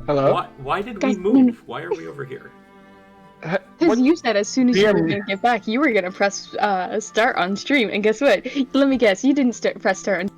Hello? Why did we Guys, no, no. move? Why are we over here? Because you said as soon as you were DM. gonna get back, you were gonna press start on stream, and guess what? Let me guess, you didn't press start on.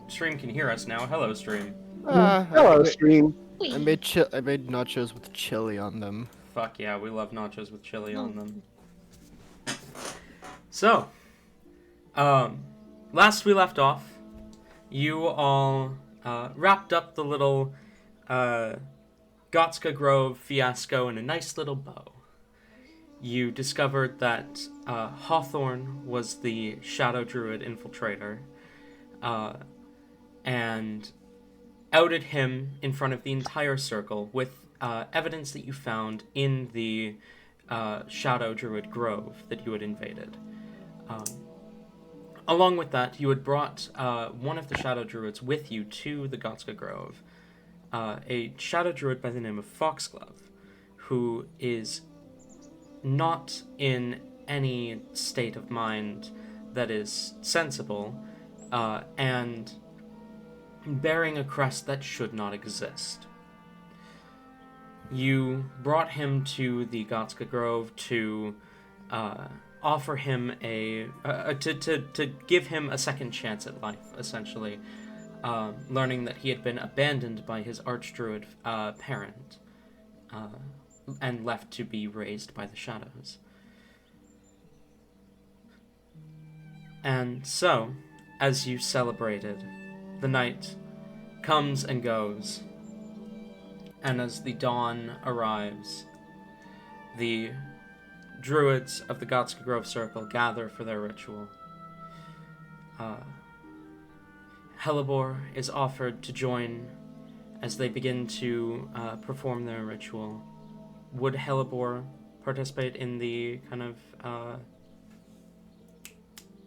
Stream can hear us now. Hello, stream. Hello, stream. I made nachos with chili on them. Fuck yeah, we love nachos with chili on them. So, last we left off, you all wrapped up the little Gotska Grove fiasco in a nice little bow. You discovered that Hawthorne was the Shadow Druid infiltrator, and outed him in front of the entire circle with evidence that you found in the Shadow Druid Grove that you had invaded. Along with that, you had brought one of the Shadow Druids with you to the Gotska Grove, a Shadow Druid by the name of Foxglove, who is not in any state of mind that is sensible, and bearing a crest that should not exist. You brought him to the Gotska Grove to offer him to give him a second chance at life, essentially, learning that he had been abandoned by his archdruid parent and left to be raised by the shadows. And so, as you celebrated, the night comes and goes, and as the dawn arrives, the druids of the Gotska Grove Circle gather for their ritual. Hellebore is offered to join as they begin to perform their ritual. Would Hellebore participate in the kind of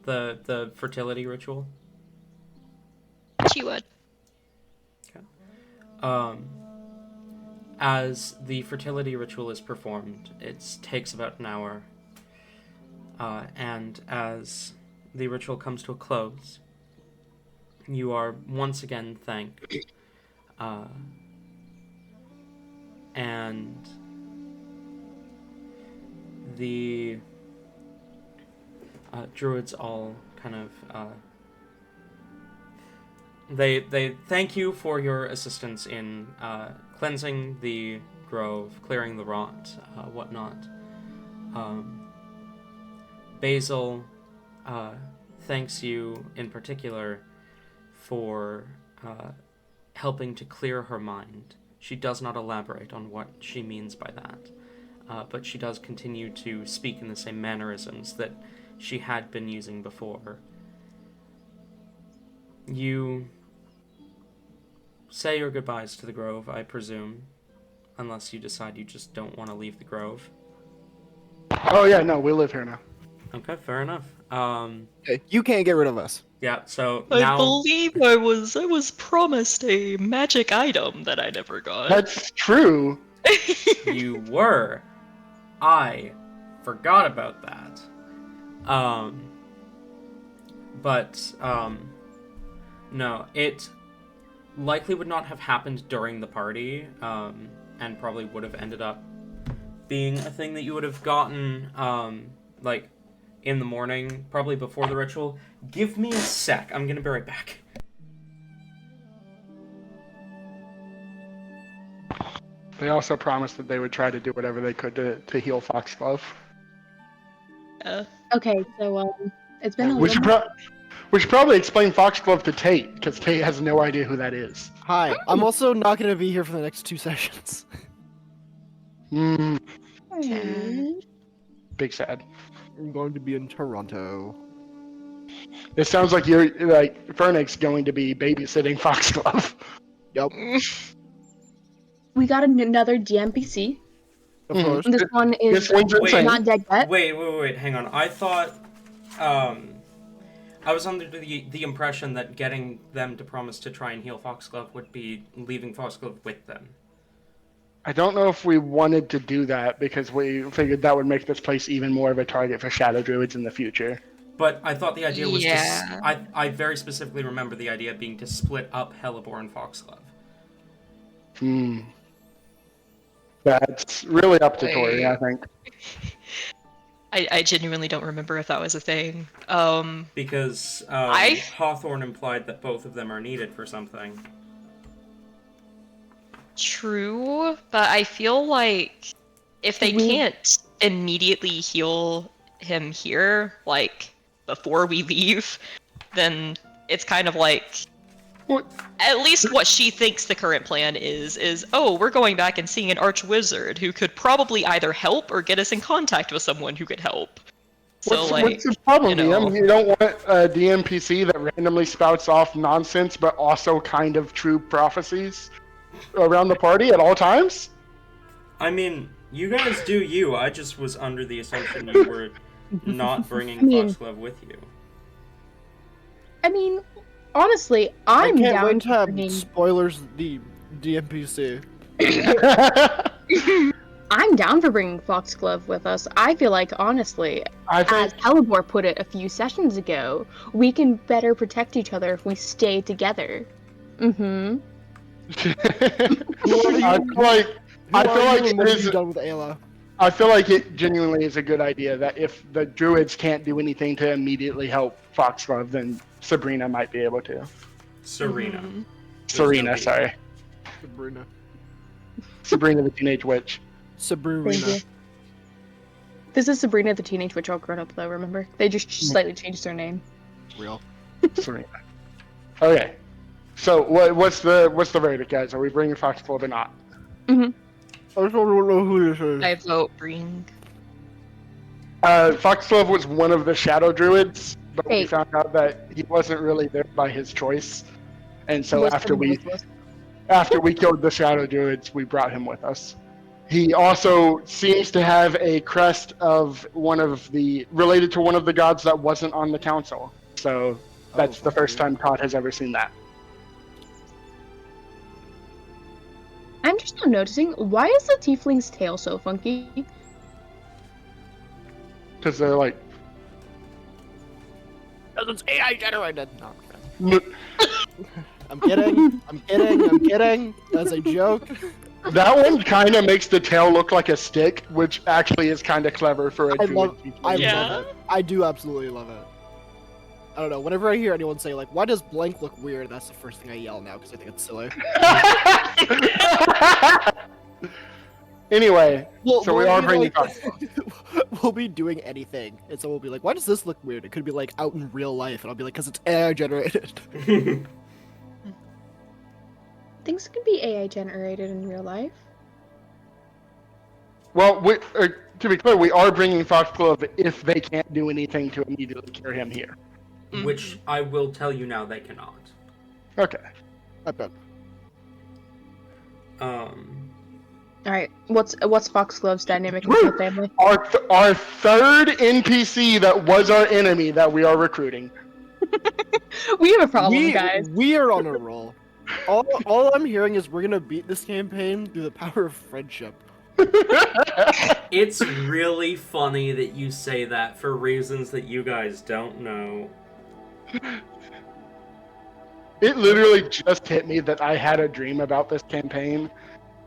the fertility ritual? She would. Okay. As the fertility ritual is performed, it takes about an hour, and as the ritual comes to a close, you are once again thanked. And the druids all kind of they thank you for your assistance in cleansing the grove, clearing the rot, whatnot. Basil thanks you in particular for helping to clear her mind. She does not elaborate on what she means by that, but she does continue to speak in the same mannerisms that she had been using before. You say your goodbyes to the grove, I presume, unless you decide you just don't want to leave the grove. Oh yeah, no, we live here now. Okay, fair enough. Hey, you can't get rid of us. Yeah, so I now believe I was promised a magic item that I never got. That's true. you were. I forgot about that. No, it likely would not have happened during the party, and probably would have ended up being a thing that you would have gotten, like, in the morning, probably before the ritual. Give me a sec. I'm gonna be right back. They also promised that they would try to do whatever they could to heal Foxglove. Okay, so it's been a We little. should probably explain Foxglove to Tate, because Tate has no idea who that is. Hi, I'm also not going to be here for the next 2 sessions. Big sad. I'm going to be in Toronto. It sounds like you're like Fernix going to be babysitting Foxglove. Yep, We got another DMPC. of Mhm. course. This one is This one's insane. not dead yet. Wait, hang on. I thought, I was under the impression that getting them to promise to try and heal Foxglove would be leaving Foxglove with them. I don't know if we wanted to do that because we figured that would make this place even more of a target for Shadow Druids in the future. But I thought the idea was Yeah. I very specifically remember the idea being to split up Hellebore and Foxglove. That's really up to Tori, I think. I genuinely don't remember if that was a thing. Because I- Hawthorne implied that both of them are needed for something. True, but I feel like if they can't immediately heal him here, like, before we leave, then it's kind of like, What? at least what she thinks the current plan is, oh, we're going back and seeing an archwizard who could probably either help or get us in contact with someone who could help. So, What's the problem, you know. DM? You don't want a DMPC that randomly spouts off nonsense, but also kind of true prophecies around the party at all times? I mean, you guys do you. I just was under the assumption you were not bringing Foxglove with you. I mean, honestly, I'm I can't down wait to have bringing. spoilers the DMPC. I'm down for bringing Foxglove with us. I feel like, honestly, I think as Hellebore put it a few sessions ago, we can better protect each other if we stay together. Mm-hmm. I feel like What it have is. you done with Ayla? I feel like it genuinely is a good idea that if the druids can't do anything to immediately help Foxglove, then Sabrina might be able to. Serena. Serena, no sorry. Sabrina. Sabrina the Teenage Witch. Sabrina. Thank you. This is Sabrina the Teenage Witch all grown up, though, remember? They just slightly changed their name. Real. Serena. Okay. So what's the verdict, guys? Are we bringing Foxglove or not? Mm-hmm. I just don't know who this is. I vote bring. Foxglove was one of the Shadow Druids, but we Hey. found out that he wasn't really there by his choice. And so What's after the we most- killed the Shadow Druids, we brought him with us. He also seems to have a crest of related to one of the gods that wasn't on the council. So that's the first time Todd has ever seen that. I'm just now noticing, why is the tiefling's tail so funky? Because they're like, Because it's AI generated. No, okay. I'm kidding. I'm kidding. I'm kidding. That's a joke. That one kind of makes the tail look like a stick, which actually is kind of clever for a I druid. love Yeah. it. I do absolutely love it. I don't know. Whenever I hear anyone say like, "Why does blank look weird?" That's the first thing I yell now because I think it's silly. Anyway, Well, so we we'll are be bringing like- we'll be doing anything, and someone will be like, "Why does this look weird?" It could be like out in real life, and I'll be like, "Cause it's AI generated." Things can be AI generated in real life. Well, to be clear, we are bringing Foxglove if they can't do anything to immediately carry him here. Which I will tell you now they cannot. Okay. I bet. All right, what's Foxglove's dynamic with Woo! the family? Our third NPC that was our enemy that we are recruiting. We have a problem, guys. We are on a roll. All I'm hearing is we're gonna beat this campaign through the power of friendship. It's really funny that you say that for reasons that you guys don't know. It literally just hit me that I had a dream about this campaign,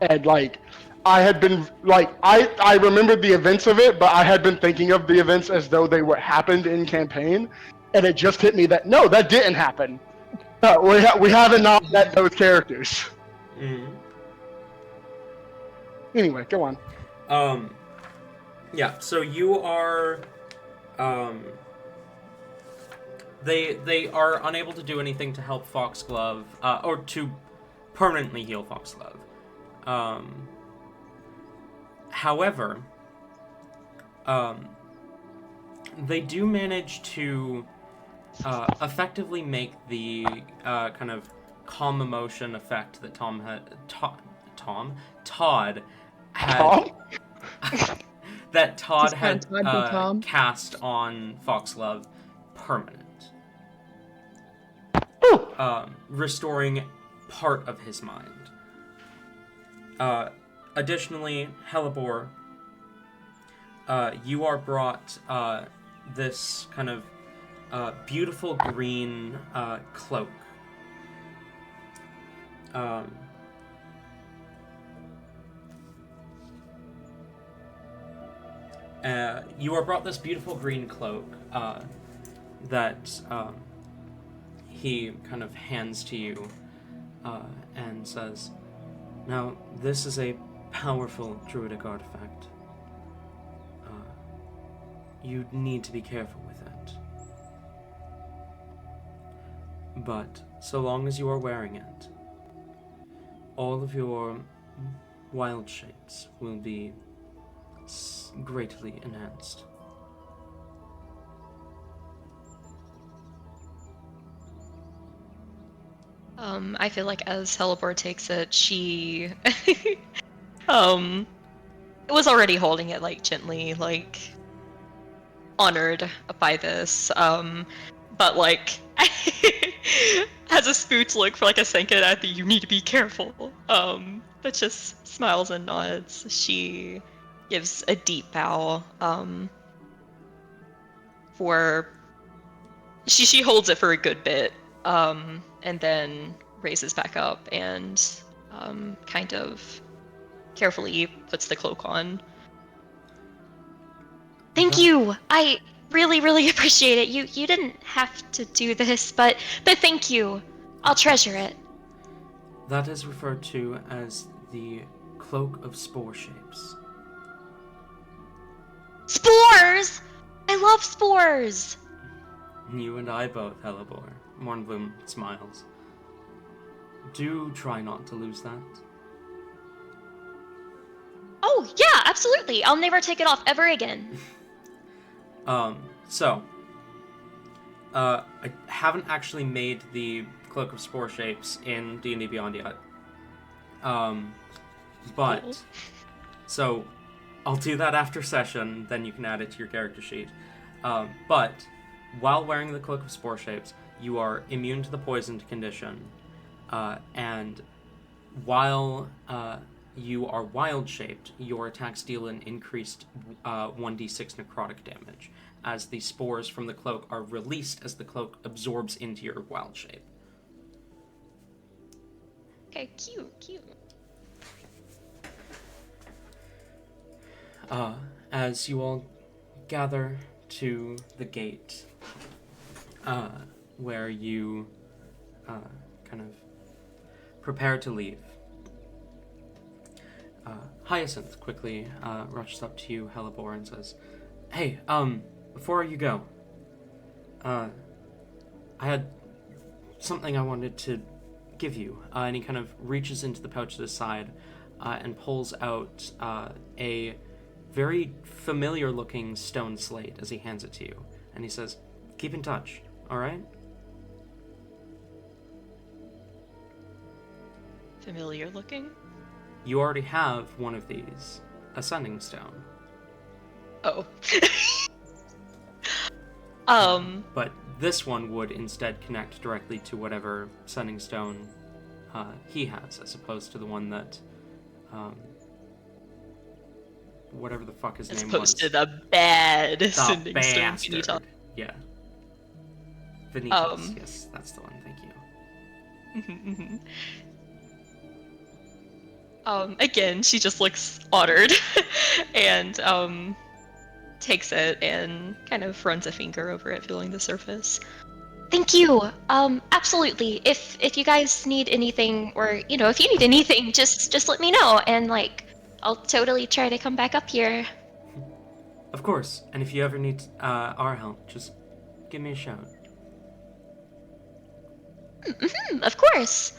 and like I had been like I remembered the events of it, but I had been thinking of the events as though they were happened in campaign, and it just hit me that no, that didn't happen. We haven't not met those characters. Anyway, go on. Yeah, so you are, they are unable to do anything to help Foxglove, or to permanently heal Foxglove. However, they do manage to, effectively make the, kind of calm emotion effect that Todd had that Todd Just had Todd be Tom. cast on Foxglove permanent, restoring part of his mind. Additionally, Hellebore, you are brought this kind of beautiful green cloak. You are brought this beautiful green cloak that he kind of hands to you and says, "Now, this is a powerful druidic artifact. You need to be careful with it. But so long as you are wearing it, all of your wild shapes will be greatly enhanced." I feel like as Hellebore takes it, she was already holding it like gently, like honored by this. But like has a spooked look for like a second at the "you need to be careful." But just smiles and nods. She gives a deep bow. She holds it for a good bit. And then raises back up and kind of carefully puts the cloak on. Thank you. I really, really appreciate it. You didn't have to do this, but thank you. I'll treasure it. That is referred to as the Cloak of Spore Shapes. Spores! I love spores! You and I both, Hellebore. Mornbloom smiles. Do try not to lose that. Oh, yeah, absolutely. I'll never take it off ever again. I haven't actually made the Cloak of Spore Shapes in D&D Beyond yet. But, Cool. so, I'll do that after session, then you can add it to your character sheet. But, while wearing the Cloak of Spore Shapes, you are immune to the poisoned condition, and while you are wild-shaped, your attacks deal an increased 1d6 necrotic damage, as the spores from the cloak are released as the cloak absorbs into your wild shape. Okay, cute. As you all gather to the gate, where you kind of prepare to leave, Hyacinth quickly rushes up to you, Hellebore, and says, "Hey, before you go, I had something I wanted to give you." And he kind of reaches into the pouch to the side and pulls out a very familiar-looking stone slate as he hands it to you. And he says, "Keep in touch, all right?" Familiar looking? You already have one of these, a sending stone. Oh. But this one would instead connect directly to whatever sending stone he has, as opposed to the one that, whatever the fuck his As name opposed was. to the bad The sending stone bastard. Vanitas. Yeah. Vanitas, yes, that's the one, thank you. Again, she just looks honored and takes it and kind of runs a finger over it, feeling the surface. Thank you. Absolutely. If you guys need anything, or if you need anything, just let me know, and like I'll totally try to come back up here. Of course, and if you ever need our help, just give me a shout. Of course.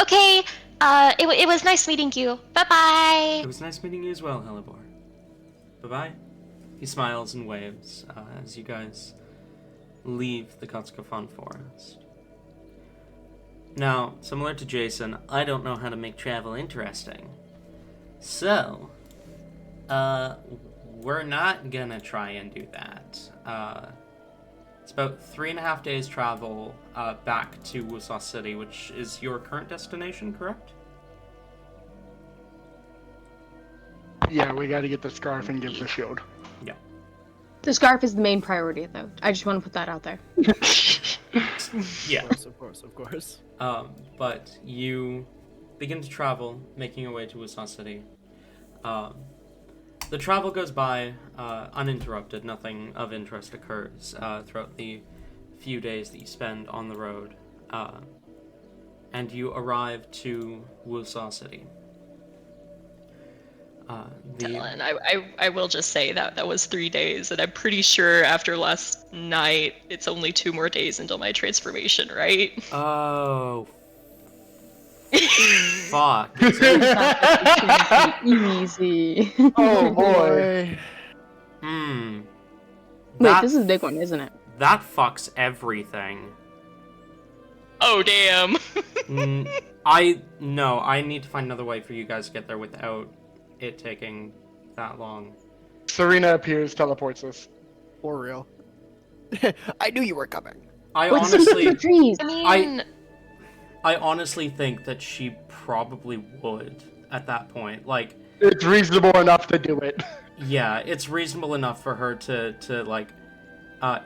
Okay. It was nice meeting you. Bye-bye. It was nice meeting you as well, Hellebore. Bye-bye. He smiles and waves as you guys leave the Kotskafon forest. Now, similar to Jason, I don't know how to make travel interesting. So, we're not gonna try and do that. It's about 3.5 days travel back to Wusa City, which is your current destination, correct? Yeah, we got to get the scarf and give the shield. Yeah. The scarf is the main priority, though. I just want to put that out there. Yeah. Of course. But you begin to travel, making your way to Wusa City. The travel goes by uninterrupted. Nothing of interest occurs throughout the few days that you spend on the road. And you arrive to Wusa City. Dylan, I will just say that was 3 days, and I'm pretty sure after last night, it's only 2 more days until my transformation, right? Oh. Fuck. Easy. Oh boy. Wait, this is a big one, isn't it? That fucks everything. Oh, damn. I need to find another way for you guys to get there without it taking that long. Serena appears, teleports us. For real. I knew you were coming. I What's the honestly, trees? I mean, I honestly think that she probably would at that point. Like, It's reasonable enough to do it. yeah, it's reasonable enough for her to like,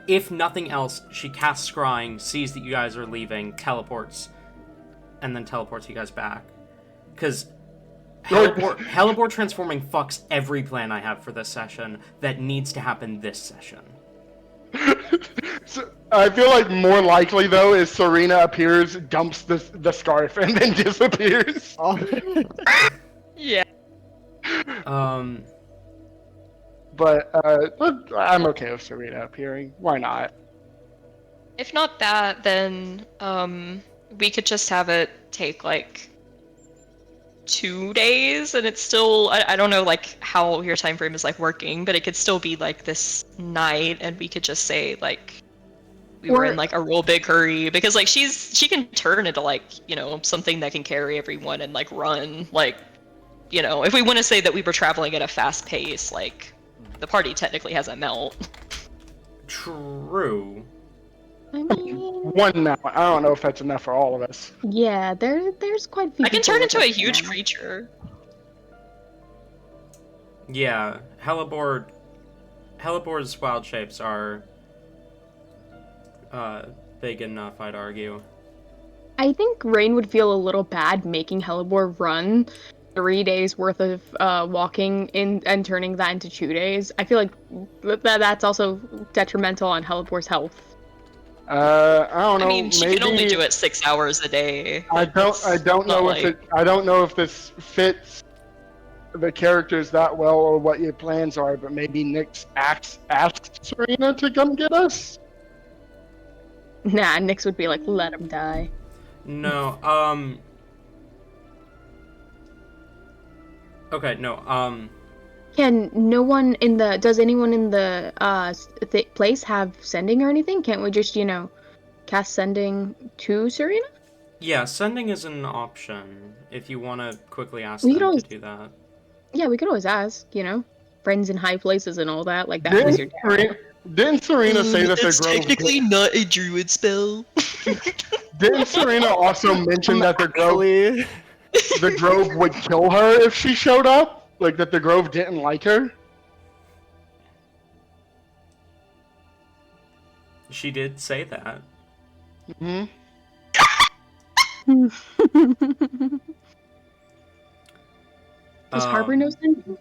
if nothing else, she casts scrying, sees that you guys are leaving, teleports, and then teleports you guys back. Because Hellebore transforming fucks every plan I have for this session that needs to happen this session. So, I feel like more likely though is Serena appears, dumps the scarf, and then disappears. Oh. yeah. But I'm okay with Serena appearing. Why not? If not that, then we could just have it take like 2 days, and it's still I don't know like how your time frame is like working, but it could still be like this night, and we could just say like we were in like a real big hurry, because like she can turn into like something that can carry everyone and like run, like if we want to say that we were traveling at a fast pace, like the party technically has a melt. True. I mean, one now. I don't know if that's enough for all of us. Yeah, there's quite a few. I can people turn with into a us huge now. creature. Yeah, Helibor's wild shapes are big enough, I'd argue. I think Rain would feel a little bad making Helibor run 3 days worth of walking in and turning that into 2 days. I feel like that's also detrimental on Helibor's health. I don't know. I mean, she maybe can only do it 6 hours a day. I don't not know if this fits the characters that well or what your plans are, but maybe Nyx asks Serena to come get us. Nah, Nyx would be like, let him die. No, okay, no, Can no one in the does anyone in the place have sending or anything? Can't we just, cast sending to Serena? yeah, sending is an option if you want to quickly ask We could them always- to do that. Yeah, we could always ask, friends in high places and all that, like that wizard. Didn't Serena say that the grove? not a druid spell. Didn't Serena also mention that the grove Actually, would kill her if she showed up? Like that the grove didn't like her? She did say that. Hmm. Does Harbor know sending?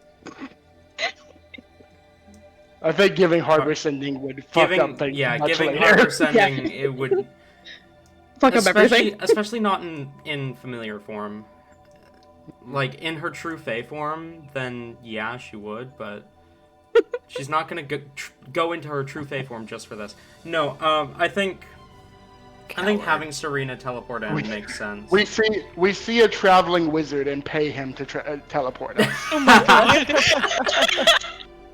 I think giving Harbor sending would fuck up things. much giving later. Harbor sending it would Fuck up everything. especially not in familiar form. Like in her true Fae form, then yeah, she would, but she's not gonna go into her true Fae form just for this. No, I think having Serena teleport in makes sense. We see a traveling wizard and pay him to teleport us. Oh my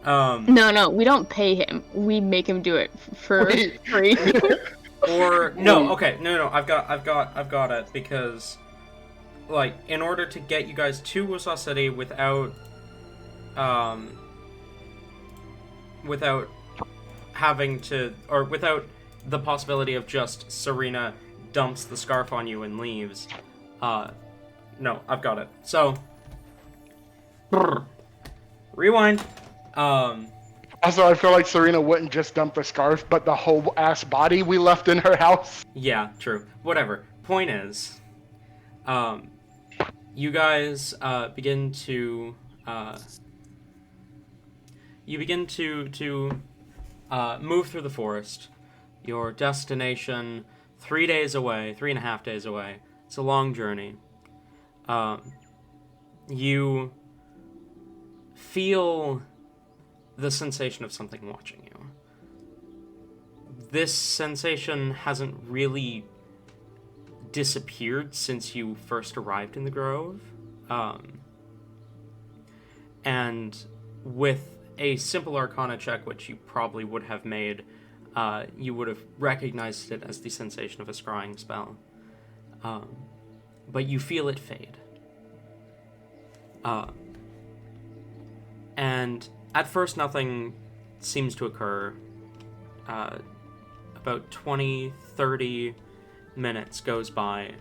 god. No, we don't pay him. We make him do it for free. Or no, okay, no, I've got it because, like, in order to get you guys to Warsaw City without having to, or without the possibility of just Serena dumps the scarf on you and leaves, no, I've got it. So, rewind. Also, I feel like Serena wouldn't just dump the scarf, but the whole ass body we left in her house. Yeah, true. Whatever. Point is, you guys begin to move through the forest. Your destination, 3 days away, 3.5 days away. It's a long journey. You feel the sensation of something watching you. This sensation hasn't really disappeared since you first arrived in the grove. And with a simple Arcana check, which you probably would have made, you would have recognized it as the sensation of a scrying spell. But you feel it fade. And at first, nothing seems to occur. About 20-30 minutes goes by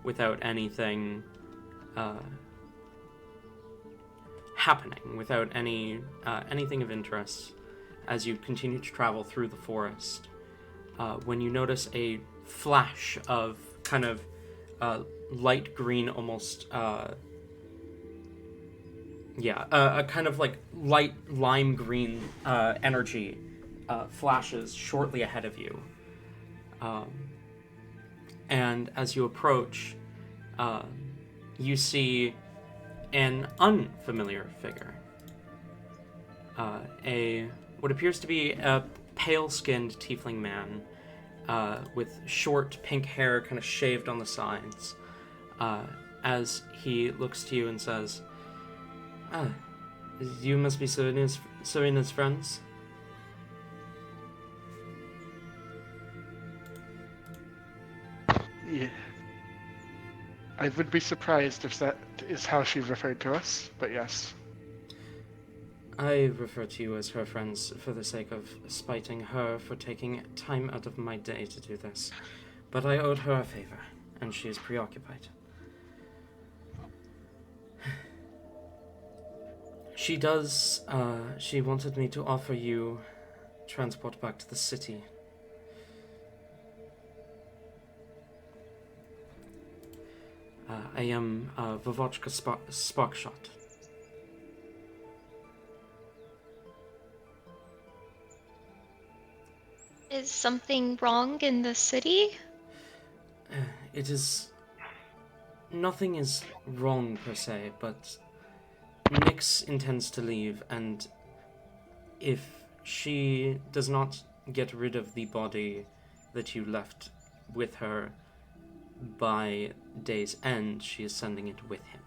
without anything happening, without anything of interest as you continue to travel through the forest. When you notice a flash of kind of light green, almost... a kind of like light lime green energy flashes shortly ahead of you. And as you approach, you see an unfamiliar figure. What appears to be a pale-skinned tiefling man with short pink hair kind of shaved on the sides. As he looks to you and says, "Ah, you must be Serena's friends." Yeah. I would be surprised if that is how she referred to us, but yes. I refer to you as her friends for the sake of spiting her for taking time out of my day to do this. But I owed her a favor, and she is preoccupied. She wanted me to offer you transport back to the city. I am Vovochka Sparkshot. Is something wrong in the city? It is... Nothing is wrong per se, but Nyx intends to leave, and if she does not get rid of the body that you left with her by day's end, she is sending it with him.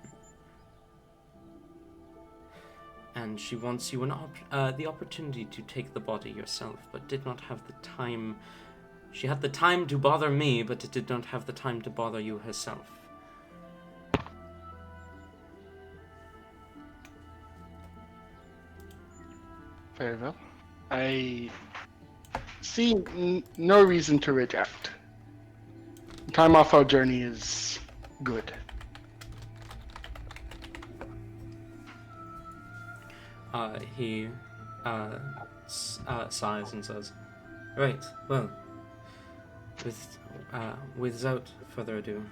And she wants you the opportunity to take the body yourself, but did not have the time. She had the time to bother me, but did not have the time to bother you herself. Very well. I see no reason to reject. Time off our journey is good. He sighs and says, "Right, well, without further ado,"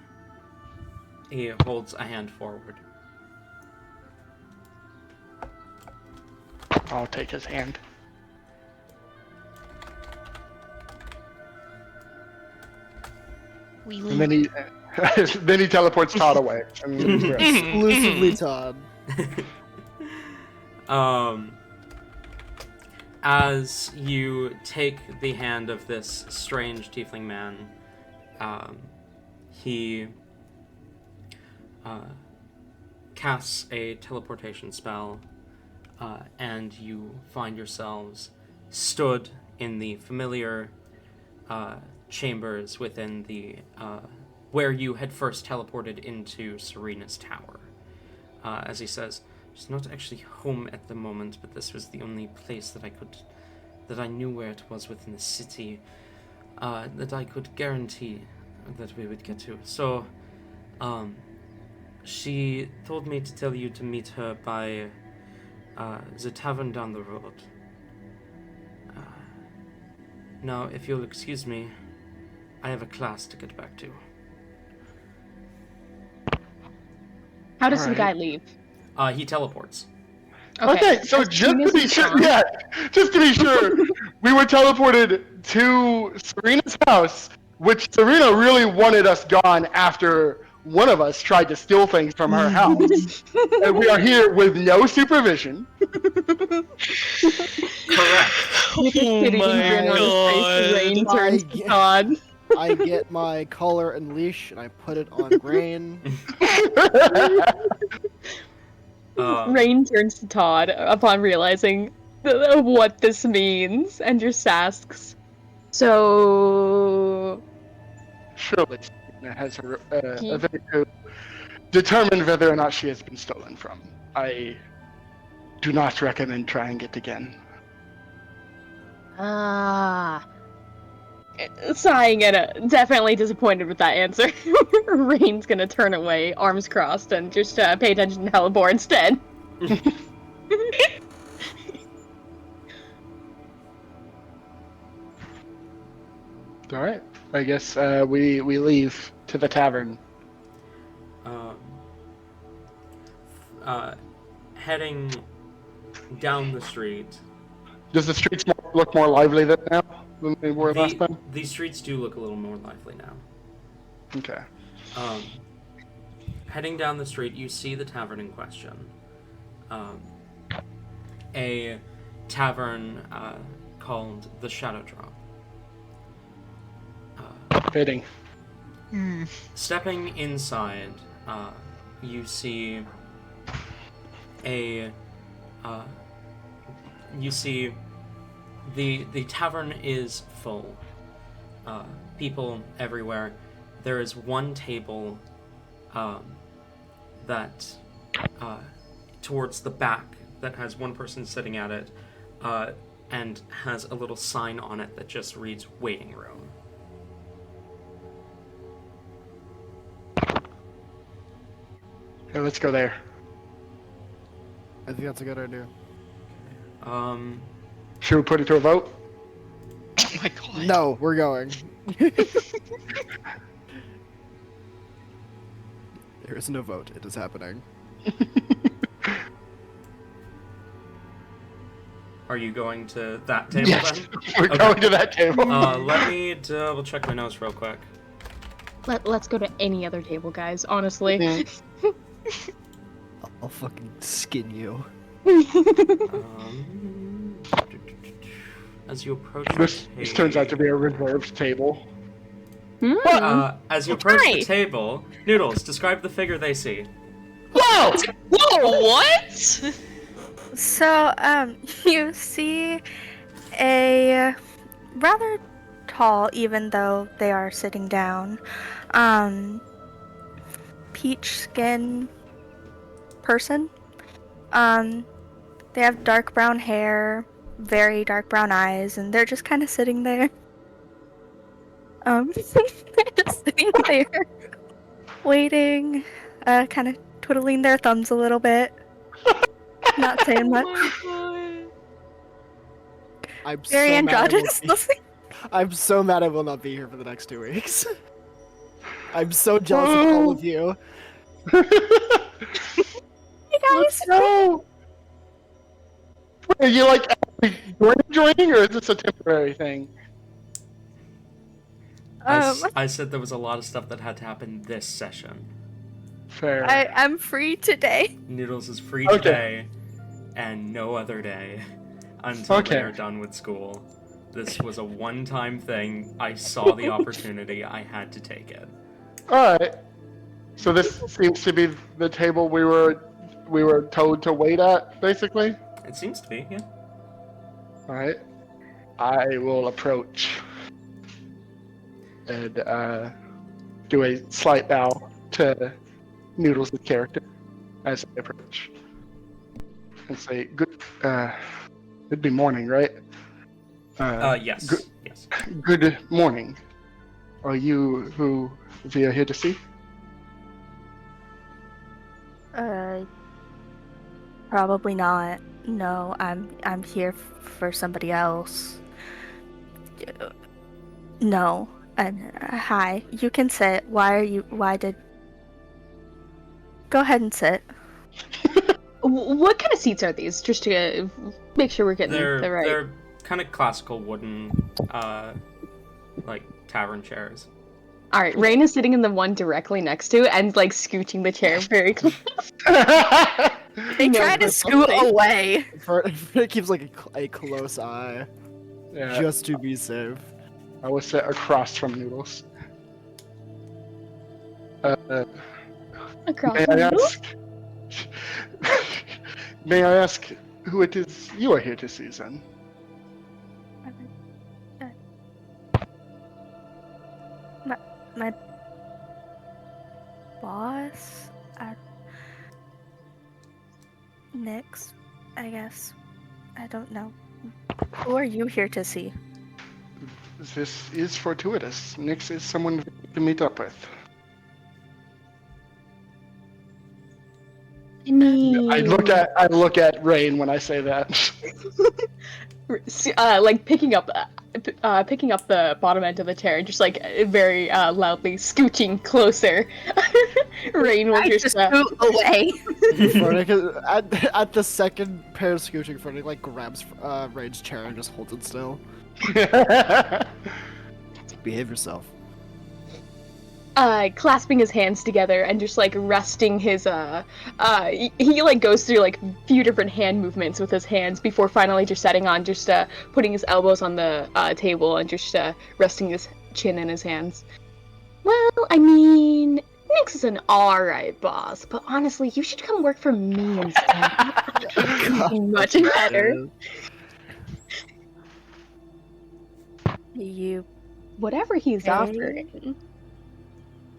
he holds a hand forward. I'll take his hand. We And then leave. he teleports Todd away. And leaves the rest. Exclusively Todd. As you take the hand of this strange tiefling man, he casts a teleportation spell, and you find yourselves stood in the familiar chambers within the where you had first teleported into Serena's tower. As he says, "She's not actually home at the moment, but this was the only place that I knew where it was within the city, that I could guarantee that we would get to. So, she told me to tell you to meet her by the tavern down the road. Now, if you'll excuse me, I have a class to get back to." How does the Alright. guy leave? He teleports. Okay, so as just soon to as be he's sure, gone- yeah, just to be sure, we were teleported to Serena's house, which Serena really wanted us gone after one of us tried to steal things from her house. And we are here with no supervision. Correct. With a shitty grin on his face, Rain God. turns to Todd. I get my collar and leash and I put it on Grain. Rain turns to Todd upon realizing what this means and just asks, "So, Surely Serena has a ability to determine whether or not she has been stolen from. I do not recommend trying it again. Sighing and definitely disappointed with that answer, Rain's gonna turn away, arms crossed, and just pay attention to Hellebore instead. All right. I guess we leave to the tavern. Heading down the street. Does the streets look more lively than now than they were last time? The streets do look a little more lively now. Okay. Heading down the street, you see the tavern in question. A tavern called the Shadow Drop. Fitting. Stepping inside, you see the tavern is full. People everywhere. There is one table that towards the back that has one person sitting at it and has a little sign on it that just reads waiting room. Okay, let's go there. I think that's a good idea. Should we put it to a vote? Oh my god. No, we're going. There is no vote. It is happening. Are you going to that table Yes, then? we're Okay. going to that table. Let me double check my notes real quick. Let's go to any other table, guys. Honestly. Mhm. I'll fucking skin you. As you approach This turns out to be a reserved table. as you approach the Nice. table, Noodles, describe the figure they see. Whoa! Whoa, what? So, you see a rather tall, even though they are sitting down, peach skin person. They have dark brown hair, very dark brown eyes, and they're just kind of sitting there. They're just sitting there, waiting, kind of twiddling their thumbs a little bit, not saying much. I'm Very so mad I androgynous won't looking. I'm so mad I will not be here for the next 2 weeks. I'm so jealous of all of you. Hey guys! No! Wait, are you like joining, or is this a temporary thing? I said there was a lot of stuff that had to happen this session. Fair. I'm free today. Noodles is free Okay. today, and no other day, until Okay. they are done with school. This was a one-time thing. I saw the opportunity. I had to take it. All right. So this seems to be the table we were told to wait at, basically. It seems to be, yeah. All right. I will approach and do a slight bow to Noodles' character as I approach, and say, "Good. It'd be morning, right? Yes. Good, Yes. good morning. Are you who we are here to see?" Probably not. No, I'm here for somebody else. No. And hi, you can sit. Why did? Go ahead and sit. What kind of seats are these? Just to make sure we're getting the right. They're kind of classical wooden, like tavern chairs. All right, Rain is sitting in the one directly next to it and like scooching the chair very close. They No, try to but scoot something. away. It keeps like a close eye, Yeah, just to be safe. I will sit across from Noodles. Across May the I middle? ask? May I ask who it is you are here to see, then? My boss? Nix, I guess. I don't know. Who are you here to see? This is fortuitous. Nix is someone to meet up with. I look at Rain when I say that. Like picking up the bottom end of the chair and just like very loudly scooching closer. Rain will I just scoot away. Fronik, at the second pair of scooching, Fronik like grabs Rain's chair and just holds it still. Behave yourself. clasping his hands together and just like resting his he like goes through like a few different hand movements with his hands before finally just setting on just putting his elbows on the table and just resting his chin in his hands. Well, I mean, Nix is an alright boss, but honestly, you should come work for me instead. Much better. You Whatever he's Okay. offering,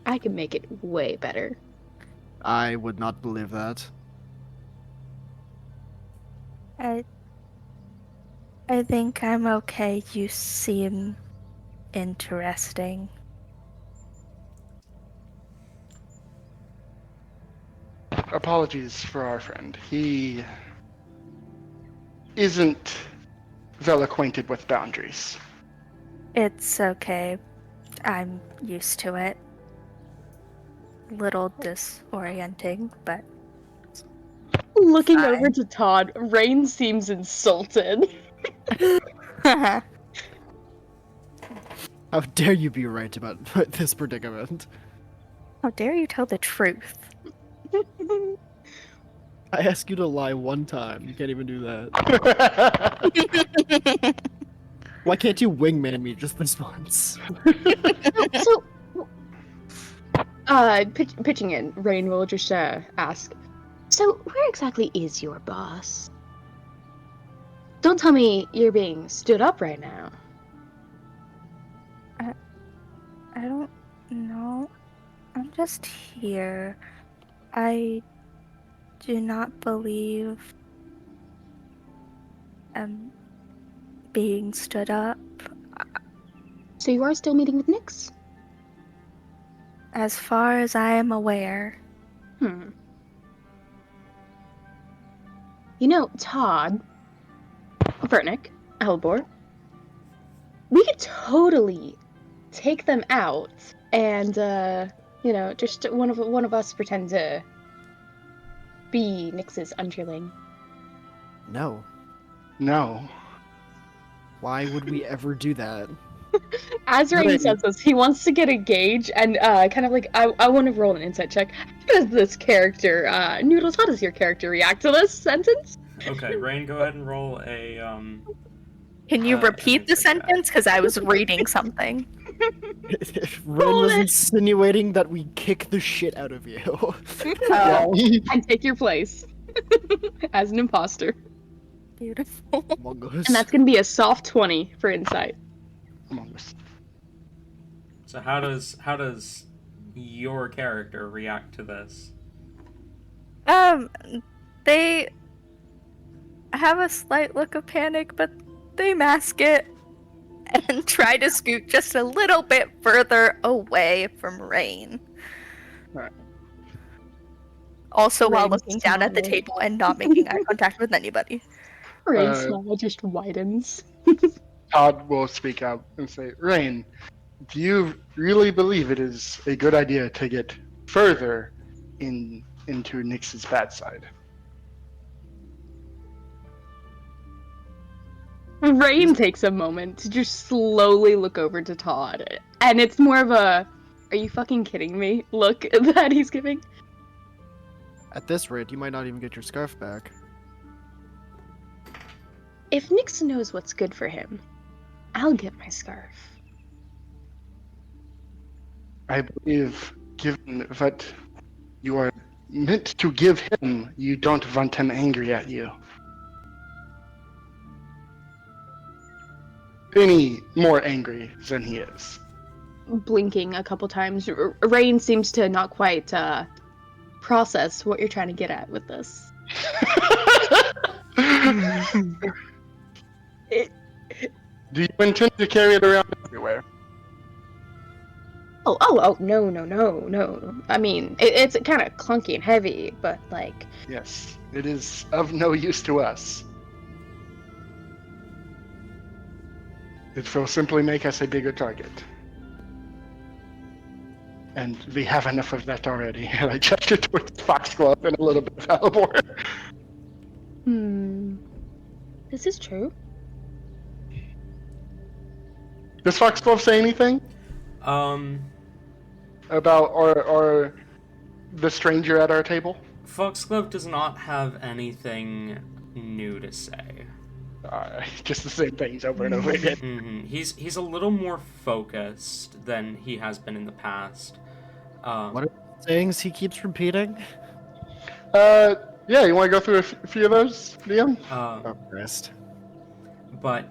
I can make it way better. I would not believe that. I think I'm okay. You seem interesting. apologies for our friend. He isn't well acquainted with boundaries. It's okay. I'm used to it. Little disorienting, but Looking Fine. over to Todd, Rain seems insulted. How dare you be right about this predicament? how dare you tell the truth? I ask you to lie one time. You can't even do that. Why can't you wingman me just this once? So, pitching in, Rain will just ask. So, where exactly is your boss? Don't tell me you're being stood up right now. I don't know. I'm just here. I do not believe I'm being stood up. So you are still meeting with Nyx? As far as I am aware. You know, Todd, Vernick, Elbor, we could totally take them out and, just one of us pretend to be Nyx's underling. No. No. Why would we ever do that? As Rain Rain. says this, he wants to get a gauge and kind of like, I want to roll an insight check. How does this character, Noodles, how does your character react to this sentence? Okay, Rain, go ahead and roll a Can you an repeat the insight check. sentence? Because I was reading something. Ren was insinuating that we kick the shit out of you. And take your place as an imposter. Beautiful. Among Us. And that's going to be a soft 20 for insight. Among Us. So how does your character react to this? They have a slight look of panic, but they mask it and try to scoot just a little bit further away from Rain. Right. Also, while Rain's looking down at the smile. table and not making eye contact with anybody. Rain's smile just widens. Todd will speak out and say, Rain, do you really believe it is a good idea to get further into Nyx's bad side? Rain takes a moment to just slowly look over to Todd. And it's more of a, are you fucking kidding me? Look that he's giving. At this rate, you might not even get your scarf back. If Nyx knows what's good for him, I'll get my scarf. I believe, given that you are meant to give him, you don't want him angry at you. Any more angry than he is. Blinking a couple times, Rain seems to not quite process what you're trying to get at with this. Do you intend to carry it around everywhere? Oh, no. I mean, it's kind of clunky and heavy, but like... Yes, it is of no use to us. It will simply make us a bigger target. And we have enough of that already. And I gesture towards Foxglove and a little bit of Alibor. This is true. Does Foxglove say anything about or the stranger at our table? Foxglove does not have anything new to say. Just the same things over and over again. Mm-hmm. He's a little more focused than he has been in the past. What are the sayings he keeps repeating? Yeah, you want to go through a few of those, Liam? Oh, Christ. But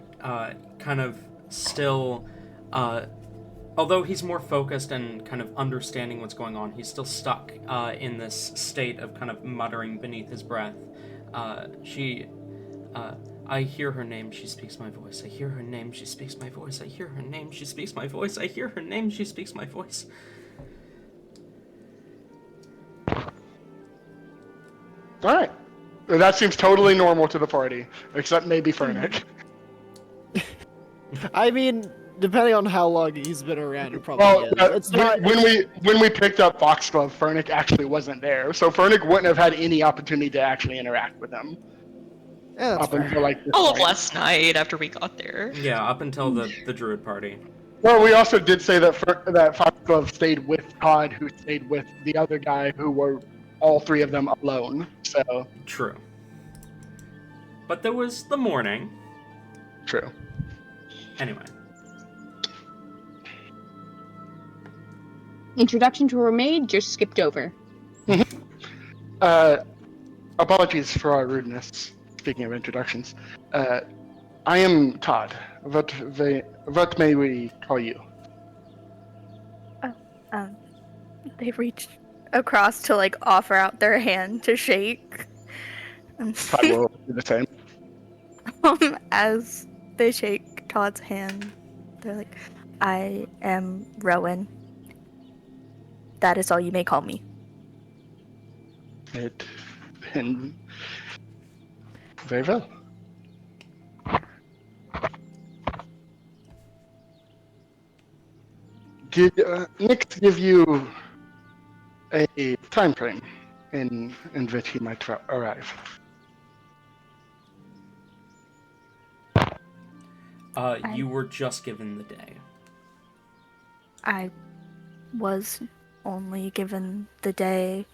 kind of still, although he's more focused and kind of understanding what's going on, he's still stuck in this state of kind of muttering beneath his breath. I hear her name, she speaks my voice. I hear her name, she speaks my voice. I hear her name, she speaks my voice. I hear her name, she speaks my voice. All right. That seems totally normal to the party, except maybe Fernick. I mean, depending on how long he's been around, it probably Well, is. It's not. when we picked up Foxglove, Fernick actually wasn't there, so Fernick wouldn't have had any opportunity to actually interact with him Yeah, that's up fair. until like this All of point. last night after we got there. Yeah, up until the druid party. Well, we also did say that that Foxglove stayed with Todd, who stayed with the other guy, who were all three of them alone. So True. But there was the morning. true. Anyway. Introductions were made, just skipped over. Apologies for our rudeness. Speaking of introductions, I am Todd. What may we call you? They reach across to like offer out their hand to shake. Todd will do the same. As they shake Todd's hand, they're like, I am Rowan. That is all you may call me. And very well. Did Nick give you a time frame in which he might arrive? You were just given the day. I was only given the day.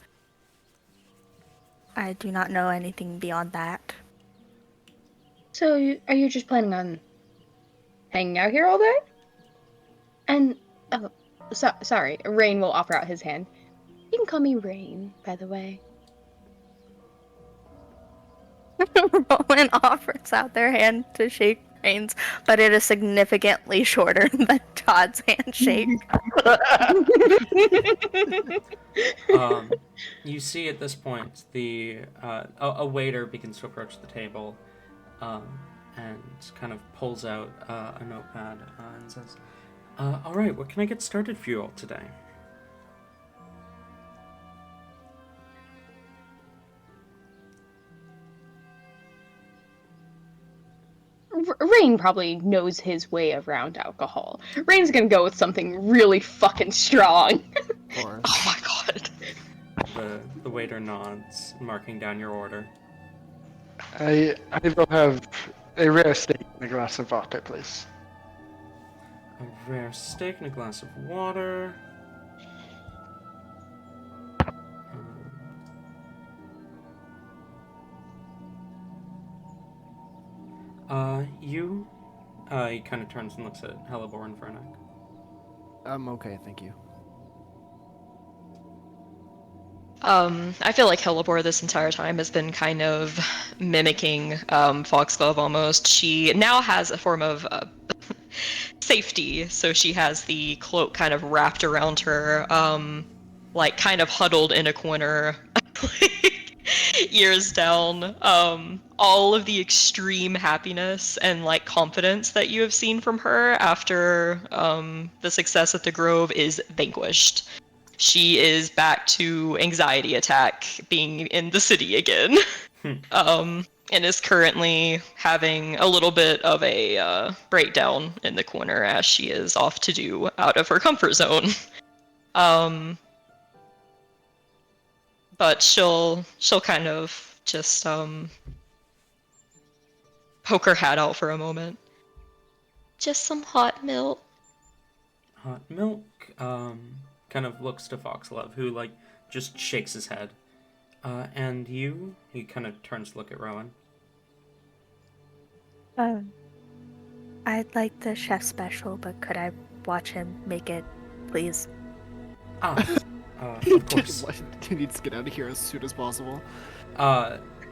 I do not know anything beyond that. So, are you just planning on hanging out here all day? And, sorry, Rain will offer out his hand. You can call me Rain, by the way. Rowan offers out their hand to shake Rain's, but it is significantly shorter than Todd's handshake. You see at this point a waiter begins to approach the table, and kind of pulls out a notepad and says, "All right, what can I get started for you all today?" Rain probably knows his way around alcohol. Rain's gonna go with something really fucking strong. Of course. Oh my god. The waiter nods, marking down your order. I will have a rare steak and a glass of vodka, please. A rare steak and a glass of water. He kind of turns and looks at Hellebore and Vernick. I'm okay, thank you. I feel like Hellebore this entire time has been kind of mimicking Foxglove almost. She now has a form of safety, so she has the cloak kind of wrapped around her, like kind of huddled in a corner, ears down. All of the extreme happiness and like confidence that you have seen from her after the success at the Grove is vanquished. She is back to anxiety attack, being in the city again, and is currently having a little bit of a breakdown in the corner as she is off to do out of her comfort zone. But she'll kind of just poke her hat out for a moment. Just some hot milk. Hot milk. Kind of looks to Foxglove, who like just shakes his head. And you? He kind of turns to look at Rowan. I'd like the chef special, but could I watch him make it, please? Of course. He needs to get out of here as soon as possible.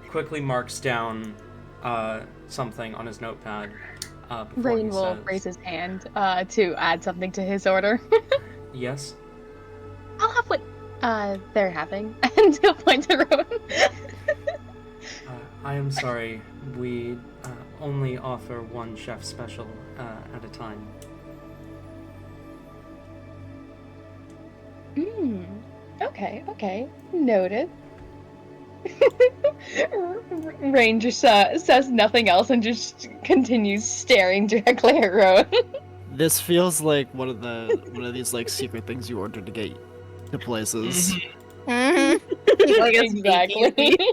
Quickly marks down something on his notepad. Rain will raise his hand to add something to his order. Yes? I'll have what they're having. And he'll point to Rowan. I am sorry. We only offer one chef special at a time. Okay. Noted. Rain just says nothing else and just continues staring directly at Rowan. This feels like one of these like secret things you ordered to get to places. Mhm. Like a Exactly. speakeasy.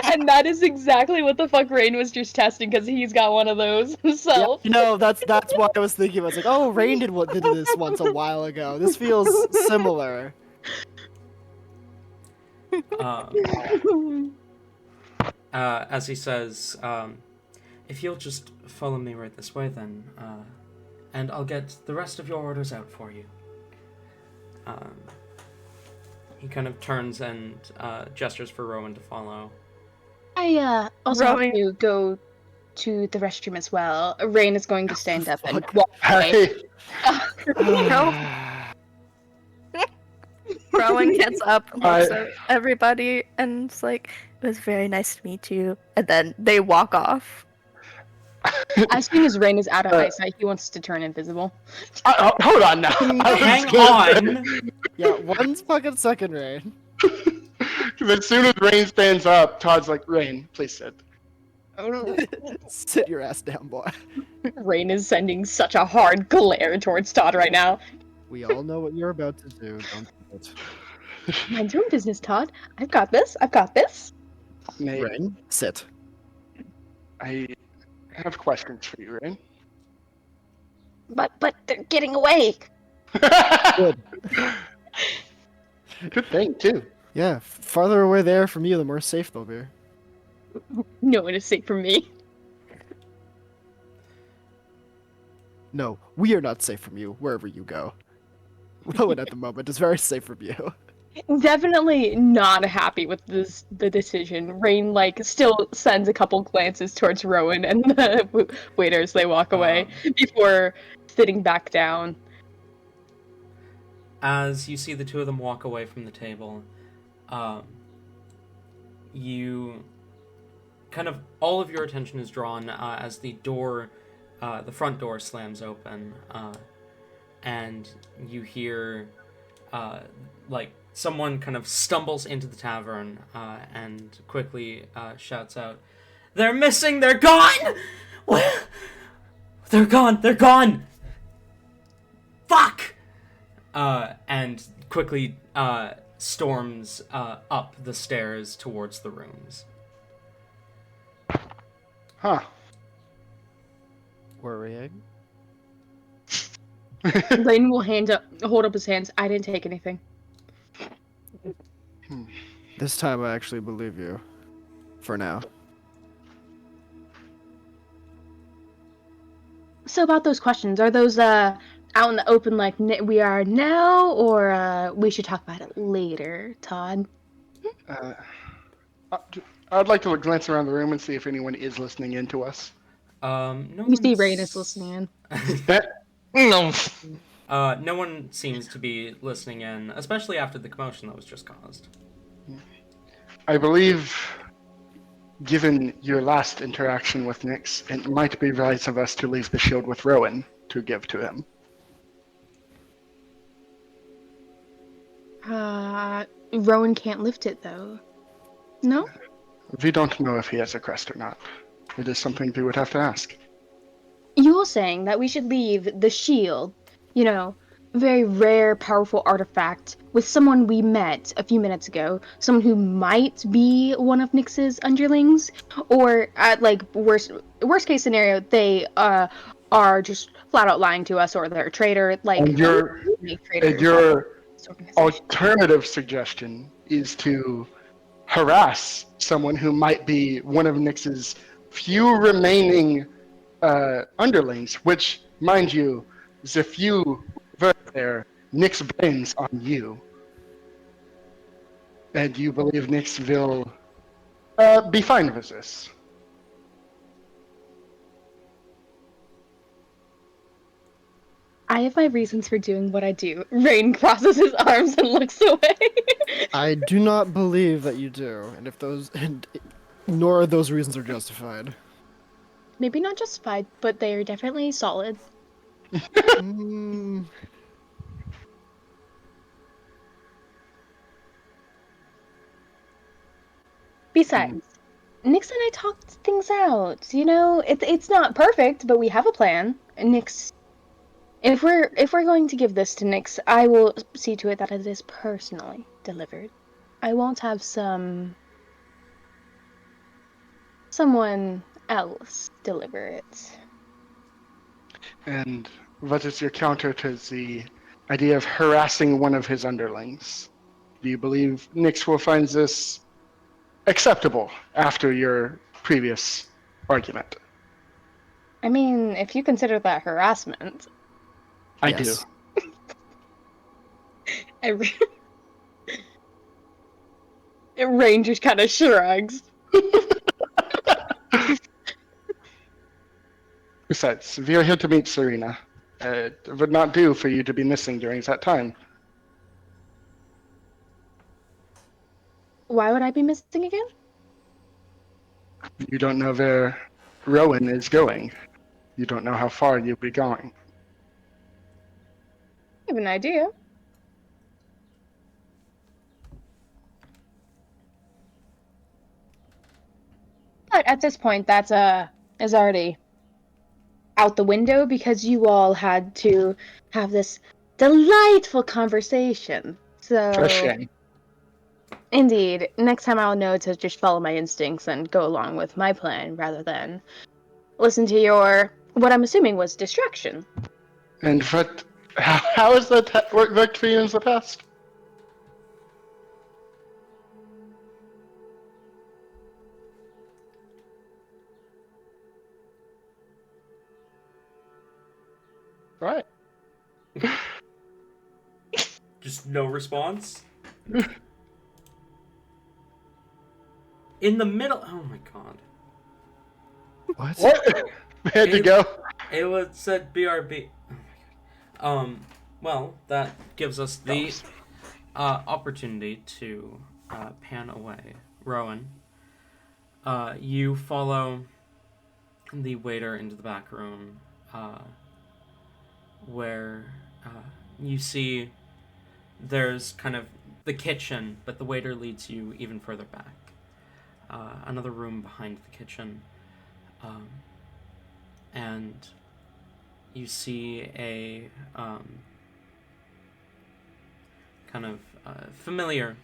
And that is exactly what the fuck Rain was just testing because he's got one of those Yeah, himself. you know, that's why I was thinking. I was like, oh, Rain did this once a while ago. This feels similar. As he says, if you'll just follow me right this way, then, and I'll get the rest of your orders out for you. He kind of turns and gestures for Rowan to follow. I also have Rowan- to go to the restroom as well. Rain is going to stand up and Fuck. walk away. Hey, Rowan gets up and looks I- at everybody and it's like, it was very nice to meet you. And then they walk off. As soon as Rain is out of Uh, eyesight, he wants to turn invisible. hold on now. I was Hang gonna on! Yeah, 1 fucking second, Rain. say- 'Cause as soon as Rain stands up, Todd's like, Rain, please sit. Sit your ass down, boy. Rain is sending such a hard glare towards Todd right now. We all know what you're about to do. Don't do it. Mind your own business, Todd. I've got this. I've got this. Nate, Rain, sit. I have questions for you, Rain. But they're getting away. Good. Good thing, too. Yeah, farther away there from you, the more safe they'll be. No one is safe from me. No, we are not safe from you, wherever you go. Rowan at the moment is very safe from you. Definitely not happy with the decision. Rain still sends a couple glances towards Rowan and the waiters. They walk away before sitting back down. As you see the two of them walk away from the table, you kind of all of your attention is drawn as the front door slams open, and you hear someone kind of stumbles into the tavern and quickly shouts out, "They're missing! They're gone! They're gone! They're gone! Fuck!" And quickly storms up the stairs towards the rooms. Huh. Worrying. Rain will hold up his hands. I didn't take anything. This time I actually believe you. For now. So about those questions, are those out in the open like we are now, or we should talk about it later, Todd? I'd like to glance around the room and see if anyone is listening in to us. No You see one's- Rain is listening in. No. No one seems to be listening in, especially after the commotion that was just caused. I believe, given your last interaction with Nyx, it might be wise of us to leave the shield with Rowan to give to him. Rowan can't lift it though. No? We don't know if he has a crest or not. It is something we would have to ask. You're saying that we should leave the shield, very rare, powerful artifact, with someone we met a few minutes ago, someone who might be one of Nyx's underlings, or worst case scenario, they are just flat out lying to us, or they're a traitor. And your organization. alternative suggestion is to harass someone who might be one of Nyx's few remaining underlings, which, mind you, is a few there. Nyx blames on you. And you believe Nyx will be fine with this. I have my reasons for doing what I do. Rain crosses his arms and looks away. I do not believe that you do, nor those reasons are justified. Maybe not justified, but they are definitely solid. Mm, Besides, Nix and I talked things out. You know, it's not perfect, but we have a plan. Nix, if we're going to give this to Nix, I will see to it that it is personally delivered. I won't have someone else deliver it. And what is your counter to the idea of harassing one of his underlings? Do you believe Nix will find this acceptable after your previous argument? I mean, if you consider that harassment, I do. Yes. every Rain just kind of shrugs. Besides, we are here to meet Serena. It would not do for you to be missing during that time. Why would I be missing again? You don't know where Rowan is going. You don't know how far you'll be going. I have an idea. But at this point, that's is already out the window because you all had to have this delightful conversation. For So, shame. indeed, next time I'll know to just follow my instincts and go along with my plan rather than listen to your what I'm assuming was distraction. And how has that worked for you in the past? Right. Just no response. In the middle. Oh my god. What? Had to It- go. It was said BRB. Oh my god. Well, that gives us the opportunity to pan away. Rowan, you follow the waiter into the back room, where you see there's kind of the kitchen, but the waiter leads you even further back. Another room behind the kitchen, and you see a kind of familiar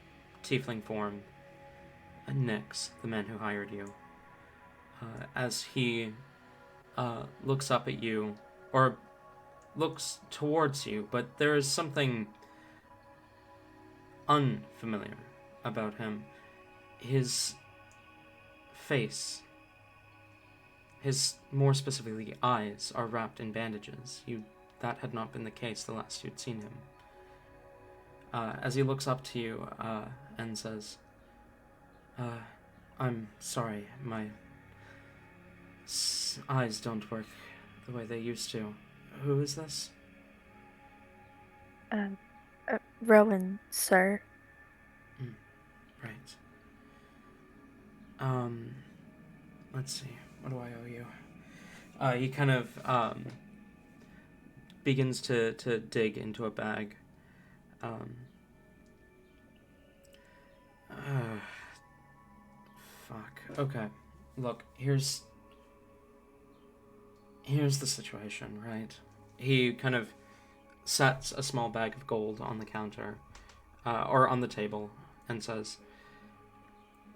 tiefling form, Nyx, the man who hired you, as he looks up at you, or looks towards you, but there is something unfamiliar about him. His face, more specifically eyes, are wrapped in bandages. That had not been the case the last you'd seen him. As he looks up to you and says, I'm sorry, my eyes don't work the way they used to. Who is this? Rowan, sir. Right. Let's see. What do I owe you? He kind of begins to dig into a bag. Fuck. Okay. Look, here's the situation, right? He kind of sets a small bag of gold on the counter, or on the table, and says,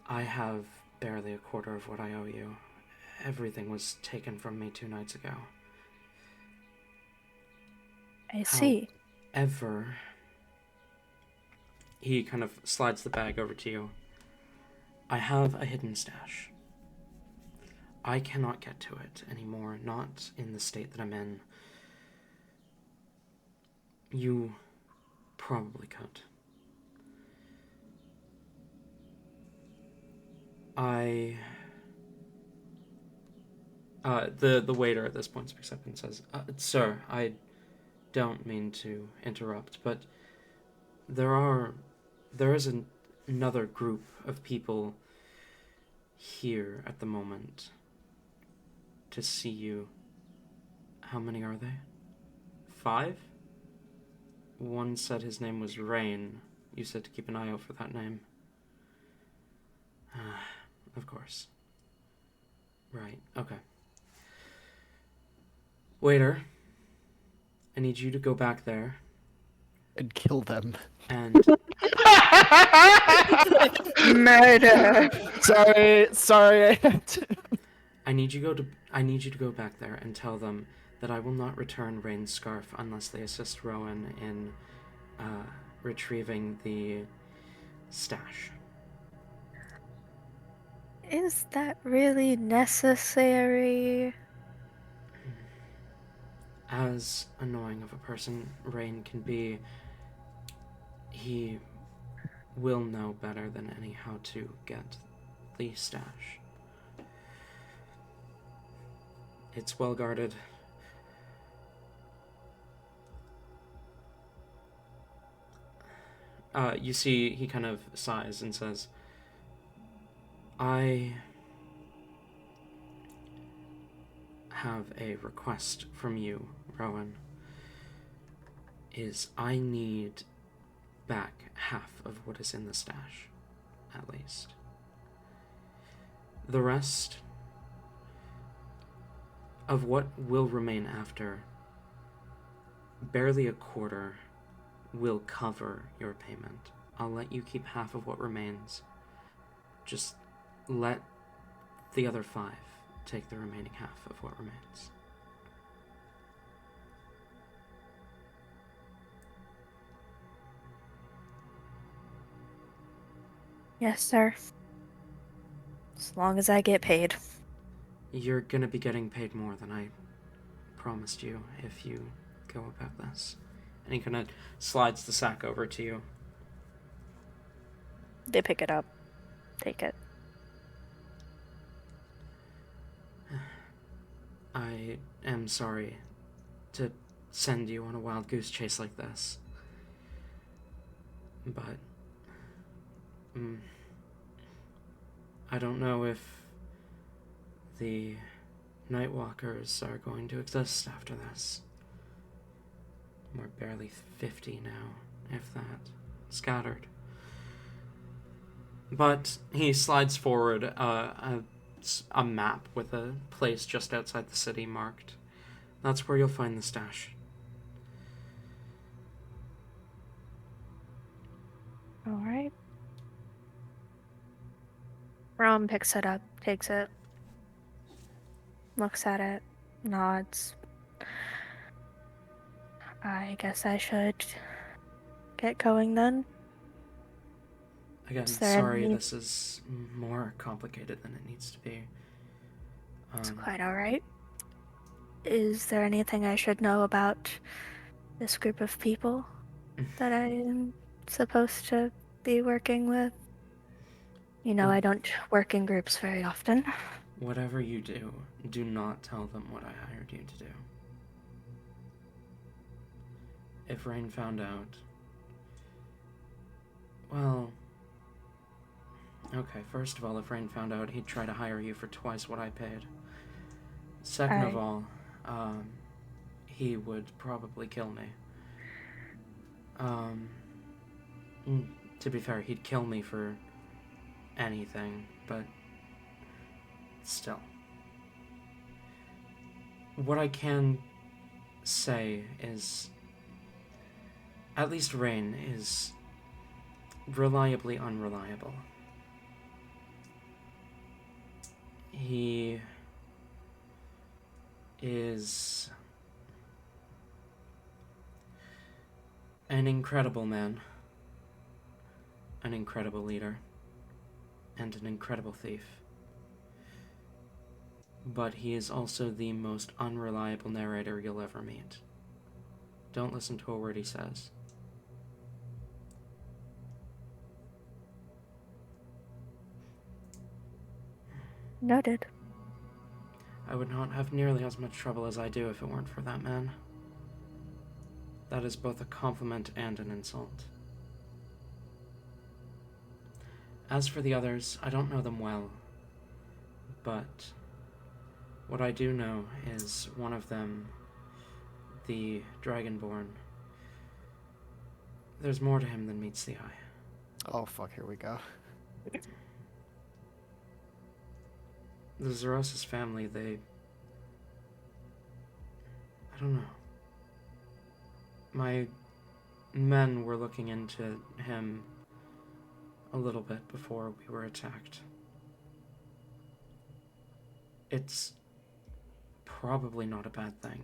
I have barely a quarter of what I owe you. Everything was taken from me 2 nights ago. I see. However, he kind of slides the bag over to you. I have a hidden stash. I cannot get to it anymore, not in the state that I'm in. You probably could. The waiter at this point speaks up and says, Sir, I don't mean to interrupt, but there is another group of people here at the moment to see you. How many are they? 5? One said his name was Rain. You said to keep an eye out for that name. Of course. Right, okay. Waiter, I need you to go back there And kill them. and Murder. Sorry. I had to. I need you to go back there and tell them that I will not return Rain's scarf unless they assist Rowan in retrieving the stash. Is that really necessary? As annoying of a person Rain can be, he will know better than any how to get the stash. It's well guarded. You see, he kind of sighs and says, I have a request from you, Rowan. I need back half of what is in the stash, at least. The rest of what will remain after, barely a quarter, will cover your payment. I'll let you keep half of what remains. Just let the other 5 take the remaining half of what remains. Yes, sir. As long as I get paid. You're gonna be getting paid more than I promised you if you go about this. And he kind of slides the sack over to you. They pick it up. Take it. I am sorry to send you on a wild goose chase like this. But I don't know if the Nightwalkers are going to exist after this. We're barely 50 now, if that. Scattered. But he slides forward a map with a place just outside the city marked. That's where you'll find the stash. Alright. Ron picks it up, takes it, looks at it, nods. I guess I should get going then. Again, Is there sorry, any- this is more complicated than it needs to be. It's quite alright. Is there anything I should know about this group of people that I am supposed to be working with? You know, I don't work in groups very often. Whatever you do, do not tell them what I hired you to do. If Rain found out... Well... Okay, first of all, if Rain found out, he'd try to hire you for twice what I paid. Second of all, he would probably kill me. To be fair, he'd kill me for anything, but still. What I can say is, at least Rain is reliably unreliable. He is an incredible man, an incredible leader, and an incredible thief. But he is also the most unreliable narrator you'll ever meet. Don't listen to a word he says. Noted. I would not have nearly as much trouble as I do if it weren't for that man. That is both a compliment and an insult. As for the others, I don't know them well, but what I do know is one of them, the Dragonborn, there's more to him than meets the eye. Oh fuck, here we go. the Zerosis family, I don't know. My men were looking into him a little bit before we were attacked. It's probably not a bad thing,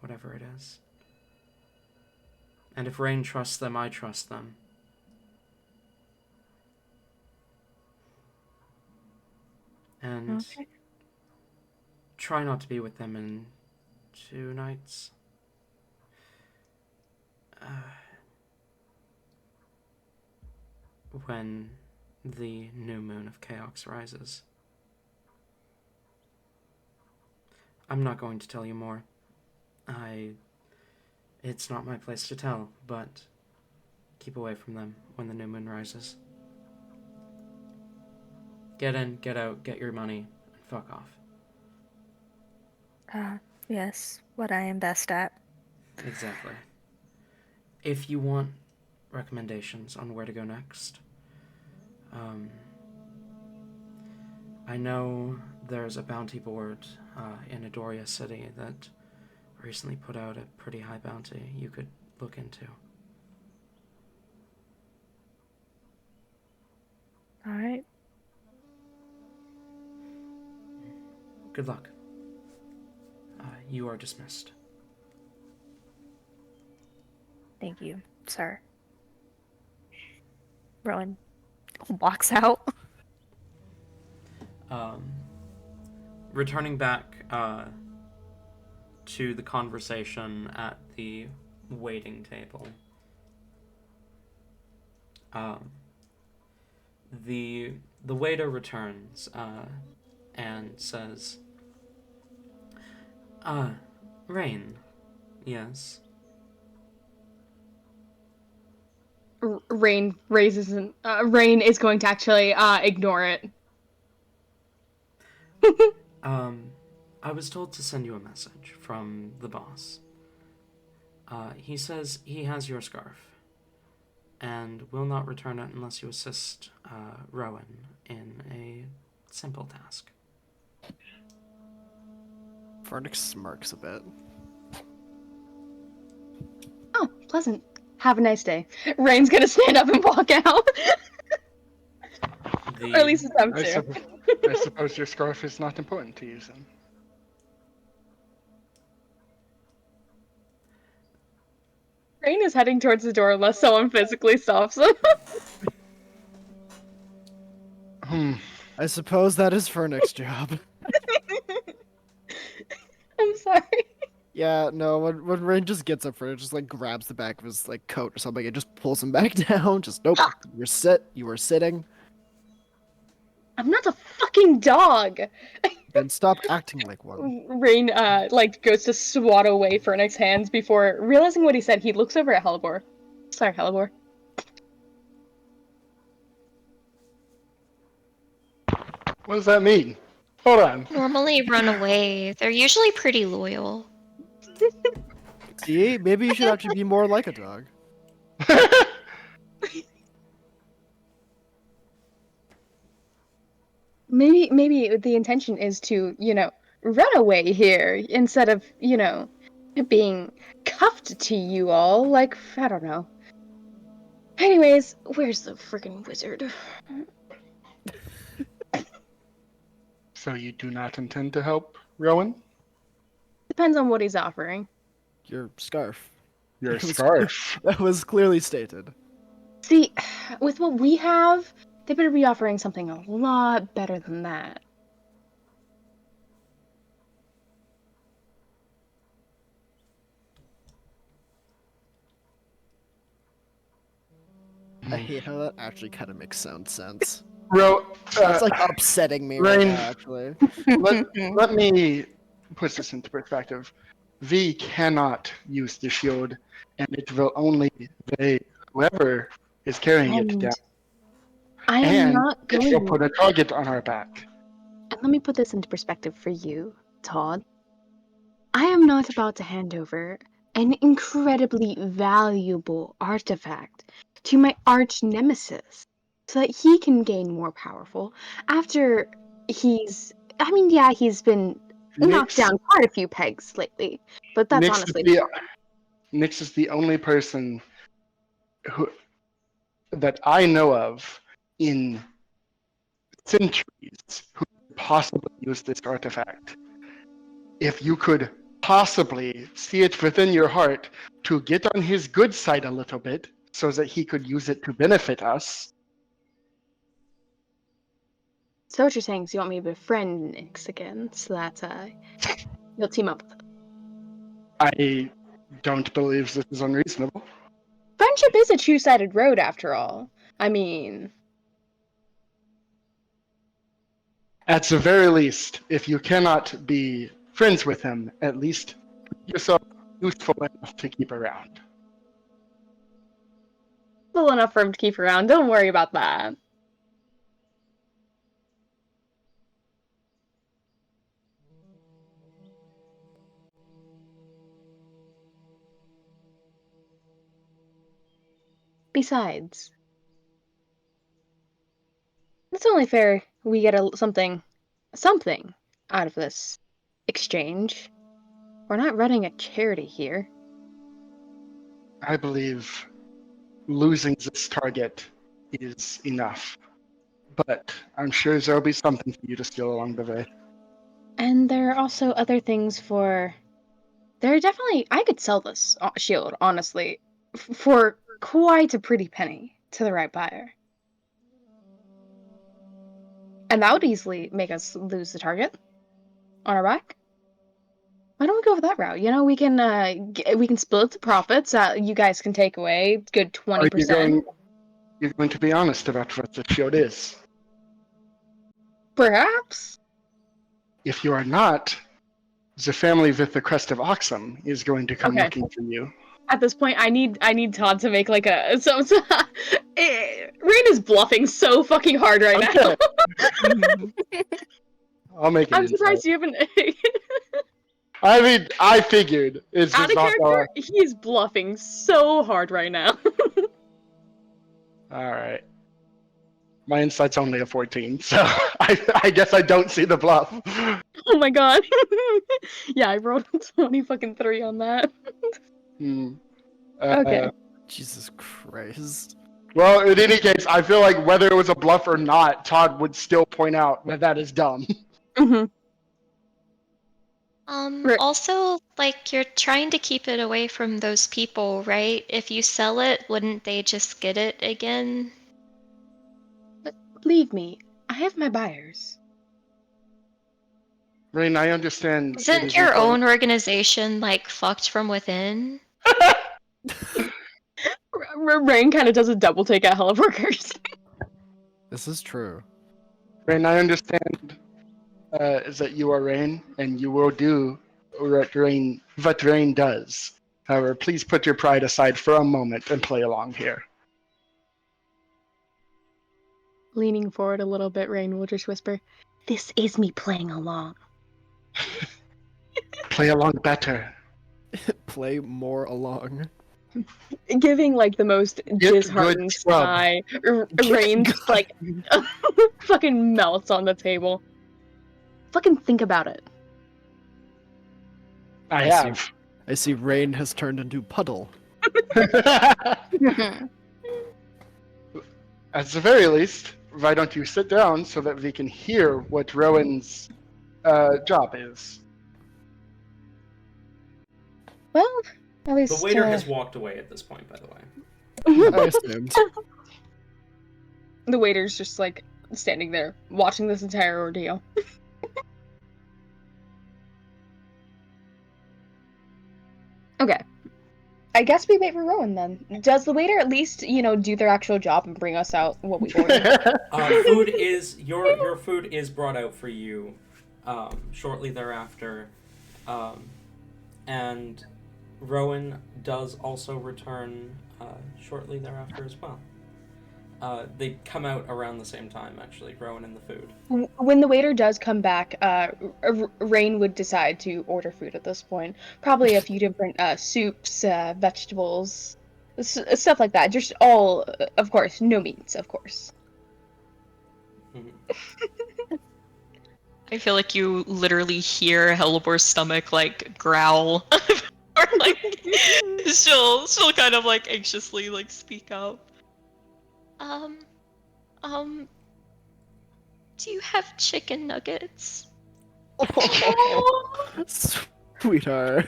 whatever it is. And if Rain trusts them, I trust them. And Okay. try not to be with them in 2 nights. When the new moon of Chaos rises. I'm not going to tell you more. It's not my place to tell, but keep away from them when the new moon rises. Get in, get out, get your money, and fuck off. Yes, what I am best at. Exactly. If you want recommendations on where to go next, I know there's a bounty board in Adoria City that recently put out a pretty high bounty you could look into. Alright. Good luck. You are dismissed. Thank you, sir. Rowan walks out. Returning back to the conversation at the waiting table. The waiter returns and says, Rain, yes. Rain raises an. Rain is going to actually ignore it. I was told to send you a message from the boss. He says he has your scarf, and will not return it unless you assist Rowan in a simple task. Vernix smirks a bit. Oh, pleasant. Have a nice day. Rain's gonna stand up and walk out. Or at least attempt to. I suppose your scarf is not important to you, then. Rain is heading towards the door unless someone physically stops him. I suppose that is Vernix's job. I'm sorry. Yeah, no, when Rain just gets up for it, just like grabs the back of his like coat or something and just pulls him back down. Just nope. You were sitting. I'm not a fucking dog. Then stop acting like one. Rain like goes to swat away Fernix's hands before realizing what he said. He looks over at Hellebore. Sorry, Hellebore. What does that mean? Hold on. Normally run away. They're usually pretty loyal. See, maybe you should actually be more like a dog. Maybe the intention is to, run away here instead of, being cuffed to you all. Like, I don't know. Anyways, where's the freaking wizard? So you do not intend to help Rowan? Depends on what he's offering. Your scarf. Your scarf. That was clearly stated. See, with what we have, they better be offering something a lot better than that. I hate how that actually kind of makes sense. That's like upsetting me Rain, right now, actually. let me put this into perspective. V cannot use the shield, and it will only evade whoever is carrying it down. I am not it going will put a target on our back. And let me put this into perspective for you, Todd. I am not about to hand over an incredibly valuable artifact to my arch nemesis so that he can gain more powerful after he's I mean, yeah, he's been knocked Nix, down quite a few pegs lately, but that's Nix honestly. Nix is the only person that I know of in centuries who could possibly use this artifact. If you could possibly see it within your heart to get on his good side a little bit so that he could use it to benefit us. So what you're saying is you want me to befriend Nyx again, so that you'll team up with him. I don't believe this is unreasonable. Friendship is a two-sided road, after all. I mean, At the very least, if you cannot be friends with him, at least make yourself useful enough to keep around. full enough for him to keep around. Don't worry about that. Besides, it's only fair we get something out of this exchange. We're not running a charity here. I believe losing this target is enough. But I'm sure there'll be something for you to steal along the way. And there are also other things for... There are definitely... I could sell this shield, honestly, for quite a pretty penny to the right buyer. And that would easily make us lose the target on our back. Why don't we go for that route? You know, we can split the profits. You guys can take away good 20%. You're going to be honest about what the shield is. Perhaps. If you are not, the family with the crest of Oxum is going to come looking for you. At this point, I need Todd to make like a Rain is bluffing so fucking hard right now. I'll make it. I'm surprised you haven't. I mean, I figured it's Out just of not character, he's bluffing so hard right now. All right. My insight's only a 14, so I guess I don't see the bluff. Oh my god. Yeah, I rolled a 20 fucking 3 on that. Okay. Jesus Christ. Well, in any case, I feel like whether it was a bluff or not, Todd would still point out that that is dumb. Mm-hmm. Right. Also, like, you're trying to keep it away from those people, right? If you sell it, wouldn't they just get it again? But believe me, I have my buyers. Rain, I understand. Isn't your own organization, like, fucked from within? Rain kind of does a double take at Hell Workers. This is true. Rain, I understand is that you are Rain, and you will do what Rain does. However, please put your pride aside for a moment and play along here. Leaning forward a little bit, Rain will just whisper, "This is me playing along." Play along better. Play more along. Giving like the most disheartened sigh. Rain just like fucking melts on the table. Fucking think about it. I have. I see Rain has turned into puddle. At the very least, why don't you sit down so that we can hear what Rowan's job is? Well, at least The waiter has walked away at this point, by the way. I assumed. The waiter's just like standing there watching this entire ordeal. Okay. I guess we wait for Rowan then. Does the waiter at least, do their actual job and bring us out what we ordered? Your food is brought out for you shortly thereafter, and Rowan does also return shortly thereafter as well. They come out around the same time, actually, Rowan and the food. When the waiter does come back, Rain would decide to order food at this point. Probably a few different soups, vegetables, stuff like that. Just all, of course, no meats, of course. Mm-hmm. I feel like you literally hear Hellebore's stomach like growl, or like she'll kind of like anxiously like speak up. Um, um, do you have chicken nuggets? Sweetheart.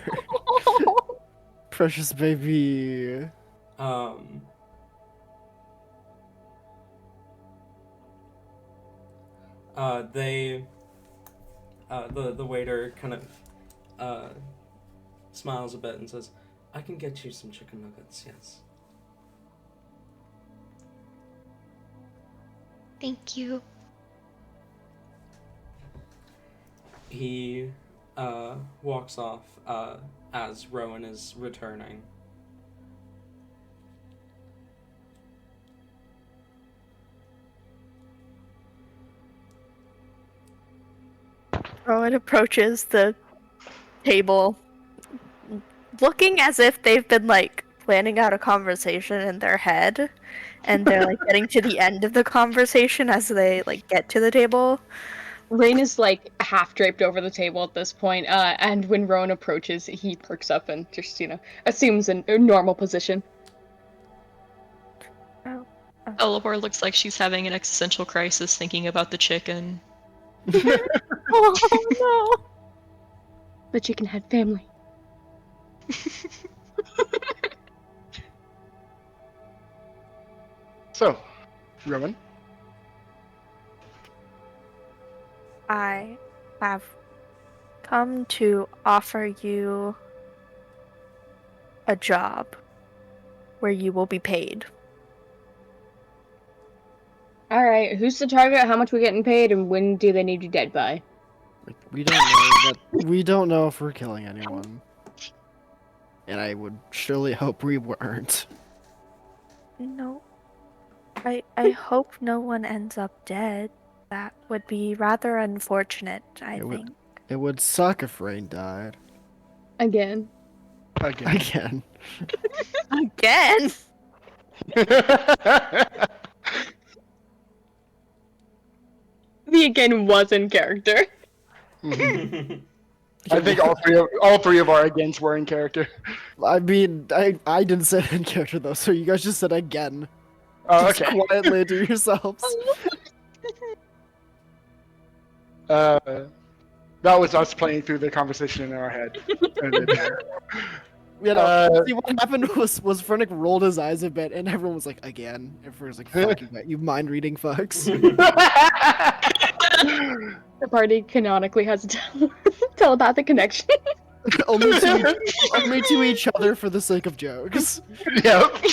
Precious baby. Um, the waiter kind of smiles a bit and says, "I can get you some chicken nuggets. Yes." Thank you. He walks off as Rowan is returning. Rowan approaches the table, looking as if they've been like planning out a conversation in their head, and they're like getting to the end of the conversation as they like get to the table. Rain is like half draped over the table at this point, and when Rowan approaches, he perks up and just, assumes a normal position. Hellebore looks like she's having an existential crisis thinking about the chicken. Oh no! The chicken had family. So, Rowan. I have come to offer you a job where you will be paid. All right, who's the target? How much we getting paid, and when do they need you dead by? Like, we don't know that. We don't know if we're killing anyone. And I would surely hope we weren't. No. I hope no one ends up dead. That would be rather unfortunate, I think. It would suck if Rain died. Again. Again. Again? The again was in character. Mhm. I think all three of our agains were in character. I mean, I didn't say it in character though, so you guys just said again. Oh, Just okay. quietly to yourselves. That was us playing through the conversation in our head. You know, see what happened was Fernick rolled his eyes a bit, and everyone was like, "Again." Everyone was like, "Fuck you mind reading fucks." The party canonically has a telepathic connection. only to each other for the sake of jokes. Yep.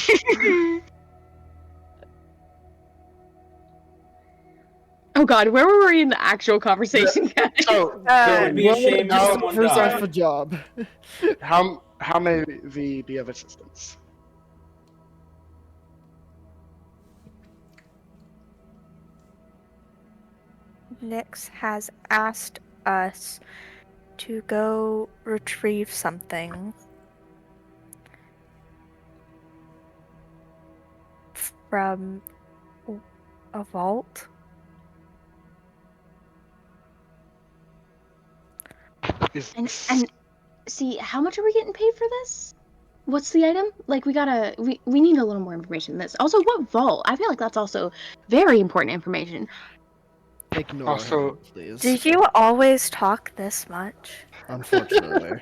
Oh god, where were we in the actual conversation, guys? So, It would be a shame if Just someone first off a died. job. how may we be of assistance? Nyx has asked us to go retrieve something from a vault. And see, how much are we getting paid for this? What's the item? Like, we need a little more information on this. Also, what vault? I feel like that's also very important information. Ignore Also- him, please. Do you always talk this much? Unfortunately.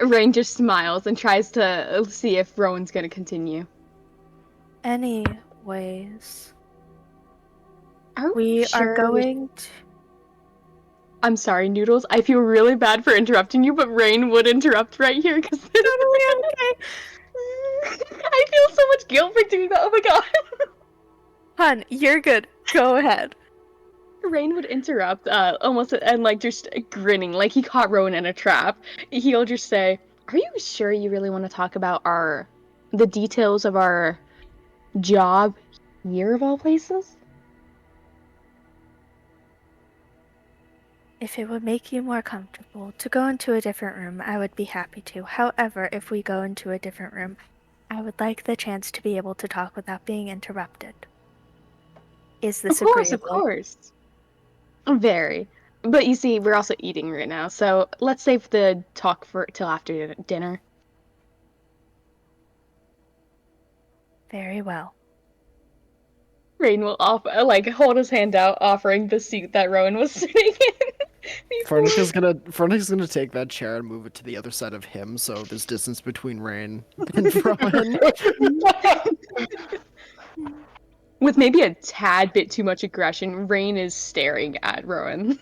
Rain just smiles and tries to see if Rowan's gonna continue. Anyways, Are we sure are going to... I'm sorry, Noodles. I feel really bad for interrupting you, but Rain would interrupt right here because totally okay. I feel so much guilt for doing that. Oh my god. Hun, you're good. Go ahead. Rain would interrupt, almost and like just grinning, like he caught Rowan in a trap. He'll just say, "Are you sure you really want to talk about the details of our job here of all places?" If it would make you more comfortable to go into a different room, I would be happy to. However, if we go into a different room, I would like the chance to be able to talk without being interrupted. Is this Of course, agreeable? of course. Very. But you see, we're also eating right now, so let's save the talk for till after dinner. Very well. Rain will hold his hand out, offering the seat that Rowan was sitting in. before. Fernika's gonna take that chair and move it to the other side of him, so there's distance between Rain and Rowan. With maybe a tad bit too much aggression, Rain is staring at Rowan.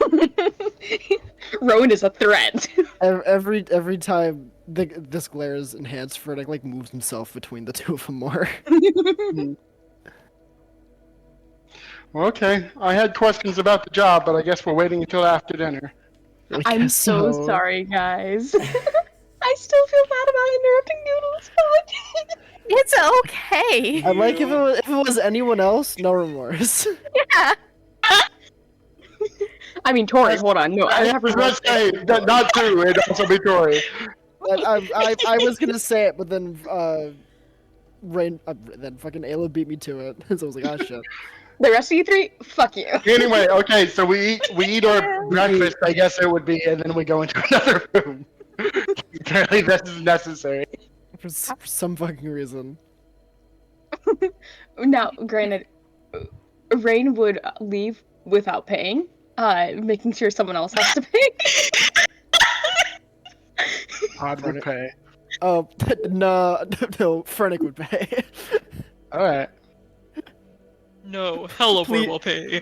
Rowan is a threat. Every time this glare is enhanced, Fernic like moves himself between the two of them more. Well, okay, I had questions about the job, but I guess we're waiting until after dinner. I I'm guess so sorry, guys. I still feel bad about interrupting Noodles, but It's okay. I like if it was anyone else, no remorse. Yeah. I mean, Tori, hold on. No, I have was going to say, not true, it'd also be Tori. I was gonna say it, but then Rain, then fucking Ayla beat me to it, so I was like, oh shit. The rest of you three, fuck you. Anyway, okay, so we eat our breakfast, I guess it would be, and then we go into another room. Apparently this is necessary. For some fucking reason. Now, granted, Rain would leave without paying, making sure someone else has to pay. Odd would pay. Oh, no, Fernic would pay. Alright. No, Hellebore will pay.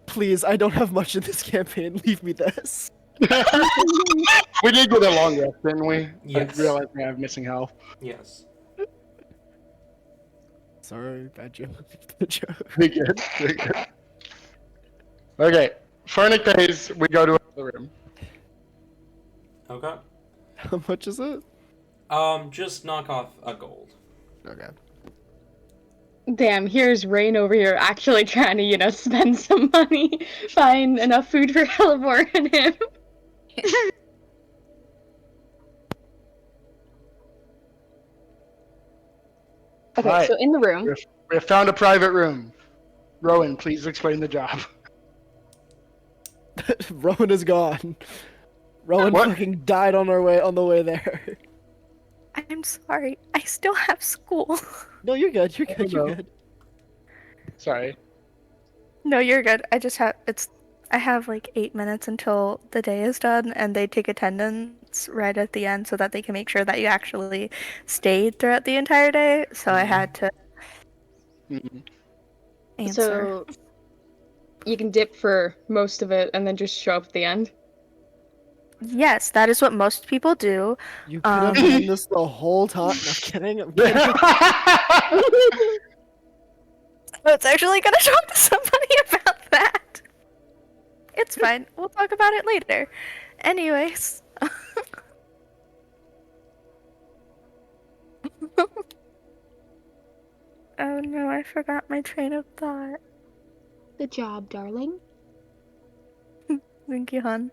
Please, I don't have much in this campaign. Leave me this. We did get a long rest, didn't we? Yes. I realized we have missing health. Yes. Sorry, bad joke. Bad joke. Pretty good, pretty good. Okay, Fernic pays, we go to another room. Okay. How much is it? Just knock off a gold. Okay. Damn, here's Rain over here actually trying to, spend some money, find enough food for Hellebore and him. Okay, Right. so in the room. We have found a private room. Rowan, please explain the job. Rowan is gone. Rowan What? fucking died on the way there. I'm sorry. I still have school. No, you're good. You're good. You're no. good. Sorry. No, you're good. I have like 8 minutes until the day is done, and they take attendance right at the end so that they can make sure that you actually stayed throughout the entire day. So I had to Mhm. answer. So you can dip for most of it and then just show up at the end. Yes, that is what most people do. You could have done this the whole time. No, I'm kidding. I'm kidding. It's actually gonna talk to somebody about that. It's fine. We'll talk about it later. Anyways. Oh no, I forgot my train of thought. Good job, darling. Thank you, hon.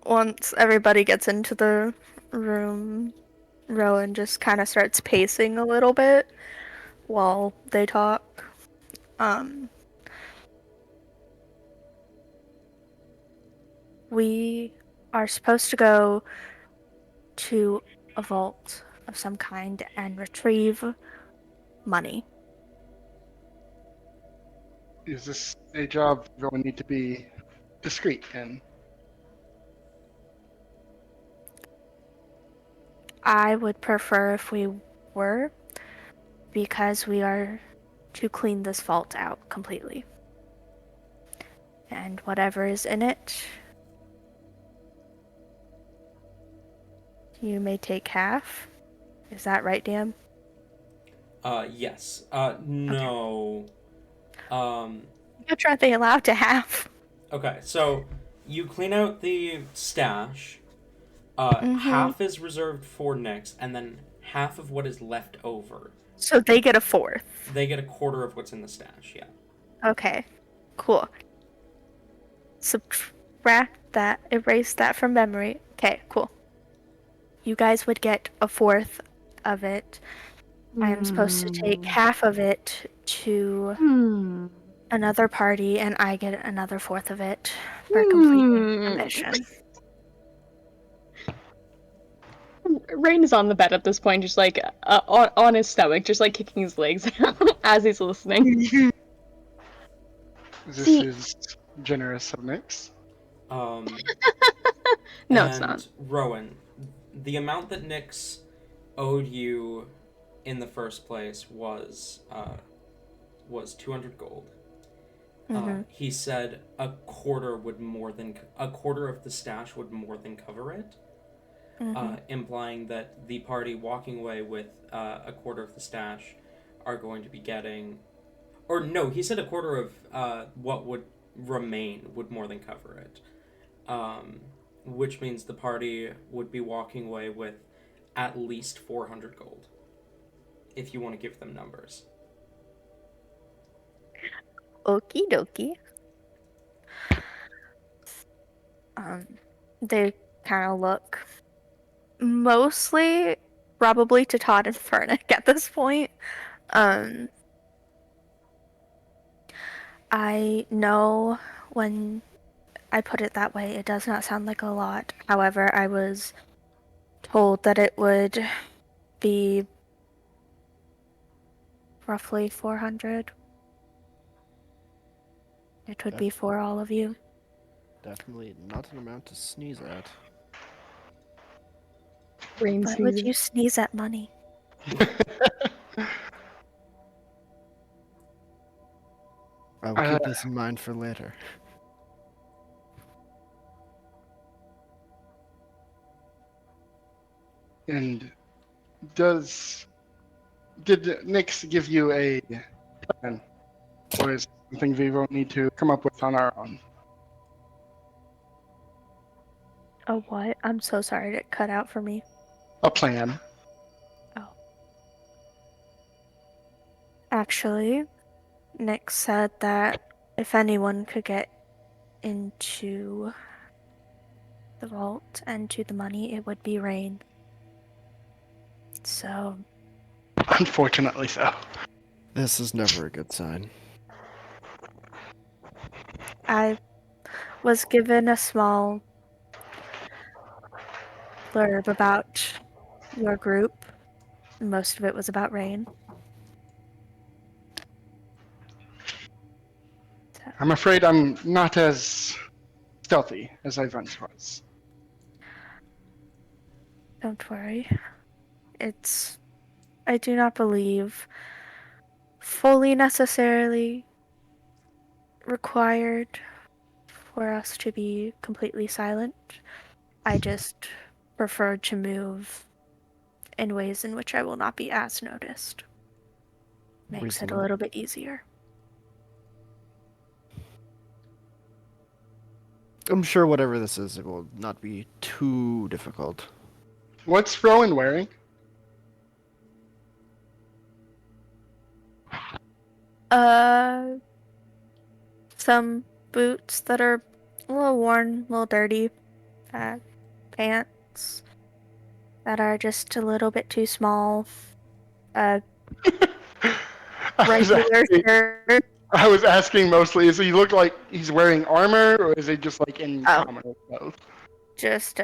Once everybody gets into the room, Rowan just kind of starts pacing a little bit while they talk. We are supposed to go to a vault of some kind and retrieve money. Is this a job everyone need to be discreet in? I would prefer if we were, because we are to clean this vault out completely. And whatever is in it, you may take half. Is that right, Dan? Yes. No. How much are they allowed to have? Okay, so you clean out the stash. Mhm. Half is reserved for Nyx, and then half of what is left over. So they get a fourth. They get a quarter of what's in the stash, yeah. Okay, cool. Subtract that, erase that from memory. Okay, cool. You guys would get a fourth of it. I am supposed to take half of it to another party, and I get another fourth of it for completing the mission. Rain is on the bed at this point, just like on his stomach, just like kicking his legs as he's listening. This See- is generous of Nyx. No, it's not. Rowan, the amount that Nyx owed you in the first place was 200 gold. He said a quarter of the stash would more than cover it, implying that the party walking away with a quarter of the stash are going to be getting, or no, he said a quarter of what would remain would more than cover it, which means the party would be walking away with at least 400 gold, if you want to give them numbers. Okie dokie. They kind of look mostly probably to Todd and Fernick at this point. I know when I put it that way, it does not sound like a lot. However, I was told that it would be roughly 400. It would be for all of you. Definitely not an amount to sneeze at. Rain Why would sneezes. you sneeze at money? I will keep this in mind for later. And did Nyx give you a plan, or is it something we will need to come up with on our own? Oh, what? I'm so sorry it cut out for me. A plan. Oh. Actually, Nick said that if anyone could get into the vault and to the money, it would be Rain. So, Unfortunately so. This is never a good sign. I was given a small blurb about your group. Most of it was about Rain. So, I'm afraid I'm not as stealthy as I once was. don't worry. I do not believe fully necessarily required for us to be completely silent. I just prefer to move in ways in which I will not be as noticed. Makes it a Reasonable. little bit easier. I'm sure whatever this is, it will not be too difficult. What's Rowan wearing? Some boots that are a little worn, a little dirty. Pants that are just a little bit too small. Regular shirt. I was asking mostly, does he look like he's wearing armor, or is he just like in Oh. common clothes? Just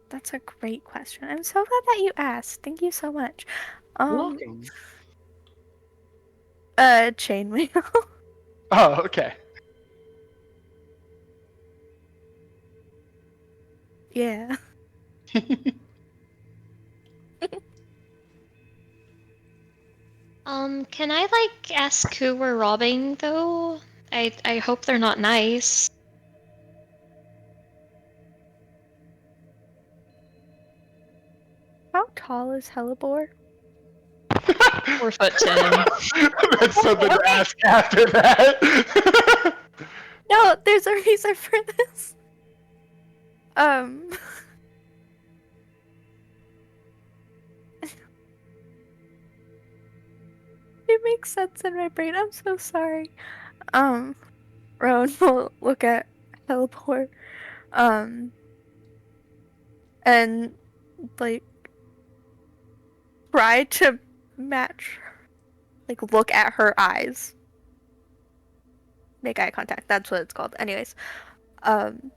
that's a great question. I'm so glad that you asked. Thank you so much. Welcome. Chainmail. Oh, okay. Yeah. Can I like ask who we're robbing though? I hope they're not nice. How tall is Hellebore? 4'10". That's something to ask after that. No, there's a reason for this. It makes sense in my brain. I'm so sorry. Rowan will look at Hellebore. And like try to match, like look at her eyes. make eye contact. That's what it's called. Anyways, um,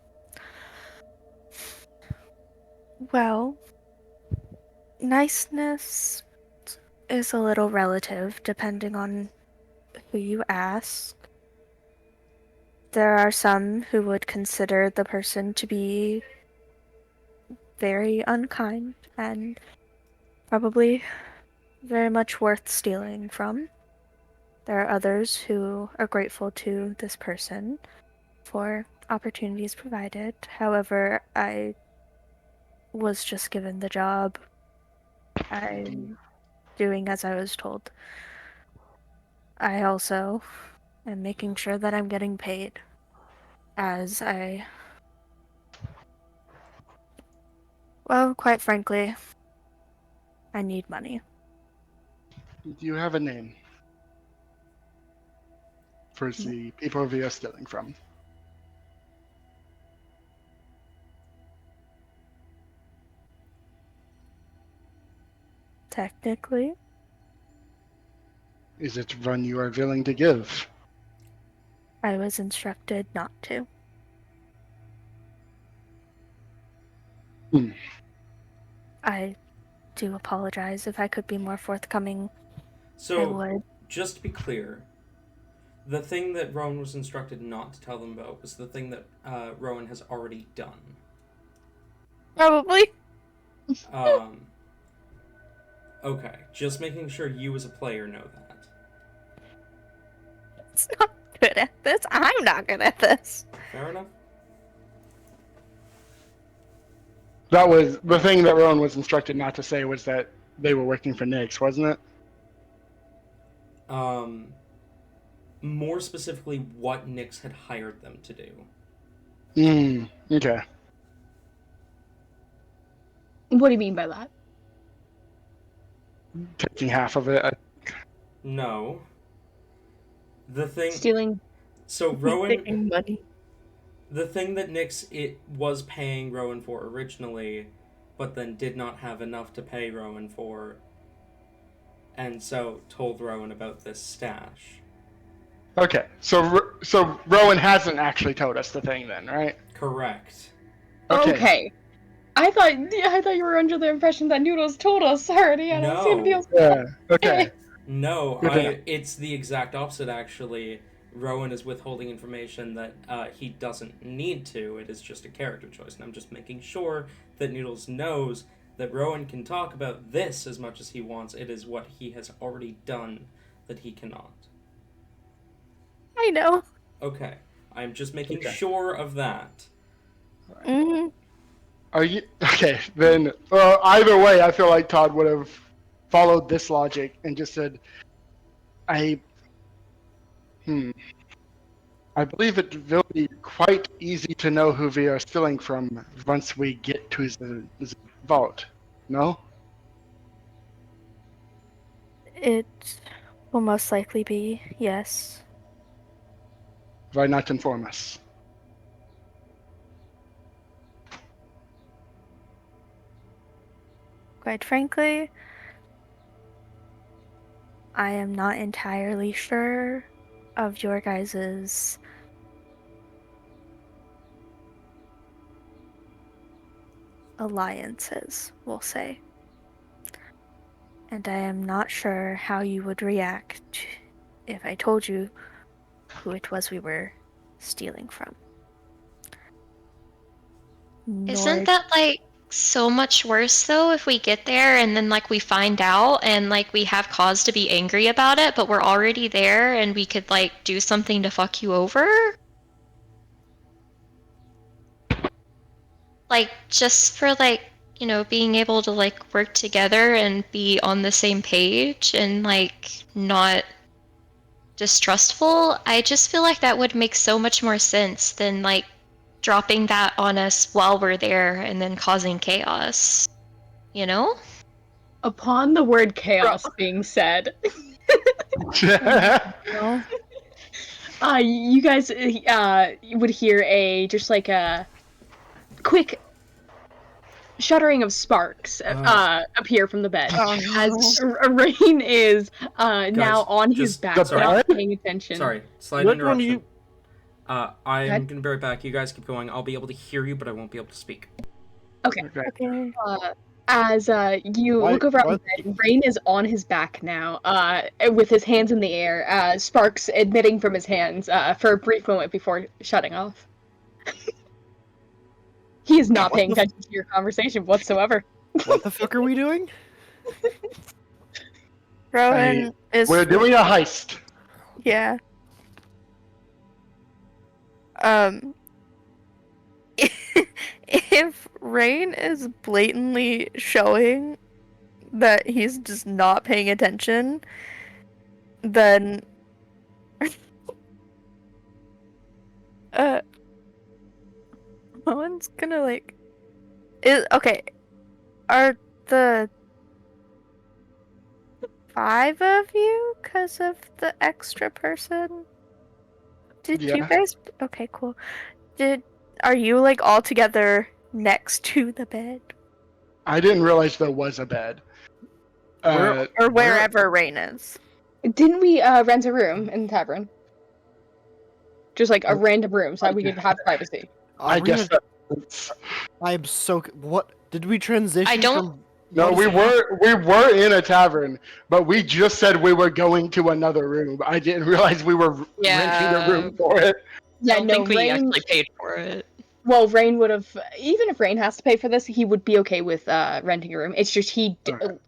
well, niceness is a little relative depending on who you ask. There are some who would consider the person to be very unkind and probably very much worth stealing from. There are others who are grateful to this person for opportunities provided. However, I was just given the job. I'm doing as I was told. I also am making sure that I'm getting paid as well, quite frankly, I need money. Do you have a name for the people we are stealing from? Technically, Is it one you are willing to give? I was instructed not to. Hmm. I do apologize. If I could be more forthcoming, I So, would. just to be clear, the thing that Rowan was instructed not to tell them about was the thing that Rowan has already done. Probably. Okay, just making sure you as a player know that. It's not good at this. I'm not good at this. Fair enough? That was the thing that Rowan was instructed not to say, was that they were working for Nyx, wasn't it? More specifically, what Nyx had hired them to do. Okay. What do you mean by that? Taking half of it. No. The thing... Stealing. So Rowan... Taking money. The thing that Nyx was paying Rowan for originally, but then did not have enough to pay Rowan for, and so told Rowan about this stash. Okay, so Rowan hasn't actually told us the thing then, right? Correct. Okay. I thought you were under the impression that Noodles told us already. I don't seem to be able to... Yeah. Okay. No, Good to know. it's the exact opposite, actually. Rowan is withholding information that he doesn't need to. It is just a character choice, and I'm just making sure that Noodles knows that Rowan can talk about this as much as he wants. It is what he has already done that he cannot. I know. Okay, I'm just making sure of that. Mm-hmm. Are you okay? Then, well, either way, I feel like Todd would have followed this logic and just said, I believe it will be quite easy to know who we are stealing from once we get to the vault. No? It will most likely be, yes. Why not inform us? Quite frankly, I am not entirely sure of your guys's alliances, we'll say. And I am not sure how you would react if I told you who it was we were stealing from. Isn't that like so much worse though if we get there and then like we find out and like we have cause to be angry about it, but we're already there and we could like do something to fuck you over? Like just for like, you know, being able to like work together and be on the same page and like not distrustful. I just feel like that would make so much more sense than like dropping that on us while we're there and then causing chaos. You know? Upon the word chaos being said, No. you guys would hear just like a quick shuddering of sparks appear from the bed as Rain is now on his back, sorry. not paying attention. Sorry, slight Which one interruption. I'm ahead. gonna be right back. You guys keep going. I'll be able to hear you, but I won't be able to speak. Okay. Okay. As you Why- look over at the what? bed, Rain is on his back now, with his hands in the air, sparks emitting from his hands for a brief moment before shutting off. He is not What paying the attention to your conversation whatsoever. What the fuck are we doing? Rowan is. We're doing a heist. Yeah. If Rain is blatantly showing that he's just not paying attention, then Rowan's gonna okay. Are the 5 of you because of the extra person? Did you Yeah. guys? Okay, cool. Are you like all together next to the bed I didn't realize there was a bed. Where- or wherever Rain is? Didn't we rent a room in the tavern? Just like a random room so that we could have privacy. I guess Arena- that's... I'm so. What did we transition? I don't- From, No, what we is hap- were in a tavern, but we just said we were going to another room. I didn't realize we were renting a room for it. Yeah, I don't no, think we Rain. actually paid for it. Well, Rain would have. Even if Rain has to pay for this, he would be okay with renting a room. It's just Okay.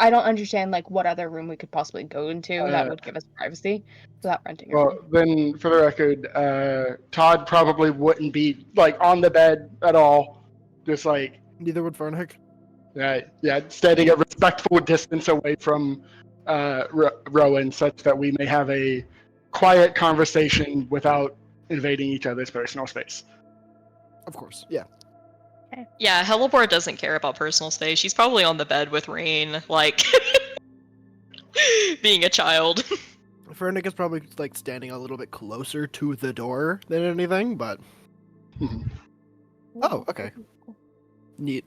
I don't understand like what other room we could possibly go into that would give us privacy without renting a room. Well, then, for the record, Todd probably wouldn't be like on the bed at all. Just like, Neither would Farnick. standing a respectful distance away from Rowan, such that we may have a quiet conversation without invading each other's personal space. Of course, yeah. Yeah, Hellebore doesn't care about personal space. She's probably on the bed with Rain, like being a child. Farnick is probably like standing a little bit closer to the door than anything, but oh, okay. Neat.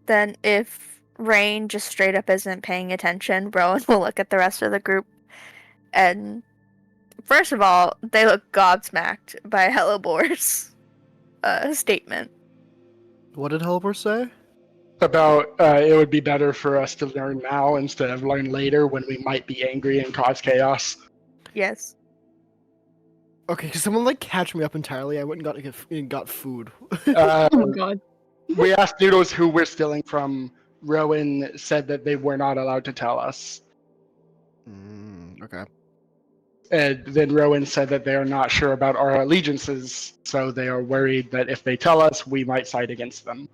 Then if Rain just straight up isn't paying attention, Rowan will look at the rest of the group, and first of all, they look gobsmacked by Hellebore's statement. What did Helper say? About it would be better for us to learn now instead of learn later when we might be angry and cause chaos. Yes. Okay, can someone like catch me up entirely? I went and got food. Uh, Oh my god. we asked Noodles who we're stealing from. Rowan said that they were not allowed to tell us. Okay. And then Rowan said that they are not sure about our allegiances, so they are worried that if they tell us, we might side against them.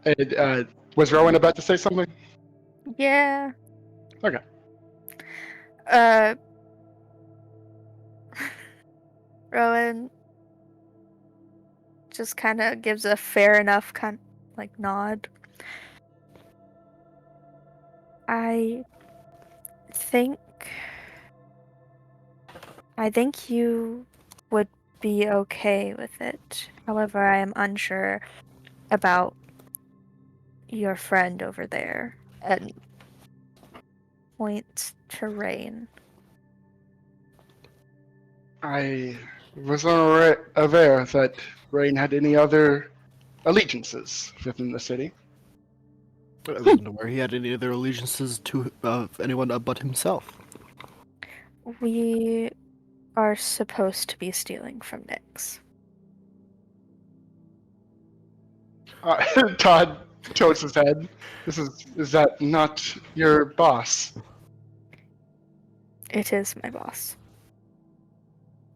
And, was Rowan about to say something? Yeah. Okay. Rowan just kind of gives a fair enough nod. I think you would be okay with it. However, I am unsure about your friend over there. And points to Rain. I was not aware that Rain had any other allegiances within the city. I wasn't aware he had any other allegiances to anyone but himself. We are supposed to be stealing from Nyx. Todd tilts his head. Is that not your boss? It is my boss.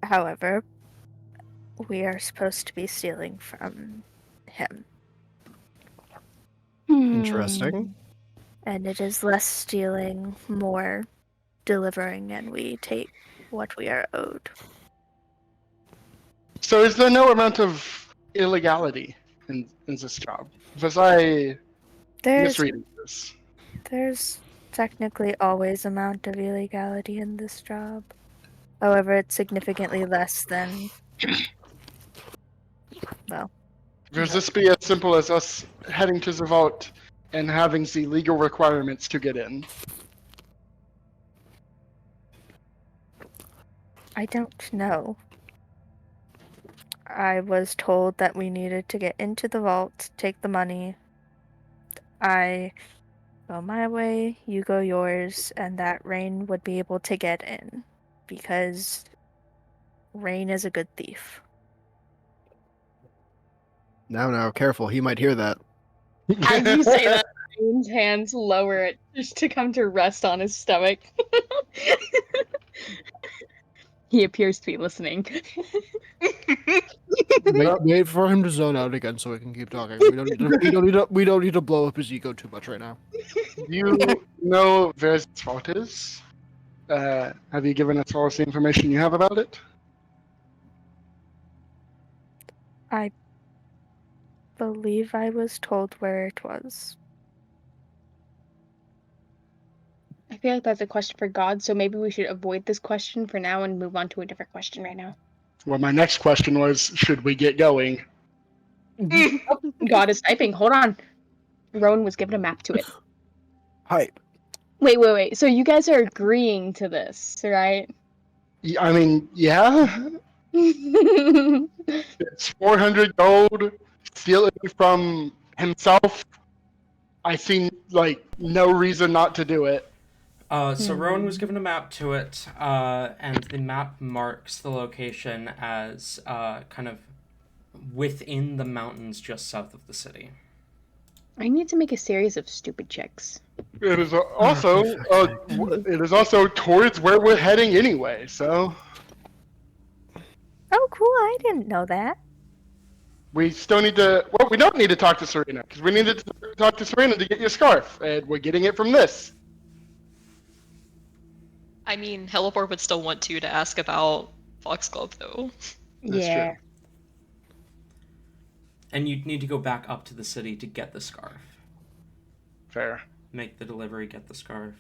However, we are supposed to be stealing from him. Interesting. And it is less stealing, more delivering, and we take what we are owed. So is there no amount of illegality in this job? Was I misreading this? There's technically always amount of illegality in this job. However, it's significantly less than, well... Could this be as simple as us heading to the vault and having the legal requirements to get in? I don't know. I was told that we needed to get into the vault, take the money. I go my way, you go yours, and that Rain would be able to get in. Because Rain is a good thief. Now, careful. He might hear that. As you say that, Rain's hands lower it just to come to rest on his stomach. He appears to be listening. Wait for him to zone out again so we can keep talking. We don't need to blow up his ego too much right now. You know where this vault is? Have you given us all the information you have about it? I believe I was told where it was. I feel like that's a question for God, so maybe we should avoid this question for now and move on to a different question right now. Well, my next question was, should we get going? God is typing. Hold on. Rowan was given a map to it. Hype. Wait. So you guys are agreeing to this, right? I mean, yeah. It's 400 gold, stealing from himself. I see, no reason not to do it. So Rowan was given a map to it, and the map marks the location as kind of within the mountains just south of the city. I need to make a series of stupid checks. It is also towards where we're heading anyway. So Oh, cool. I didn't know that. we still need to. Well, we don't need to talk to Serena because we needed to talk to Serena to get your scarf, and we're getting it from this. I mean, Heliport would still want to ask about Foxglove, though. That's Yeah. true. And you'd need to go back up to the city to get the scarf. Fair. Make the delivery, get the scarf.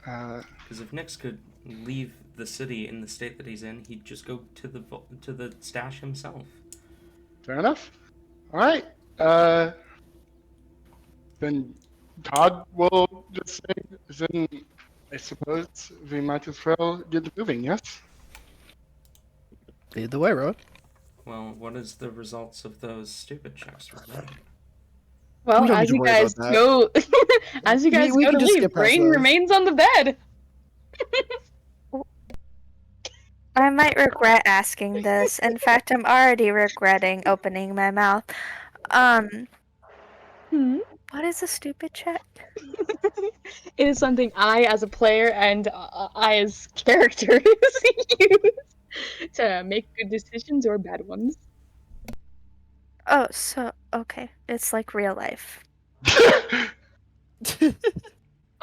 Because if Nyx could leave the city in the state that he's in, he'd just go to the stash himself. Fair enough. All right. Then Todd will just say, then I suppose we might as well get moving, yes? Lead the way, Rowan. Well, what is the results of those stupid checks we're doing? Well, We don't need as to you worry guys about that. go, as you guys We go can to just leave, skip past Rain those. remains on the bed. I might regret asking this. In fact, I'm already regretting opening my mouth. What is a stupid check? It is something I, as a player, and I, as characters, use to make good decisions or bad ones. Oh, so, okay. It's like real life.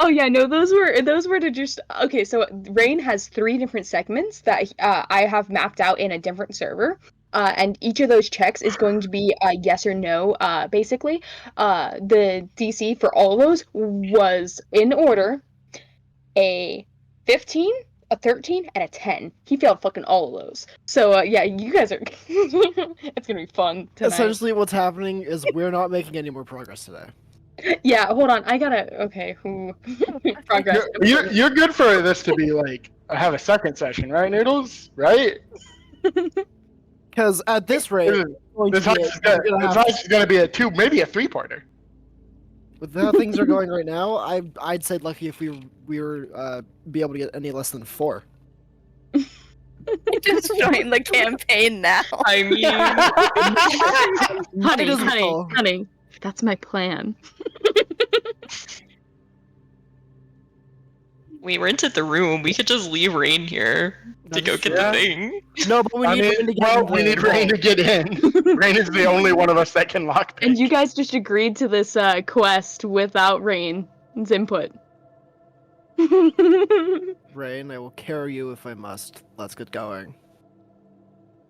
Oh yeah, no, those were to just okay. So Rain has 3 different segments that I have mapped out in a different server, and each of those checks is going to be a yes or no. Basically, the DC for all of those was in order: a 15, a 13, and a 10. He failed fucking all of those. So yeah, you guys are. It's gonna be fun tonight. Essentially, what's happening is we're not making any more progress today. Yeah, hold on. I gotta. Okay, progress. You're good for this to be have a second session, right, Noodles? Right? Because at this rate, This heist is gonna be a 2, maybe a 3-parter. with how things are going right now, I'd say lucky if we were be able to get any less than 4. Just join the campaign now. I mean, honey, that's my plan. we rented the room. We could just leave Rain here to go get the thing. No, but we need Rain to get in. We need Rain to get in. Rain is the only one of us that can lock pick. And you guys just agreed to this quest without Rain's input. Rain, I will carry you if I must. Let's get going.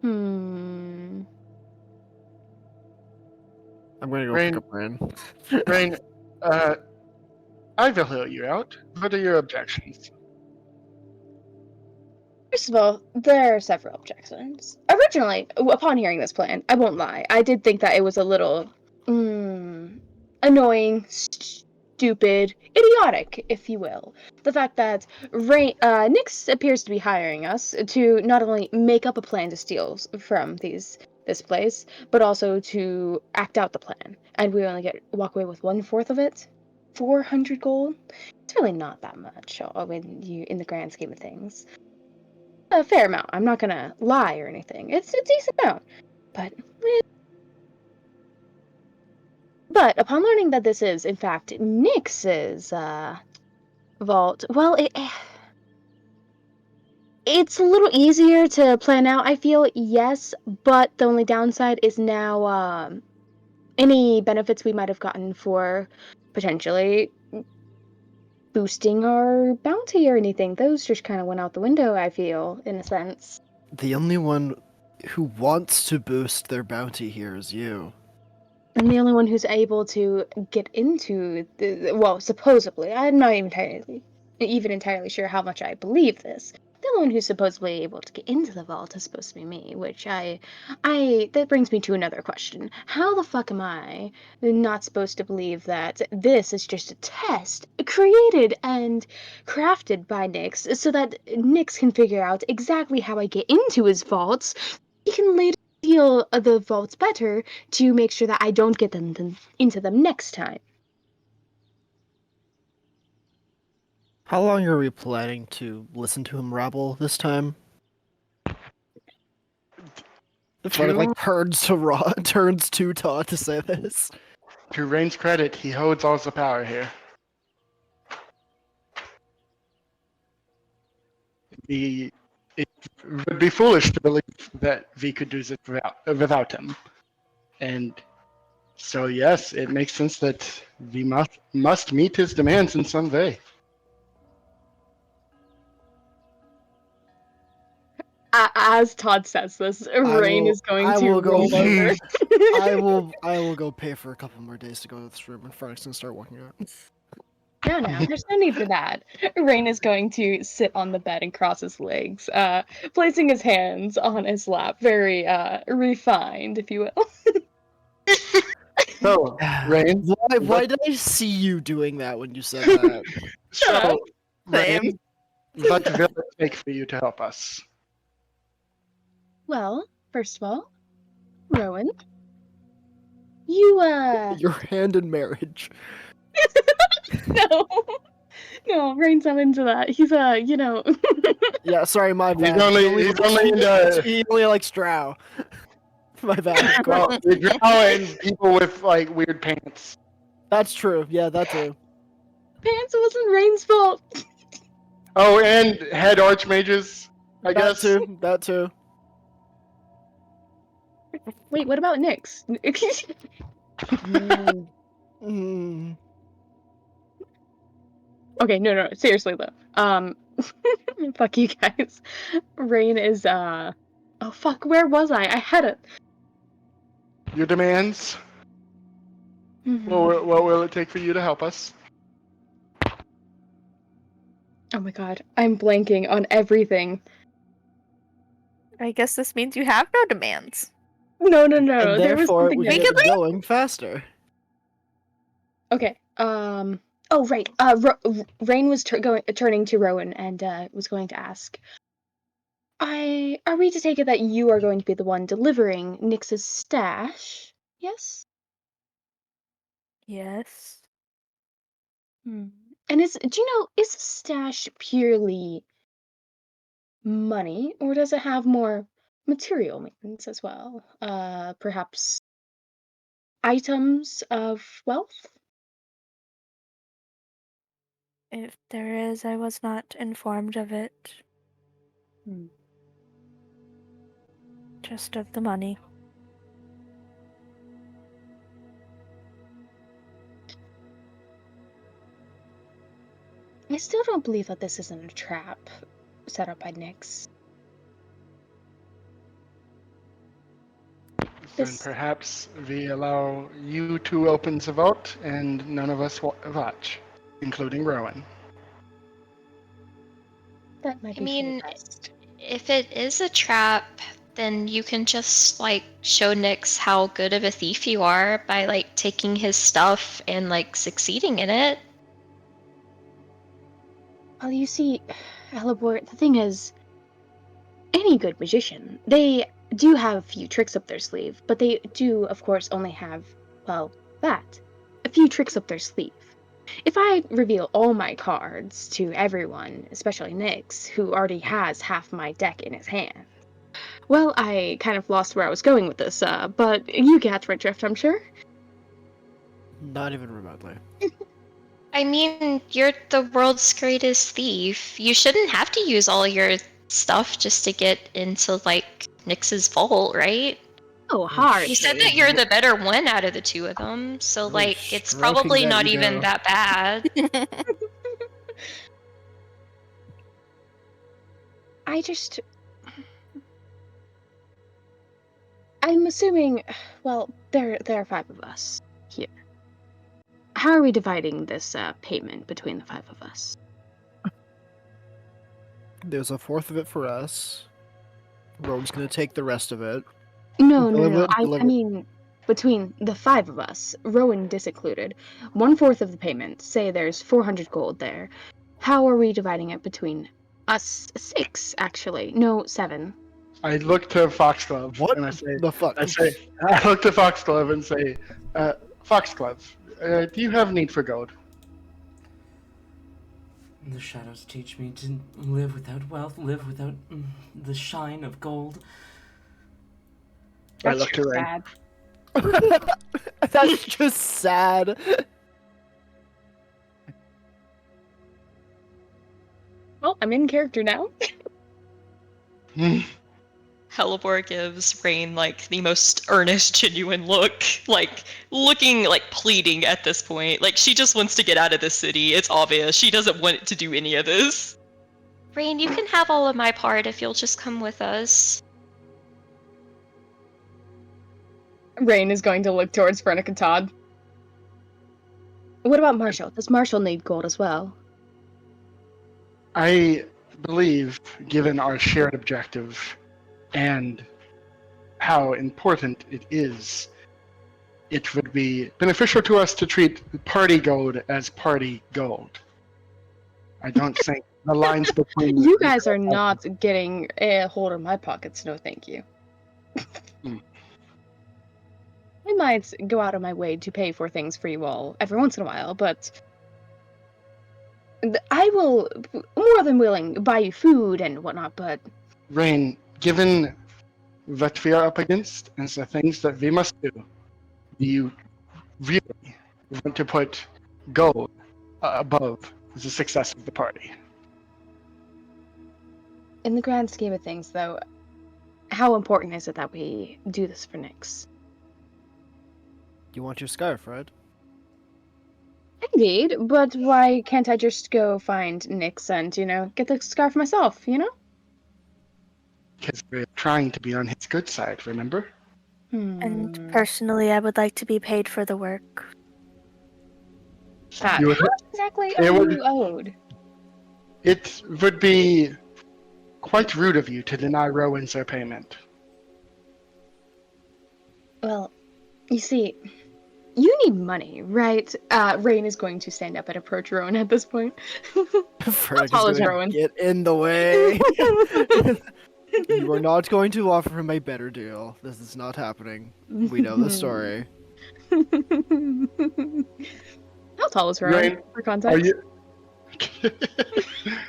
Hmm. I'm gonna go Rain- pick up Rain. Rain, I will hear you out. What are your objections? First of all, there are several objections. Originally, upon hearing this plan, I won't lie, I did think that it was a little annoying, stupid, idiotic, if you will. The fact that Nyx appears to be hiring us to not only make up a plan to steal from this place, but also to act out the plan. And we only walk away with 1/4 of it. 400 gold. It's really not that much in the grand scheme of things. A fair amount. I'm not gonna lie or anything. It's a decent amount, but upon learning that this is, in fact, Nyx's vault, well, it's a little easier to plan out, I feel, yes, but the only downside is now any benefits we might have gotten for potentially boosting our bounty or anything. Those just kind of went out the window, I feel, in a sense. The only one who wants to boost their bounty here is you. I'm the only one who's able to get into well, supposedly. I'm not even entirely sure how much I believe this. The only one who's supposedly able to get into the vault is supposed to be me, which that brings me to another question. How the fuck am I not supposed to believe that this is just a test created and crafted by Nyx so that Nyx can figure out exactly how I get into his vaults? He can later steal the vaults better to make sure that I don't get into them next time. How long are we planning to listen to him rabble this time? Funny, like turns to Todd to say this. To Rain's credit, he holds all the power here. It would be foolish to believe that V could do this without him. And so, yes, it makes sense that V must meet his demands in some way. As Todd says this, Rain is going to roll over. I will go pay for a couple more days to go to this room, and Frank's gonna start working out. No, there's no need for that. Rain is going to sit on the bed and cross his legs, placing his hands on his lap, very refined, if you will. So, Rain, why did I see you doing that when you said that? So, Rain, what will it take for you to help us? Well, first of all, Rowan, you Your hand in marriage. No, Rain's not into that. He's Yeah, sorry, my bad. He only likes drow. My bad. Well, the drow and people with like weird pants. That's true. Yeah, that too. Pants wasn't Rain's fault. Oh, and head archmages, I guess. That too. Wait, what about Nyx? Okay, no, seriously though. Fuck you guys. Rain is oh fuck, where was I? I had it. Your demands. Mm-hmm. What will it take for you to help us? Oh my god, I'm blanking on everything. I guess this means you have no demands. No. And There was therefore, something we there. get it going faster. Okay. Oh right. Rain was turning to Rowan and was going to ask. Are we to take it that you are going to be the one delivering Nyx's stash? Yes. Yes. And do you know, is the stash purely money, or does it have more material means as well? Perhaps items of wealth? If there is, I was not informed of it. Just of the money. I still don't believe that this isn't a trap set up by Nyx. Then perhaps we allow you to open the vault and none of us watch, including Rowan. That might be for the best. If it is a trap, then you can just like show Nyx how good of a thief you are by like taking his stuff and like succeeding in it. Well, you see, Alibor, the thing is, any good magician, they do have a few tricks up their sleeve, but they do, of course, only have, well, that. A few tricks up their sleeve. If I reveal all my cards to everyone, especially Nyx, who already has half my deck in his hand, well, I kind of lost where I was going with this, but you catch my drift, I'm sure. Not even remotely. I mean, you're the world's greatest thief. You shouldn't have to use all your stuff just to get into, like, Nyx's vault, right? Oh, hard. You said that you're the better one out of the two of them, so, Really like, it's stroking probably that not ego. even that bad. I'm assuming, well, there are 5 of us here. How are we dividing this payment between the 5 of us? There's a fourth of it for us. Rowan's gonna take the rest of it. No. Deliver- I mean, between the 5 of us, Rowan disincluded, 1/4 of the payment, say there's 400 gold there. How are we dividing it between us 6, actually? No, 7. I look to Foxglove What and I say, the fuck? I look to Foxglove and say, Foxglove, do you have need for gold? The shadows teach me to live without wealth, live without the shine of gold. I look to Rain. Sad. That's just sad. Well, I'm in character now. Hellebore gives Rain, like, the most earnest, genuine look, like, looking, like, pleading at this point. Like, she just wants to get out of the city. It's obvious. She doesn't want to do any of this. Rain, you can have all of my part if you'll just come with us. Rain is going to look towards Brennick and Todd. What about Marshall? Does Marshall need gold as well? I believe, given our shared objective and how important it is, it would be beneficial to us to treat party gold as party gold. I don't think the lines between... You guys are not getting a hold of my pockets, no thank you. I might go out of my way to pay for things for you all every once in a while, but I will more than willing buy you food and whatnot, but... Rain, given what we are up against and the things that we must do you really want to put gold above the success of the party? In the grand scheme of things, though, how important is it that we do this for Nyx? You want your scarf, right? Indeed, but why can't I just go find Nyx and, get the scarf myself, Because we're trying to be on his good side, remember? And personally, I would like to be paid for the work. How You would- much exactly it are would- you owed? It would be quite rude of you to deny Rowan's their payment. Well, you see, you need money, right? Rain is going to stand up and approach Rowan at this point. Fergus tall is is gonna Rowan? get in the way. You are not going to offer him a better deal. This is not happening. We know the story. How tall is Rowan, Rain, for context? Are you...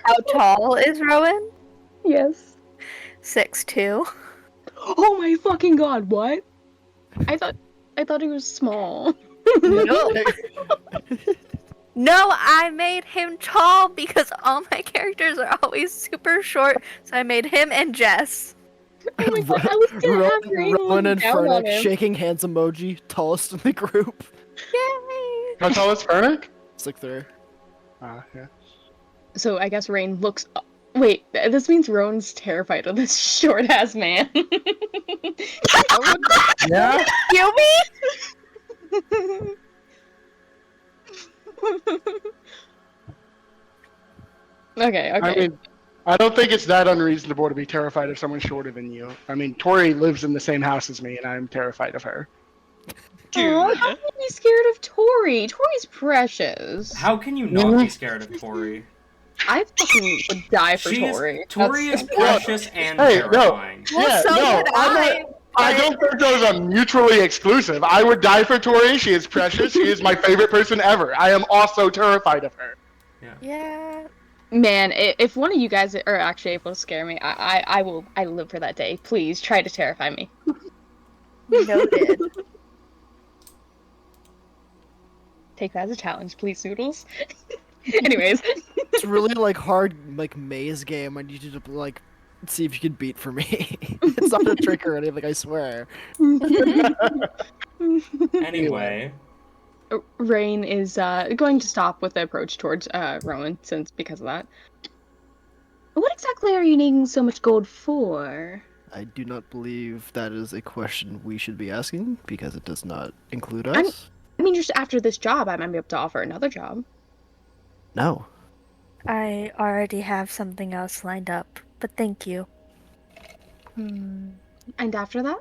How tall is Rowan? Yes. 6'2". Oh my fucking god, what? I thought he was small. No, I made him tall because all my characters are always super short, so I made him and Jess. Oh my god, I was gonna have Rain Rowan look and down on Fernick him. shaking hands emoji, tallest in the group. Yay! How tall is Fernick? 6'3". Yeah. So I guess Rain looks up. Wait, this means Rowan's terrified of this short-ass man. Yeah? You me? Okay. I mean, I don't think it's that unreasonable to be terrified of someone shorter than you. I mean, Tori lives in the same house as me, and I'm terrified of her. Aw, how can you be scared of Tori? Tori's precious. How can you not be scared of Tori? I fucking would die for Tori. Tori is That's- precious and Hey, no. terrifying. Well, Yeah, so no, would I don't think those are mutually exclusive. I would die for Tori. She is precious. She is my favorite person ever. I am also terrified of her. Yeah. Man, if one of you guys are actually able to scare me, I will. I live for that day. Please try to terrify me. Noted. Take that as a challenge, please, Noodles. Anyways, It's really like hard like maze game. I need you to like see if you can beat for me. It's not a trick or anything, I swear. Anyway, Rain is going to stop with the approach towards Rowan, because of that. What exactly are you needing so much gold for? I do not believe that is a question we should be asking because it does not include us. I mean, just after this job, I might be able to offer another job. No. I already have something else lined up, but thank you. And after that?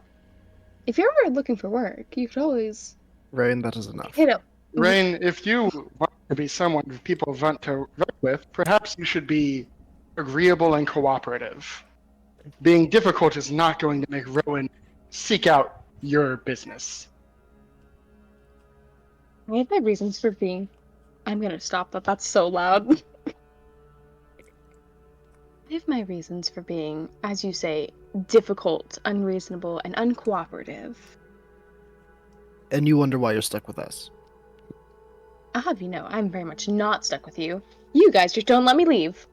If you're ever looking for work, you could always Rain, that is enough. hit up. Rain, if you want to be someone people want to work with, perhaps you should be agreeable and cooperative. Being difficult is not going to make Rowan seek out your business. I have my reasons for being. I'm gonna stop that. That's so loud. I have my reasons for being, as you say, difficult, unreasonable, and uncooperative. And you wonder why you're stuck with us. I'll have you know, I'm very much not stuck with you. You guys just don't let me leave.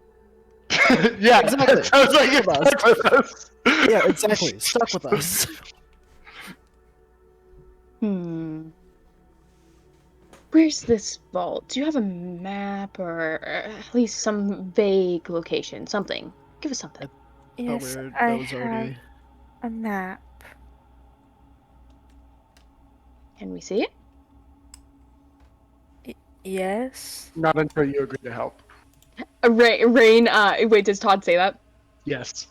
Yeah, Exactly. it sounds like you're stuck with us. Yeah, exactly. Stuck with us. Where's this vault? Do you have a map or at least some vague location? Something. Give us something. Yes, weird. I That was have already. a map. Can we see it? Yes. Not until you agree to help. Rain, wait, does Todd say that? Yes.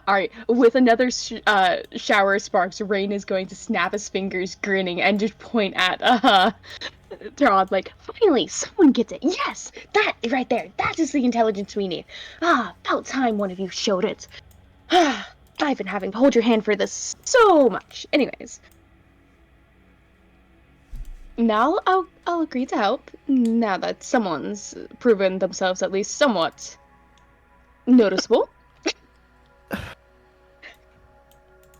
Alright, with another shower of sparks, Rain is going to snap his fingers, grinning, and just point at, Todd, like, finally, someone gets it. Yes! That right there. That is the intelligence we need. About time one of you showed it. I've been having to hold your hand for this so much. Anyways. Now I'll agree to help, now that someone's proven themselves at least somewhat noticeable.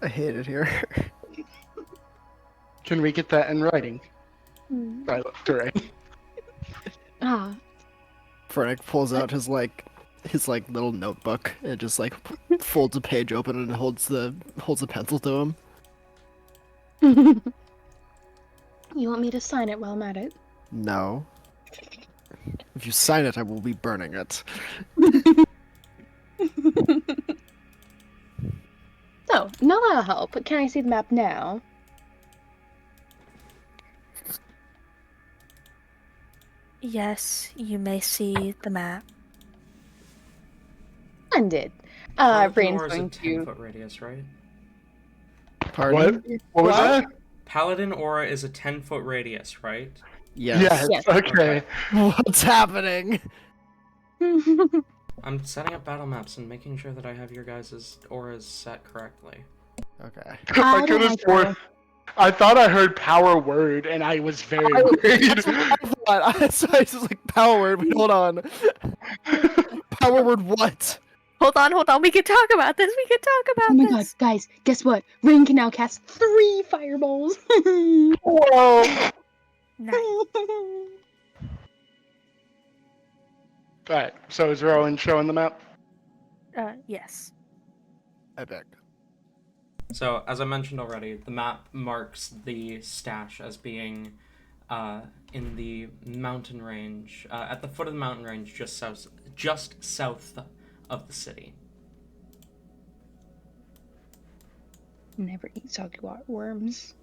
I hate it here. Can we get that in writing? Hmm. I look to Rain. Fernick pulls out his little notebook and just like folds a page open and holds a pencil to him. You want me to sign it while I'm at it? No. If you sign it, I will be burning it. So, now that'll help, but can I see the map now? Yes, you may see the map. Splendid. Paladin Rain's Aura is a going 10-foot radius, right? Pardon? What was that? Paladin Aura is a 10-foot radius, right? Yes. Yes. Okay. What's happening? to. I'm setting up battle maps and making sure that I have your guys' auras set correctly. Okay. I could have sworn. I thought I heard power word, and I was very worried. That's what I thought. So I was just like, power word. Wait, hold on. Power word what? Hold on. We can talk about this. Oh my god, guys, guess what? Rain can now cast 3 fireballs. Whoa! Nice. Alright, so is Rowan showing the map? Yes. Epic. So, as I mentioned already, the map marks the stash as being in the mountain range, at the foot of the mountain range, just south of the city. Never eat soggy worms.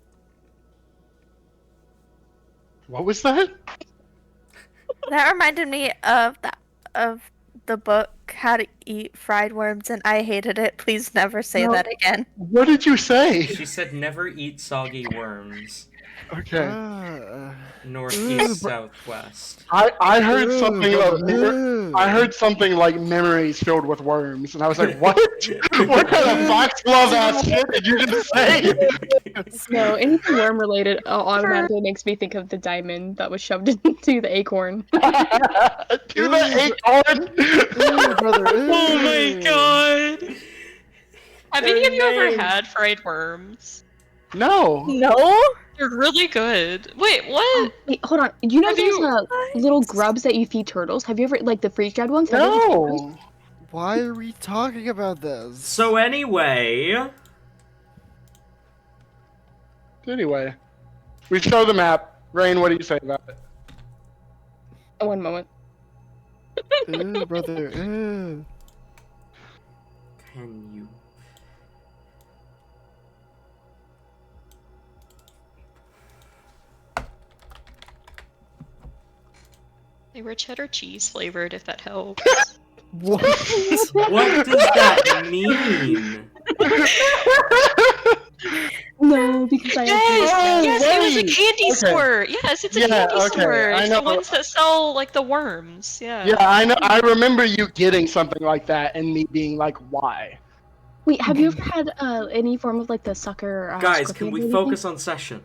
What was that? That reminded me of the book How to Eat Fried Worms, and I hated it. Please never say No. that again. What did you say? She said never eat soggy worms. Okay. Northeast, southwest. I heard something about never. I heard something like memories filled with worms, and I was like, what? What kind of foxglove ass shit did you just say? No, anything worm related automatically makes me think of the diamond that was shoved into the acorn. To the acorn? Ew, brother. Oh my ew. god! Have Their any of you ever names. had fried worms? No. No? They're really good. Wait, what? Wait, hold on. You know Have those you- little grubs that you feed turtles? Have you ever, like, the freeze-dried ones? Have you ever tried those? No. Why are we talking about this? So anyway, Anyway, we show the map. Rain, what do you say about it? One moment. Ew, brother. Ew. can you? They were cheddar cheese flavored, if that helps. What? What does that mean? No, because I Yes, Oh, yes, it was a wait. candy Okay. store. Yes, it's a Yeah, candy okay, store. I It's know. the ones that sell like the worms. Yeah. Yeah, I know. I remember you getting something like that, and me being like, "Why?" Wait, have you ever had any form of like the sucker? Guys, scorpion can we or focus on session?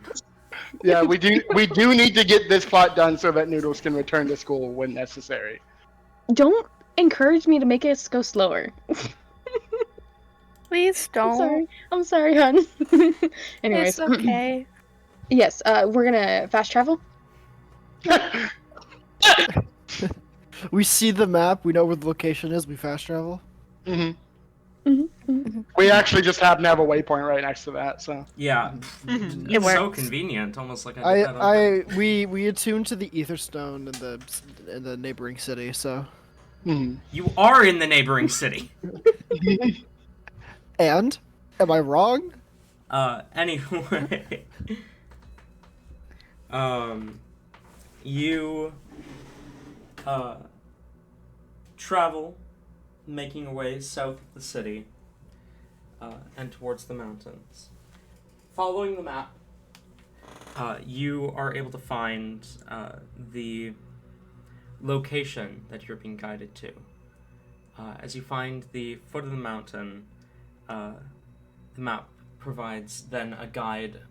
Yeah, we do. We do need to get this plot done so that Noodles can return to school when necessary. anything? Don't encourage me to make us go slower. Please don't. I'm sorry, hon. Anyways, It's okay. yes, we're gonna fast travel. We see the map. We know where the location is. We fast travel. hmm Mm-hmm. We actually just happen to have a waypoint right next to that, so. Yeah, Mhm. it's so works. convenient, almost like I did that on We attune to the ether stone in the neighboring city. So, Mhm. You are in the neighboring city. and am I wrong? Anyway. You travel, making your way south of the city, and towards the mountains. Following the map, you are able to find the location that you're being guided to. As you find the foot of the mountain, the map provides then a guide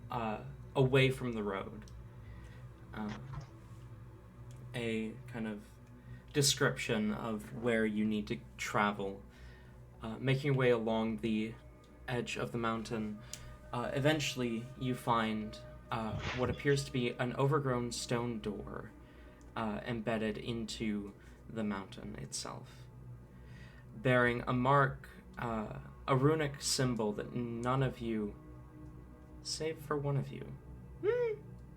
away from the road. A kind of description of where you need to travel. Making your way along the edge of the mountain, eventually you find what appears to be an overgrown stone door embedded into the mountain itself, bearing a mark, a runic symbol that none of you, save for one of you,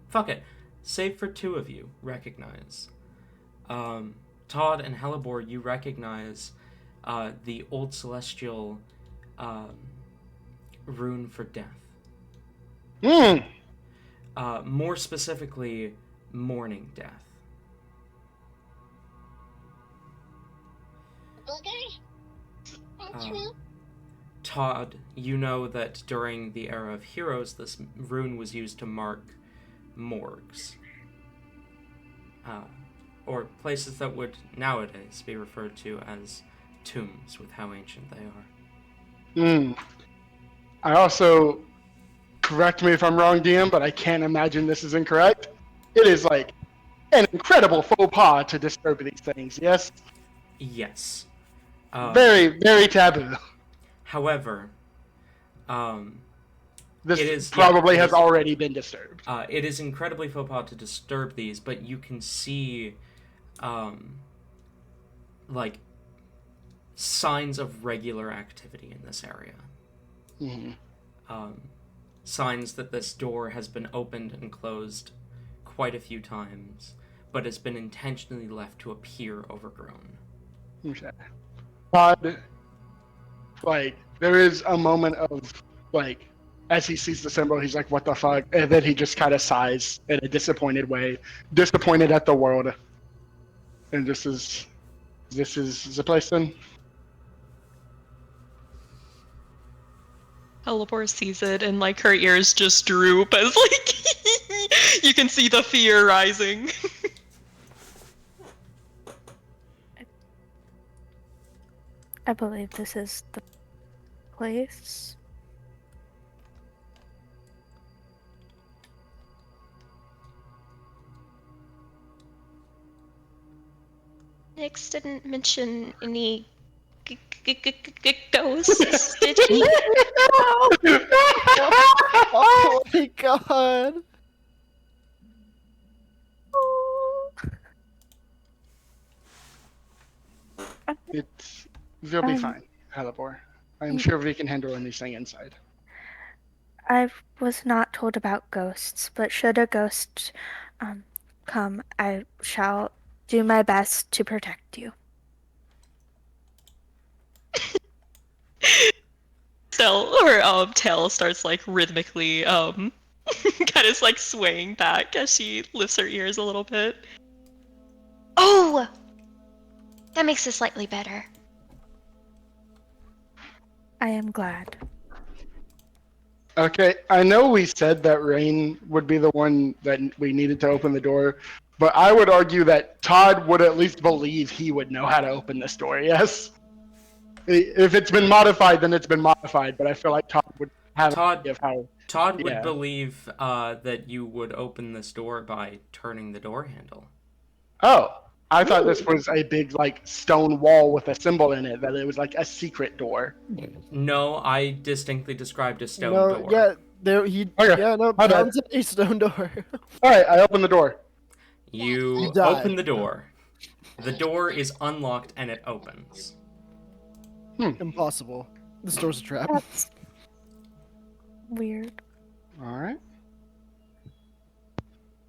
fuck it, save for two of you, recognize. Todd and Hellebore, you recognize the old celestial rune for death. Hmm. More specifically, mourning death. Todd, you know that during the era of heroes, this rune was used to mark morgues. Or places that would nowadays be referred to as tombs, with how ancient they are. Hmm. I also, correct me if I'm wrong, DM, but I can't imagine this is incorrect. It is like an incredible faux pas to disturb these things, yes? Yes. Very, very taboo. However, This it is- probably yeah, it has is- already been disturbed. it is incredibly faux pas to disturb these, but you can see, like, signs of regular activity in this area. Mm-hmm. Signs that this door has been opened and closed quite a few times, but has been intentionally left to appear overgrown. Okay. Todd, like, there is a moment of, like, as he sees the symbol, he's like, what the fuck? And then he just kind of sighs in a disappointed way, disappointed at the world. And this is the place then? Hellebore sees it and like her ears just droop as like you can see the fear rising. I believe this is the place. Nyx didn't mention any ghosts, did he? Oh my god. We'll be Um, fine, Halibor. I'm sure we can handle anything inside. I was not told about ghosts, but should a ghost come, I shall do my best to protect you. Tail starts like rhythmically kind of like swaying back as she lifts her ears a little bit. Oh! That makes it slightly better. I am glad. Okay, I know we said that Rain would be the one that we needed to open the door, but I would argue that Todd would at least believe he would know how to open this door, yes? If it's been modified, then it's been modified, but I feel like Todd would have an idea of how... Todd would Yeah. believe that you would open this door by turning the door handle. Oh, I thought this was a big, like, stone wall with a symbol in it, that it was like a secret door. No, I distinctly described a stone No, door. yeah, there he. Okay, Yeah, no, my bad. John's a stone door. Alright, I opened the door. You You died. open the door. The door is unlocked and it opens. Impossible. This door's a trap. That's weird. Alright.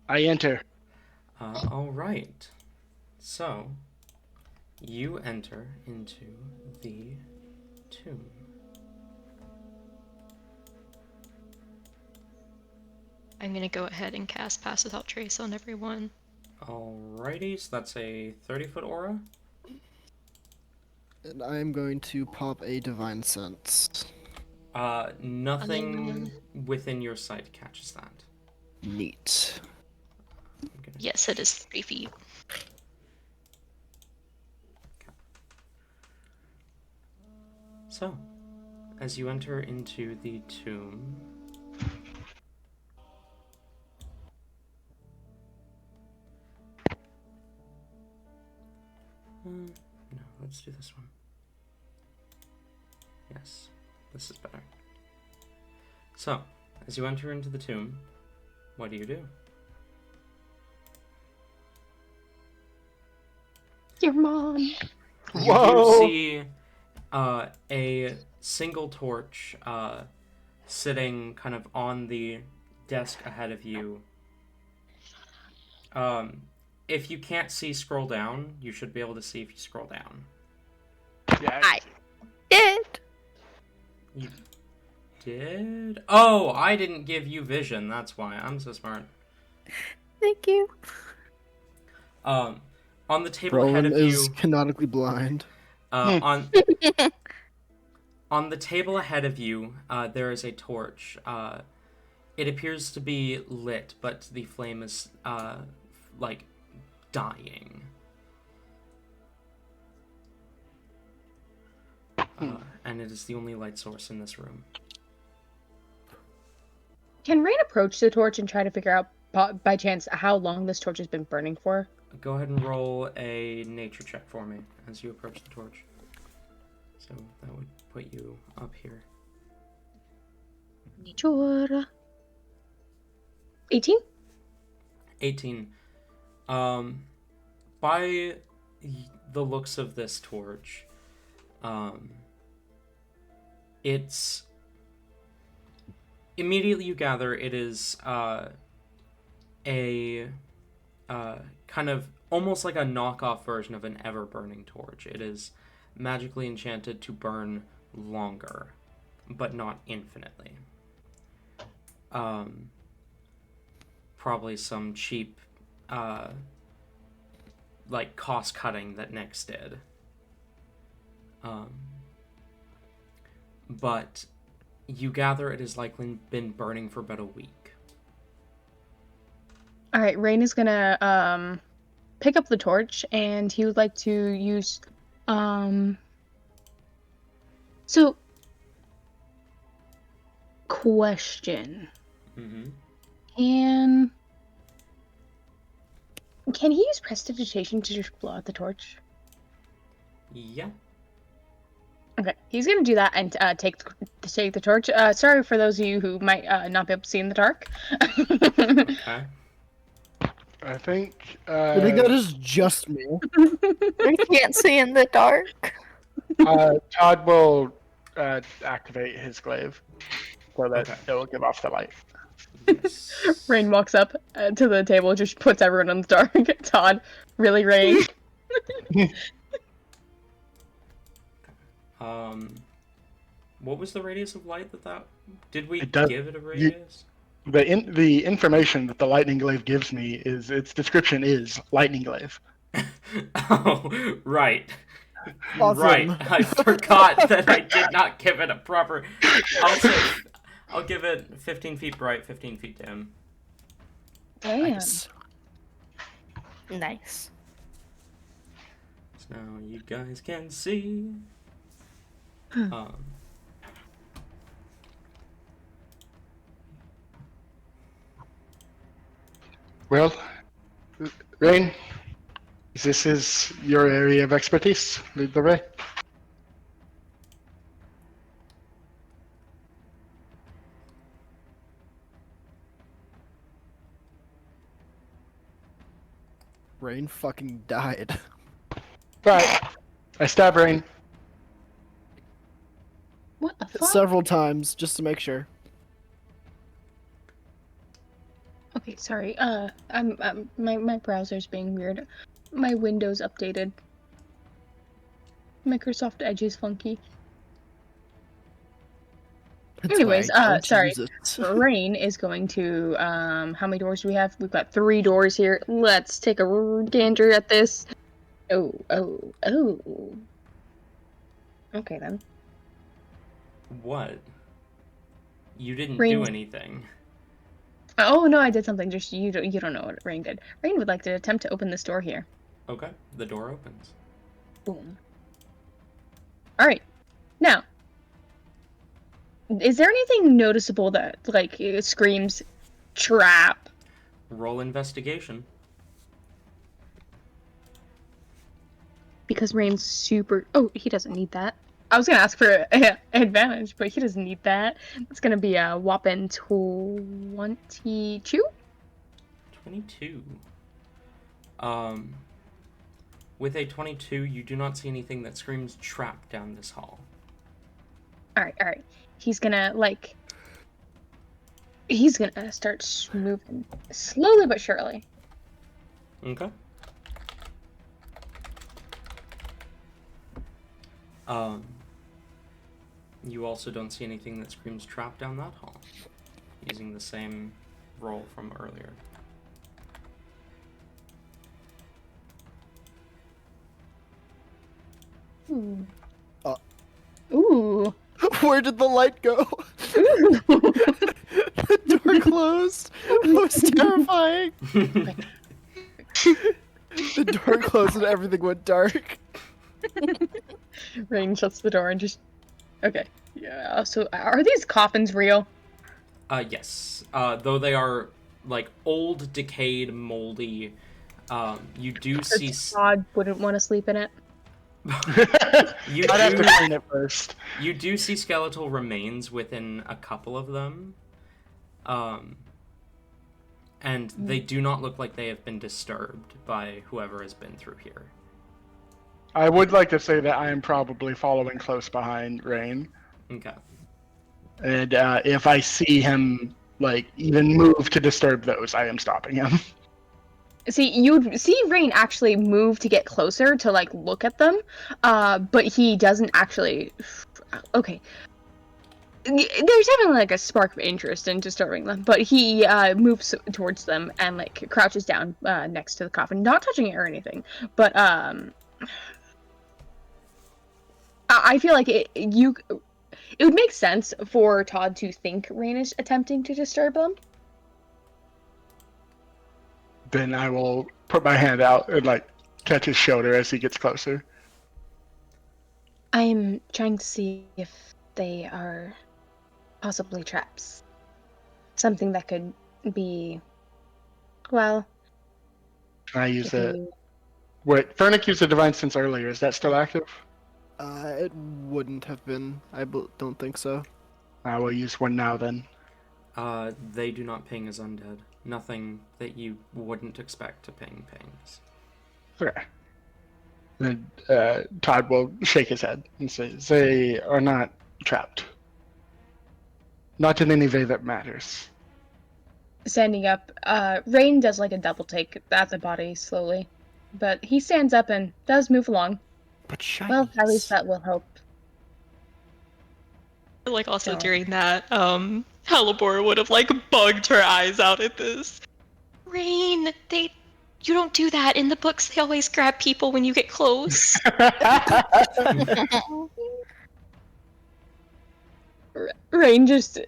I enter. All right. So, you enter into the tomb. I'm gonna go ahead and cast Pass Without Trace on everyone. Alrighty, so that's a 30-foot aura. And I'm going to pop a divine sense. Nothing within your sight catches that. Neat. Yes, it is 3 feet. So, as you enter into the tomb, no, let's do this one. Yes, this is better. So, as you enter into the tomb, what do you do? Your mom. You Whoa! do see a single torch sitting kind of on the desk ahead of you. If you can't see scroll down, you should be able to see if you scroll down. Yeah, I did. You did? Oh, I didn't give you vision. That's why. I'm so smart. Thank you. On the table ahead Rowan of is you, canonically blind. on the table ahead of you, there is a torch. It appears to be lit, but the flame is like dying. And it is the only light source in this room. Can Rain approach the torch and try to figure out, by chance, how long this torch has been burning for? Go ahead and roll a nature check for me as you approach the torch. So that would put you up here. Nature. 18? 18. By the looks of this torch, it's immediately you gather it is a kind of almost like a knockoff version of an ever-burning torch. It is magically enchanted to burn longer, but not infinitely. Probably some cheap like cost cutting that Nyx did. But you gather it has likely been burning for about a week. Alright, Rain is gonna pick up the torch and he would like to use So, question. Mm-hmm. Can he use prestidigitation to just blow out the torch? Yeah. Okay, he's gonna do that and take the torch. Sorry for those of you who might not be able to see in the dark. Okay. I think. I think that is just me. We can't see in the dark. Todd will activate his glaive so that Okay. it will give off the light. Yes. Rain walks up to the table, just puts everyone in the dark. Todd, really, Rain? What was the radius of light that? Did we It does- give it a radius? The information that the lightning glaive gives me is its description is lightning glaive. Oh, right. Awesome. Right. I forgot that I did not give it a proper. I'll give it 15 feet bright, 15 feet dim. Damn. Nice. Nice. So now you guys can see. Well, Rain, this is your area of expertise. Lead the way. Rain fucking died. Right. I stab Rain. What the fuck? Several times, just to make sure. Okay, sorry. My browser's being weird. My Windows updated. Microsoft Edge is funky. That's Anyways, why I don't sorry. use it. Rain is going to, how many doors do we have? We've got 3 doors here. Let's take a gander at this. Oh. Okay, then. What? You didn't Rain- do anything. Oh, no, I did something. Just, you don't know what Rain did. Rain would like to attempt to open this door here. Okay, the door opens. Boom. Alright. Now, is there anything noticeable that, like, screams trap? Roll investigation. Because Rain's super... Oh, he doesn't need that. I was gonna ask for advantage, but he doesn't need that. It's gonna be a whopping 22? 22. With a 22, you do not see anything that screams trap down this hall. Alright. He's gonna, like... He's gonna start moving. Slowly but surely. Okay. You also don't see anything that screams trap down that hall. Using the same roll from earlier. Ooh. Where did the light go? The door closed. It was terrifying. The door closed and everything went dark. Rain shuts the door and just... Okay. Yeah, so are these coffins real? Yes. Though they are, like, old, decayed, moldy, you do see... Todd wouldn't want to sleep in it. You I'd have to do, clean it first. you do see skeletal remains within a couple of them. And they do not look like they have been disturbed by whoever has been through here. I would like to say that I am probably following close behind Rain. Okay. And if I see him, like, even move to disturb those, I am stopping him. See, you'd see Rain actually move to get closer to, like, look at them, but he doesn't actually... Okay. There's definitely, like, a spark of interest in disturbing them, but he moves towards them and, like, crouches down next to the coffin, not touching it or anything, but, I feel like it would make sense for Todd to think Rain is attempting to disturb them. Then I will put my hand out and, like, catch his shoulder as he gets closer. I'm trying to see if they are possibly traps. Something that could be, well, Can I use if it? you... Wait, Fernick used a divine sense earlier. Is that still active? It wouldn't have been. Don't think so. I will use one now then. They do not ping as undead. Nothing that you wouldn't expect to ping pings. Okay. Then Todd will shake his head and say, "They are not trapped. Not in any way that matters." Standing up, Rain does like a double take at the body slowly. But he stands up and does move along. But shinies. Well, at least that will help. Like also So- during that, Halibor would have like bugged her eyes out at this. Rain, you don't do that. In the books, they always grab people when you get close. Rain just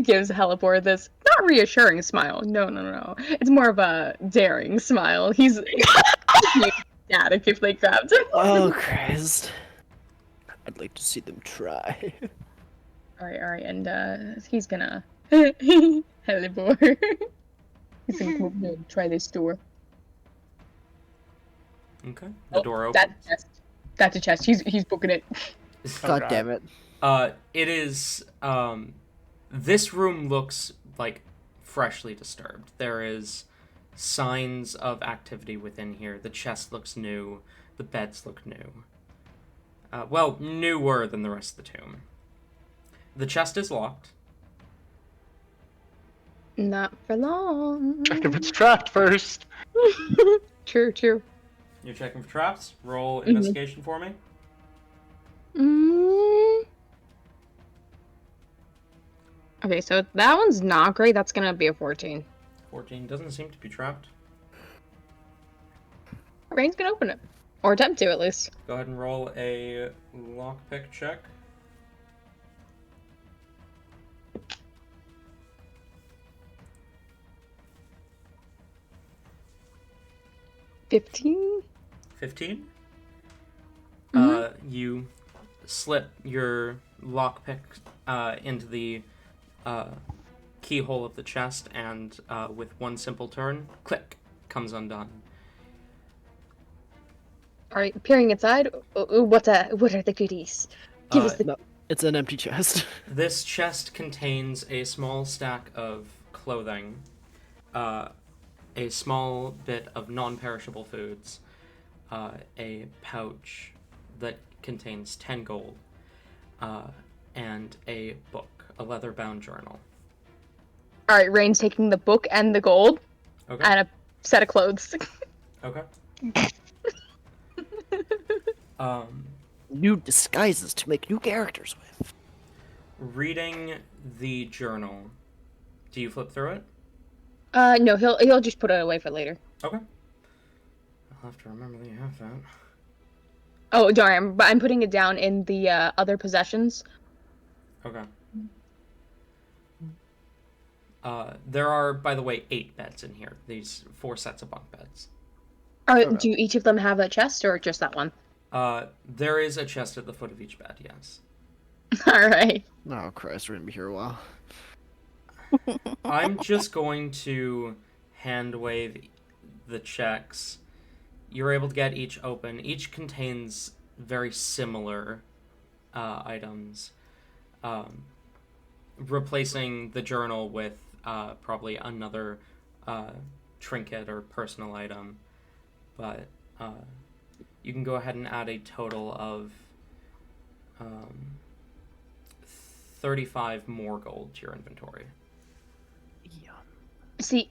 gives Helipor this not reassuring smile. No. It's more of a daring smile. He's ecstatic if they grabbed him. Oh, Christ. I'd like to see them try. Alright, and he's gonna Helipor. He's gonna come over and try this door. Okay. The door opens. That's a chest. That's a chest. He's booking it. God damn it. It is, this room looks, like, freshly disturbed. There is signs of activity within here. The chest looks new. The beds look new. Well, newer than the rest of the tomb. The chest is locked. Not for long. Check if it's trapped first. True. You're checking for traps. Roll investigation for me. Okay, so that one's not great. That's gonna be a 14. 14 doesn't seem to be trapped. Rain's gonna open it. Or attempt to, at least. Go ahead and roll a lockpick check. $15? 15? Mhm. You slip your lockpick into the keyhole of the chest, and with one simple turn, click, comes undone. Alright, peering inside. What are the goodies? Give us the... No, it's an empty chest. This chest contains a small stack of clothing, a small bit of non-perishable foods, a pouch that contains 10 gold, and a book, a leather-bound journal. Alright, Rain's taking the book and the gold, Okay. and a set of clothes. Okay. New disguises to make new characters with. Reading the journal. Do you flip through it? No, he'll just put it away for later. Okay. I'll have to remember that you have that. Oh, darn, I'm putting it down in the other possessions. Okay. There are, by the way, 8 beds in here. These 4 sets of bunk beds. Alright, do each of them have a chest, or just that one? There is a chest at the foot of each bed, yes. Alright. Oh, Christ, we're gonna be here a while. I'm just going to hand wave the checks. You're able to get each open. Each contains very similar items. Replacing the journal with probably another trinket or personal item. But you can go ahead and add a total of 35 more gold to your inventory. See,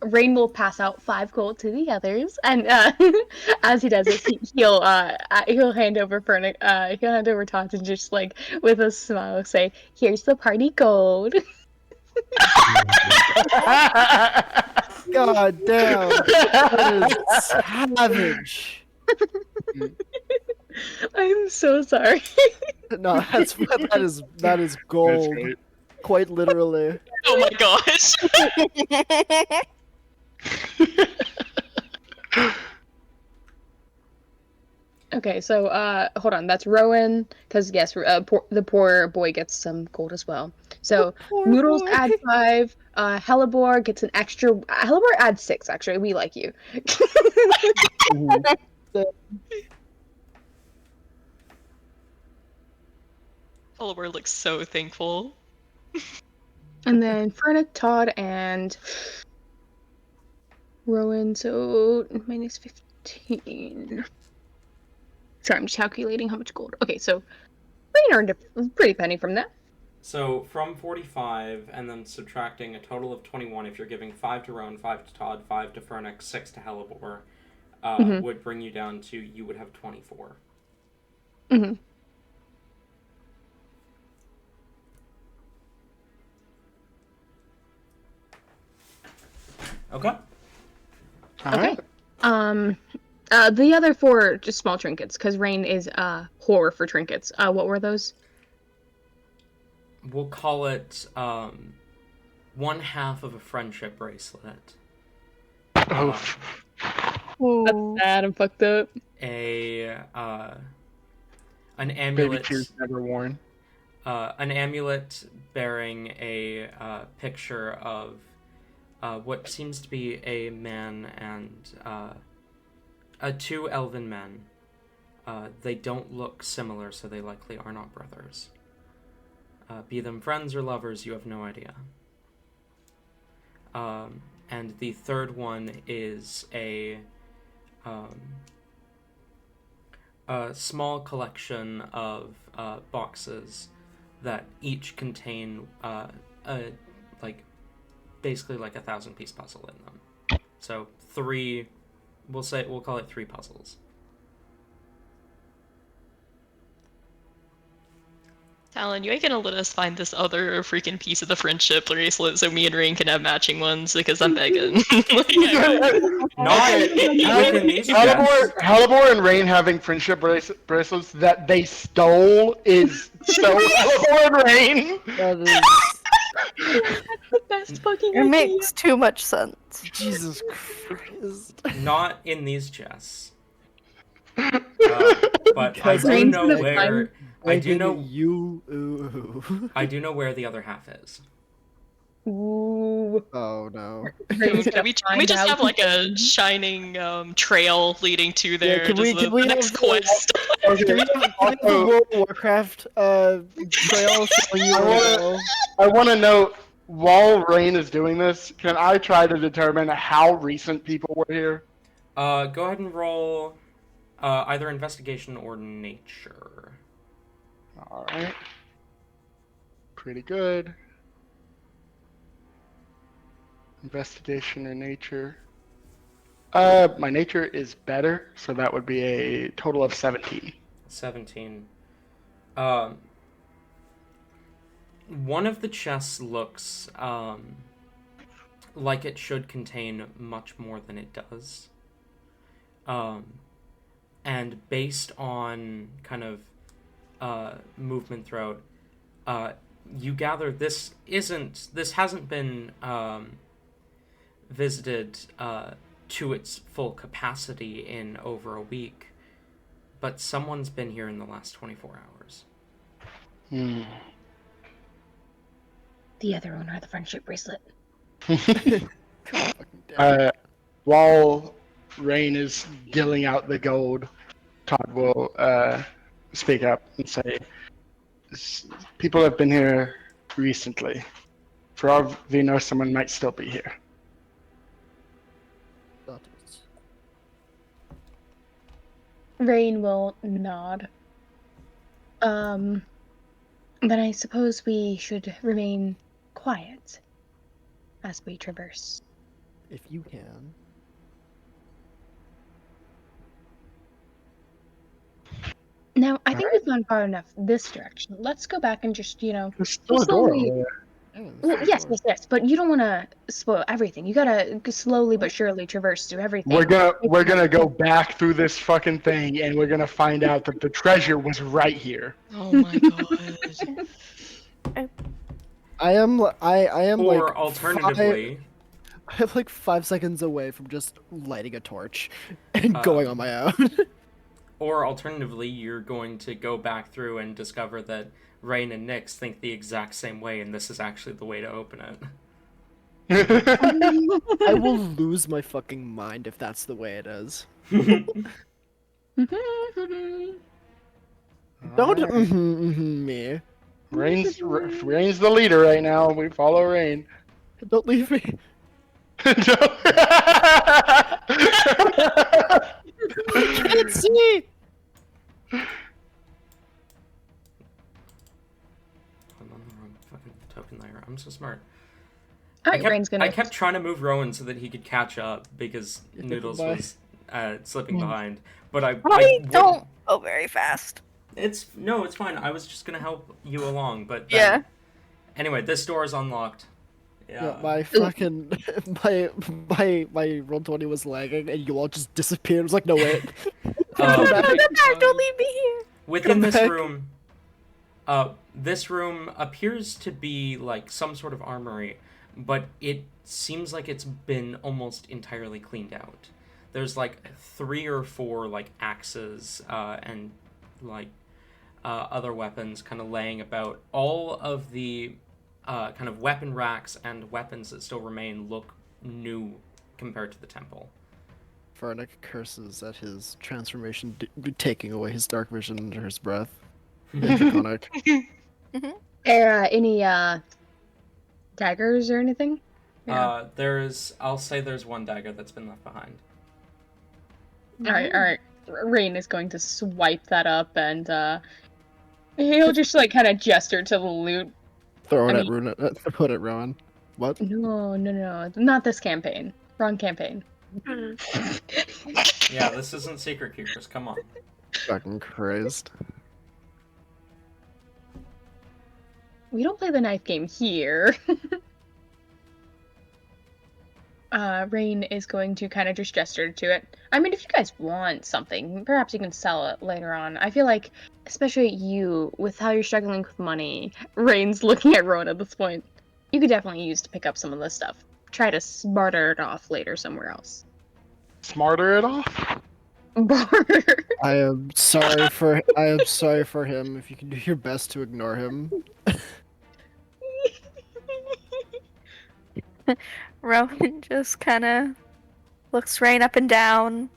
Rain will pass out 5 gold to the others, and as he does this, he'll hand over he'll hand over Tots and just like with a smile say, "Here's the party gold." God damn. That is savage. I'm so sorry. No, that is gold. That's great. Quite literally. Oh my gosh. Okay, so hold on. That's Rowan, because yes, the poor boy gets some gold as well. So Poor Noodles boy. add 5. Hellebore gets an extra. Hellebore adds 6. Actually, we like you. Oliver looks so thankful. And then Fernic, Todd, and Rowan. So minus 15. Sorry, I'm just calculating how much gold. Okay, so we earned a pretty penny from that. So from 45, and then subtracting a total of 21, if you're giving 5 to Rowan, 5 to Todd, 5 to Fernic, 6 to Hellebore, would bring you down to, you would have 24. Mm-hmm. Okay. All Okay. right. The other 4 just small trinkets, because Rain is horror for trinkets. What were those? We'll call it 1/2 of a friendship bracelet. Oh. That's sad and fucked up. An Baby amulet. tears never worn. An amulet bearing a picture of what seems to be a man and 2 elven men. They don't look similar, so they likely are not brothers. Be them friends or lovers, you have no idea. And the third one is a small collection of boxes that each contain basically like 1,000-piece puzzle in them. So 3, we'll call it 3 puzzles. Talon, you ain't gonna let us find this other freaking piece of the friendship bracelet so me and Rain can have matching ones because I'm begging. Not within these chests. Hellebore and Rain having friendship bracelets that they stole is so Hellebore and Rain. That is That's the best fucking It idea. makes too much sense. Jesus Christ. Not in these chests. But I Because do Rain's know gonna where. I do Begging know. you. Ooh. I do know where the other half is. Ooh. Oh no. Rain's Can gonna we find just out. have like a shining trail leading to there? can we- just can we the have next the- quest? Can we have the World of Warcraft trail showing you where to go? I want to know, while Rain is doing this, can I try to determine how recent people were here? Go ahead and roll either investigation or nature. All right. Pretty good. Investigation or nature. My nature is better, so that would be a total of 17. 17. One of the chests looks like it should contain much more than it does. And based on kind of movement throughout, you gather this hasn't been visited to its full capacity in over a week, but someone's been here in the last 24 hours. The other owner of the friendship bracelet. While Rain is dealing out the gold, Todd will speak up and say, people have been here recently. For all we know, someone might still be here. Rain will nod. But I suppose we should remain quiet as we traverse. If you can. Now, I think we've gone far enough this direction. Let's go back and just, There's still a door over there. Well, yes, but you don't want to spoil everything. You gotta slowly but surely traverse through everything. We're gonna go back through this fucking thing, and we're gonna find out that the treasure was right here. Oh my god. I am Or like alternatively, I'm like 5 seconds away from just lighting a torch and going on my own. Or alternatively, you're going to go back through and discover that Rain and Nyx think the exact same way, and this is actually the way to open it. I will lose my fucking mind if that's the way it is. Don't me. Rain's the leader right now. We follow Rain. Don't leave me. Don't- I can't see. I'm on the wrong fucking token layer. I'm so smart. Alright, Rain's gonna. I kept trying to move Rowan so that he could catch up because Noodles was slipping behind. But I don't go very fast. It's fine. I was just gonna help you along, but Yeah. Anyway, this door is unlocked. Yeah, my fucking my Roll20 was lagging, and you all just disappeared. I was like, no wait. Come back, don't leave me here. Within this back. room, this room appears to be like some sort of armory, but it seems like it's been almost entirely cleaned out. There's like 3 or 4 like axes and like other weapons kind of laying about. All of the kind of weapon racks and weapons that still remain look new compared to the temple. Farnick curses at his transformation taking away his dark vision under his breath. Draconic. Any daggers or anything? I'll say there's 1 dagger that's been left behind. Alright. Rain is going to swipe that up and he'll just like kind of gesture to the loot. Throw it at Rowan. What? No, not this campaign. Wrong campaign. Yeah, this isn't Secret Keepers, come on. Fucking crazed. We don't play the knife game here. Rain is going to kind of just gesture to it. I mean, if you guys want something, perhaps you can sell it later on. I feel like, especially you, with how you're struggling with money, Rain's looking at Rowan at this point. You could definitely use to pick up some of this stuff. Try to smarter it off later somewhere else. Smarter it off? Barter. I am sorry for him. If you can do your best to ignore him. Rowan just kind of looks Rain up and down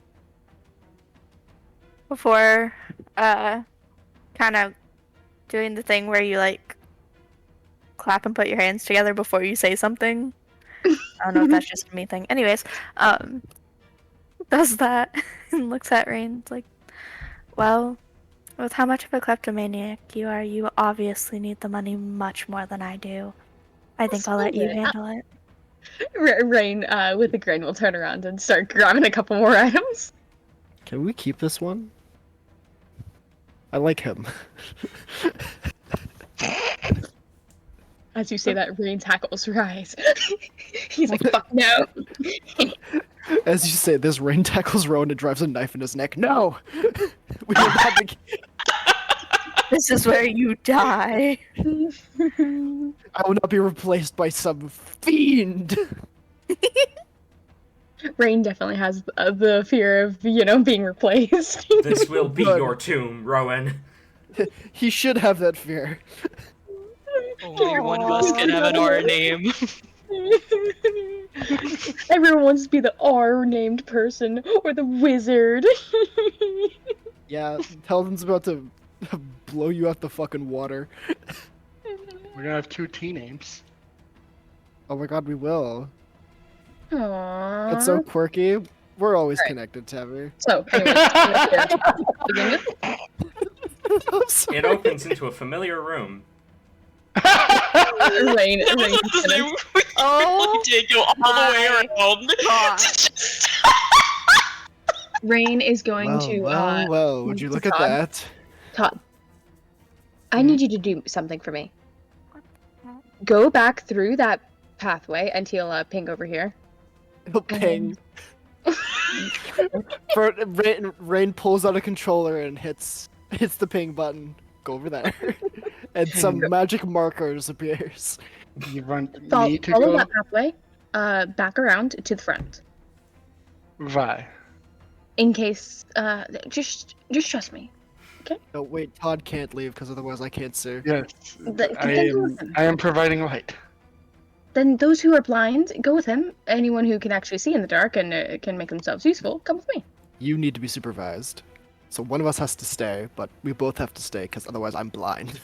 before kind of doing the thing where you like clap and put your hands together before you say something. I don't know if that's just a me thing. Anyways, does that and looks at Rain. It's like, well, with how much of a kleptomaniac you are, you obviously need the money much more than I do. I think I'll let you handle it. Rain, with a grin, will turn around and start grabbing a couple more items. Can we keep this one? I like him. As you say that, Rain's hackles rise. He's like, fuck no. As you say, this Rain tackles Rowan and drives a knife in his neck. No! We will not be... This is where you die. I will not be replaced by some fiend! Rain definitely has the fear of, being replaced. This will be Good. your tomb, Rowan. He should have that fear. Only one of us can have an R name. Everyone wants to be the R-named person, or the wizard. Yeah, Talon's about to blow you out the fucking water. We're gonna have 2 T names. Oh my god, we will. Aww. That's so quirky. We're always Right. connected, Tabby. So, anyways, It opens into a familiar room. Rain. Oh, did go all the way around. Rain is going to. Well, would you look at Todd? that? Todd, I need you to do something for me. Go back through that pathway until ping over here. He'll ping. Rain pulls out a controller and hits the ping button. Go over there. And some magic markers appears. You want Follow me to go? that pathway. Back around to the front. Why? in case, just trust me. No, wait, Todd can't leave because otherwise I can't see. Yes, Then I go am. with him. I am providing light. Then those who are blind, go with him. Anyone who can actually see in the dark and can make themselves useful, come with me. You need to be supervised. So one of us has to stay, but we both have to stay because otherwise I'm blind.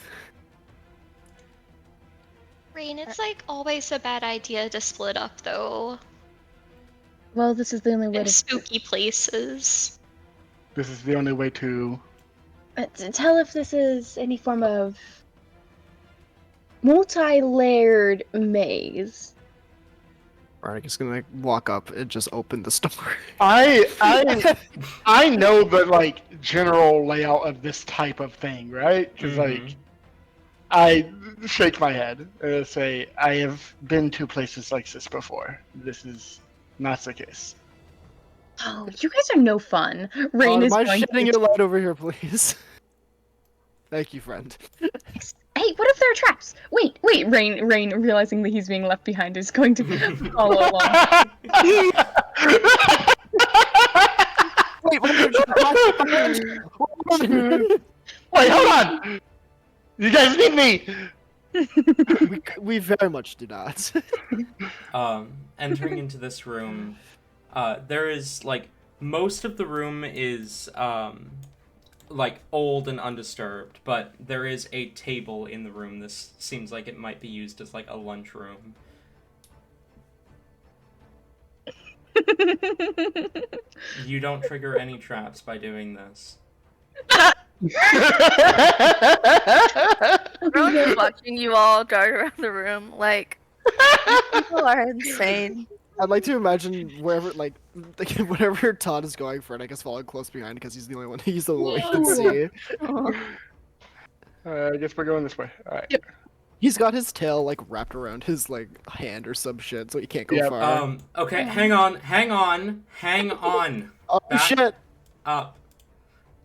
Rain, it's like always a bad idea to split up though. Well, this is the only way In to spooky places. This is the only way to. tell if this is any form of multi-layered maze. Alright, just gonna like walk up and just open the store. I know the like general layout of this type of thing, right? Because like, I shake my head and say I have been to places like this before. This is not the case. Oh, you guys are no fun. Rain is Mind going shedding to... your light over here, please? Thank you, friend. Hey, what if there are traps? Wait, Rain, realizing that he's being left behind, is going to follow along. Wait, hold on! You guys need me! we very much do not. Entering into this room, there is, like, most of the room is, like, old and undisturbed, but there is a table in the room. This seems like it might be used as, like, a lunchroom. You don't trigger any traps by doing this. I'm just watching you all dart around the room like people are insane. I'd like to imagine wherever, like, whatever Todd is going for, and I guess following close behind because he's the only one he can see. I guess we're going this way. All right. Yep. He's got his tail like wrapped around his like hand or some shit, so he can't go Yep. far. Okay, hang on. Oh Back shit! up.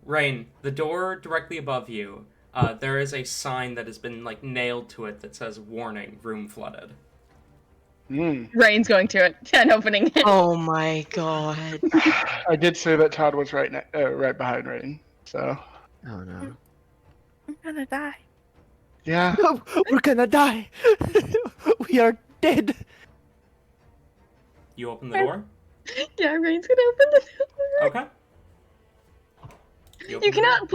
Rain, the door directly above you, there is a sign that has been, like, nailed to it that says, "Warning, room flooded." Rain's going to it and opening it. Oh my god. I did say that Todd was right behind Rain. So. Oh no. I'm gonna die. Yeah. We're gonna die! We are dead! You open the door? Yeah, Rain's gonna open the door. Okay. You cannot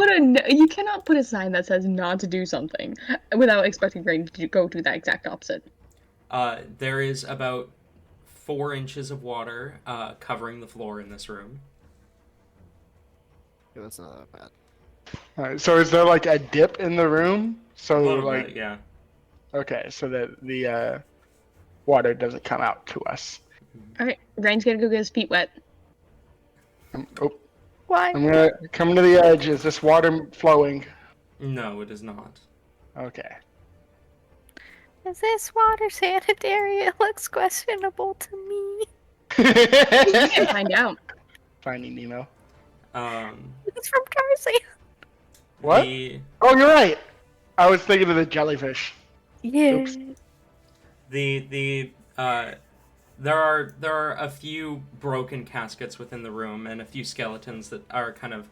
put a sign that says not to do something without expecting Rain to go do that exact opposite. There is about 4 inches of water covering the floor in this room. Yeah, that's not that bad. All right. So is there like a dip in the room? So A little like. bit, yeah. Okay, so that the water doesn't come out to us. Alright, Rain's gonna go get his feet wet. Why? I'm gonna come to the edge. Is this water flowing? No, it is not. Okay. Is this water sanitary? It looks questionable to me. You can find out. Finding Nemo. It's from Tarzan. What? The, Oh, you're right. I was thinking of the jellyfish. Yeah. Oops. there are a few broken caskets within the room and a few skeletons that are kind of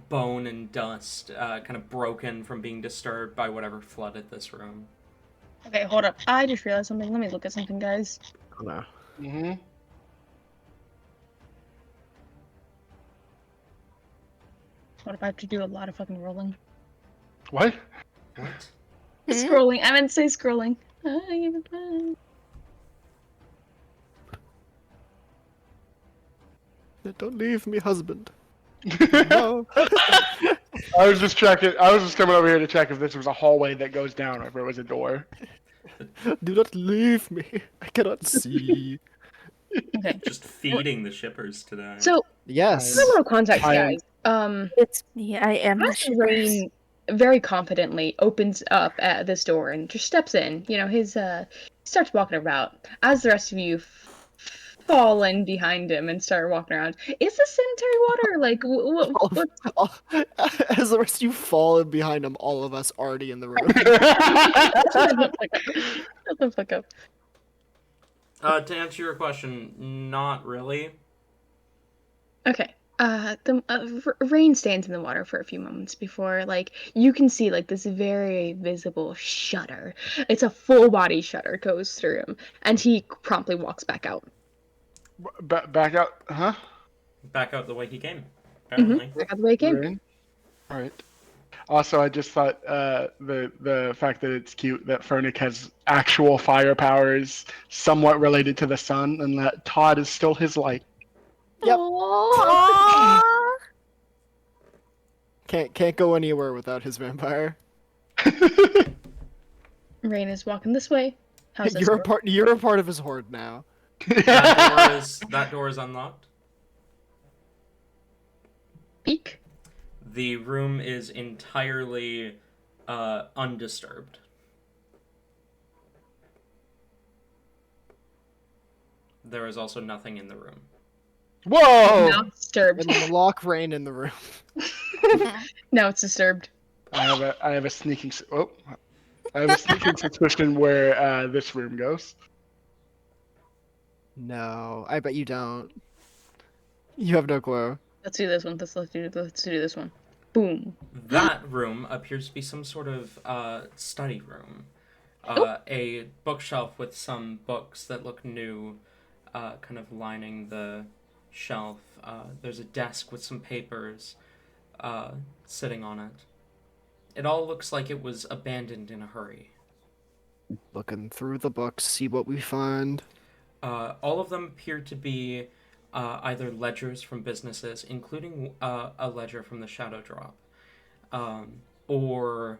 bone and dust, kind of broken from being disturbed by whatever flooded this room. Okay, hold up. I just realized something. Let me look at something, guys. Oh no. Mm-hmm. What if I have to do a lot of fucking rolling? What? What? Scrolling. I meant to say scrolling. Don't leave me, husband. No. I was just checking. I was just coming over here to check if this was a hallway that goes down or if it was a door. Do not leave me. I cannot see. Okay. Just feeding the shippers today. So, Yes. for a little context, I- guys. It's me. I am the Master shippers. Rain very confidently opens up at this door and just steps in. You know, his starts walking about as the rest of you fall in behind him and start walking around. Is this sanitary water? Like, what? As the rest of you fall in behind him, all of us already in the room. Shut the fuck up. To answer your question, not really. Okay. Rain stands in the water for a few moments before, like, you can see, like, this very visible shudder. It's a full body shudder goes through him, and he promptly walks back out. Back out, huh? Back out the way he came, apparently. Back out the way he came. Rain? All right. Also, I just thought the fact that it's cute that Fernic has actual fire powers somewhat related to the sun, and that Todd is still his light. Yep. Aww. Can't go anywhere without his vampire. Rain is walking this way. How's this? You're a part of his horde now. That door is unlocked. Peek. The room is entirely undisturbed. There is also nothing in the room. Whoa! Now it's disturbed. And lock Rain in the room. Now it's disturbed. I have a sneaking suspicion where this room goes. No, I bet you don't. You have no clue. Let's do this one. Let's do this one. Boom. That room appears to be some sort of study room. A bookshelf with some books that look new, kind of lining the shelf. There's a desk with some papers sitting on it. It all looks like it was abandoned in a hurry. Looking through the books, see what we find. All of them appear to be either ledgers from businesses, including a ledger from the Shadow Drop, or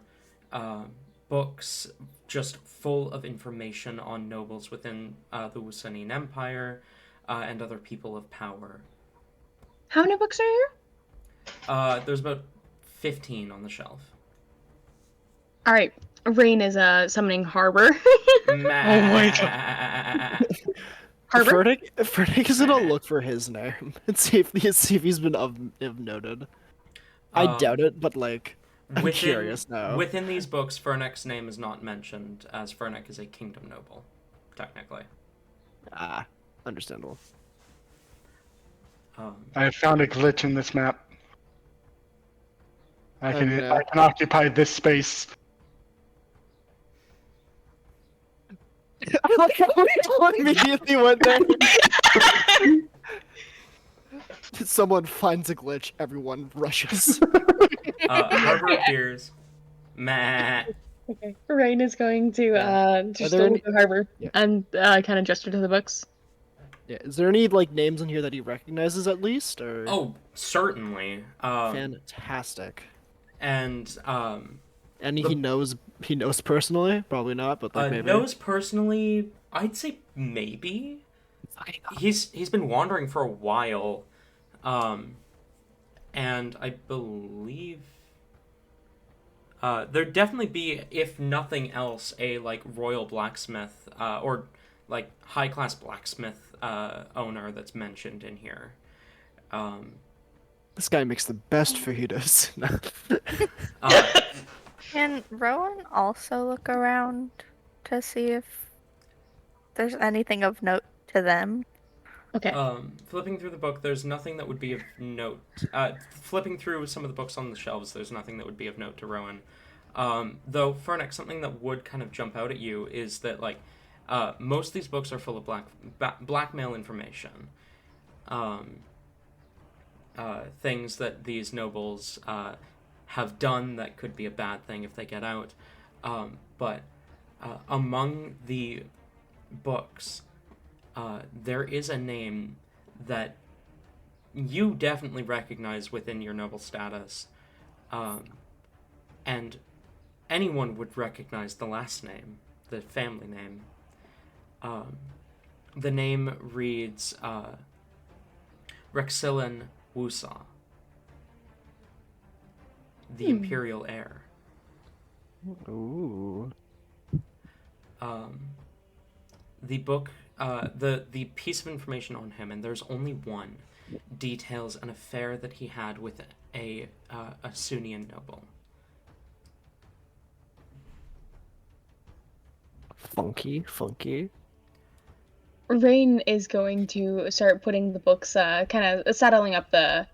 books just full of information on nobles within the Wusanine Empire and other people of power. How many books are here? There's about 15 on the shelf. All right. Rain is summoning Harbor. Oh my god. Harbor. Fernic is gonna look for his name and see if he's been of noted. I doubt it, but like, I'm curious now. Within these books, Fernic's name is not mentioned, as Fernic is a kingdom noble, technically. Ah, understandable. I have found a glitch in this map. I can Okay. I can occupy this space. I like how we all immediately went there. Someone finds a glitch, everyone rushes. Harbor appears. Meh. Okay. Rain is going to just there go any- to Harbor Yeah. and kind of gesture to the books. Yeah, is there any like names in here that he recognizes at least, or? Oh, certainly. Fantastic. And Any he knows personally? Probably not, but like maybe. knows personally, I'd say maybe. He's been wandering for a while, and I believe there'd definitely be, if nothing else, a like royal blacksmith or like high class blacksmith owner that's mentioned in here. This guy makes the best fajitas. Can Rowan also look around to see if there's anything of note to them? Okay. Flipping through the book, there's nothing that would be of note. Flipping through some of the books on the shelves, there's nothing that would be of note to Rowan. Though, Fernic, something that would kind of jump out at you is that, like, most of these books are full of blackmail information. Things that these nobles have done that could be a bad thing if they get out. But among the books, there is a name that you definitely recognize within your noble status, and anyone would recognize the last name, the family name. The name reads Rexillan Wusa, the imperial heir. Ooh. The book, the piece of information on him, and there's only one, details an affair that he had with a Sunian noble. Funky. Rain is going to start putting the books, kind of settling up the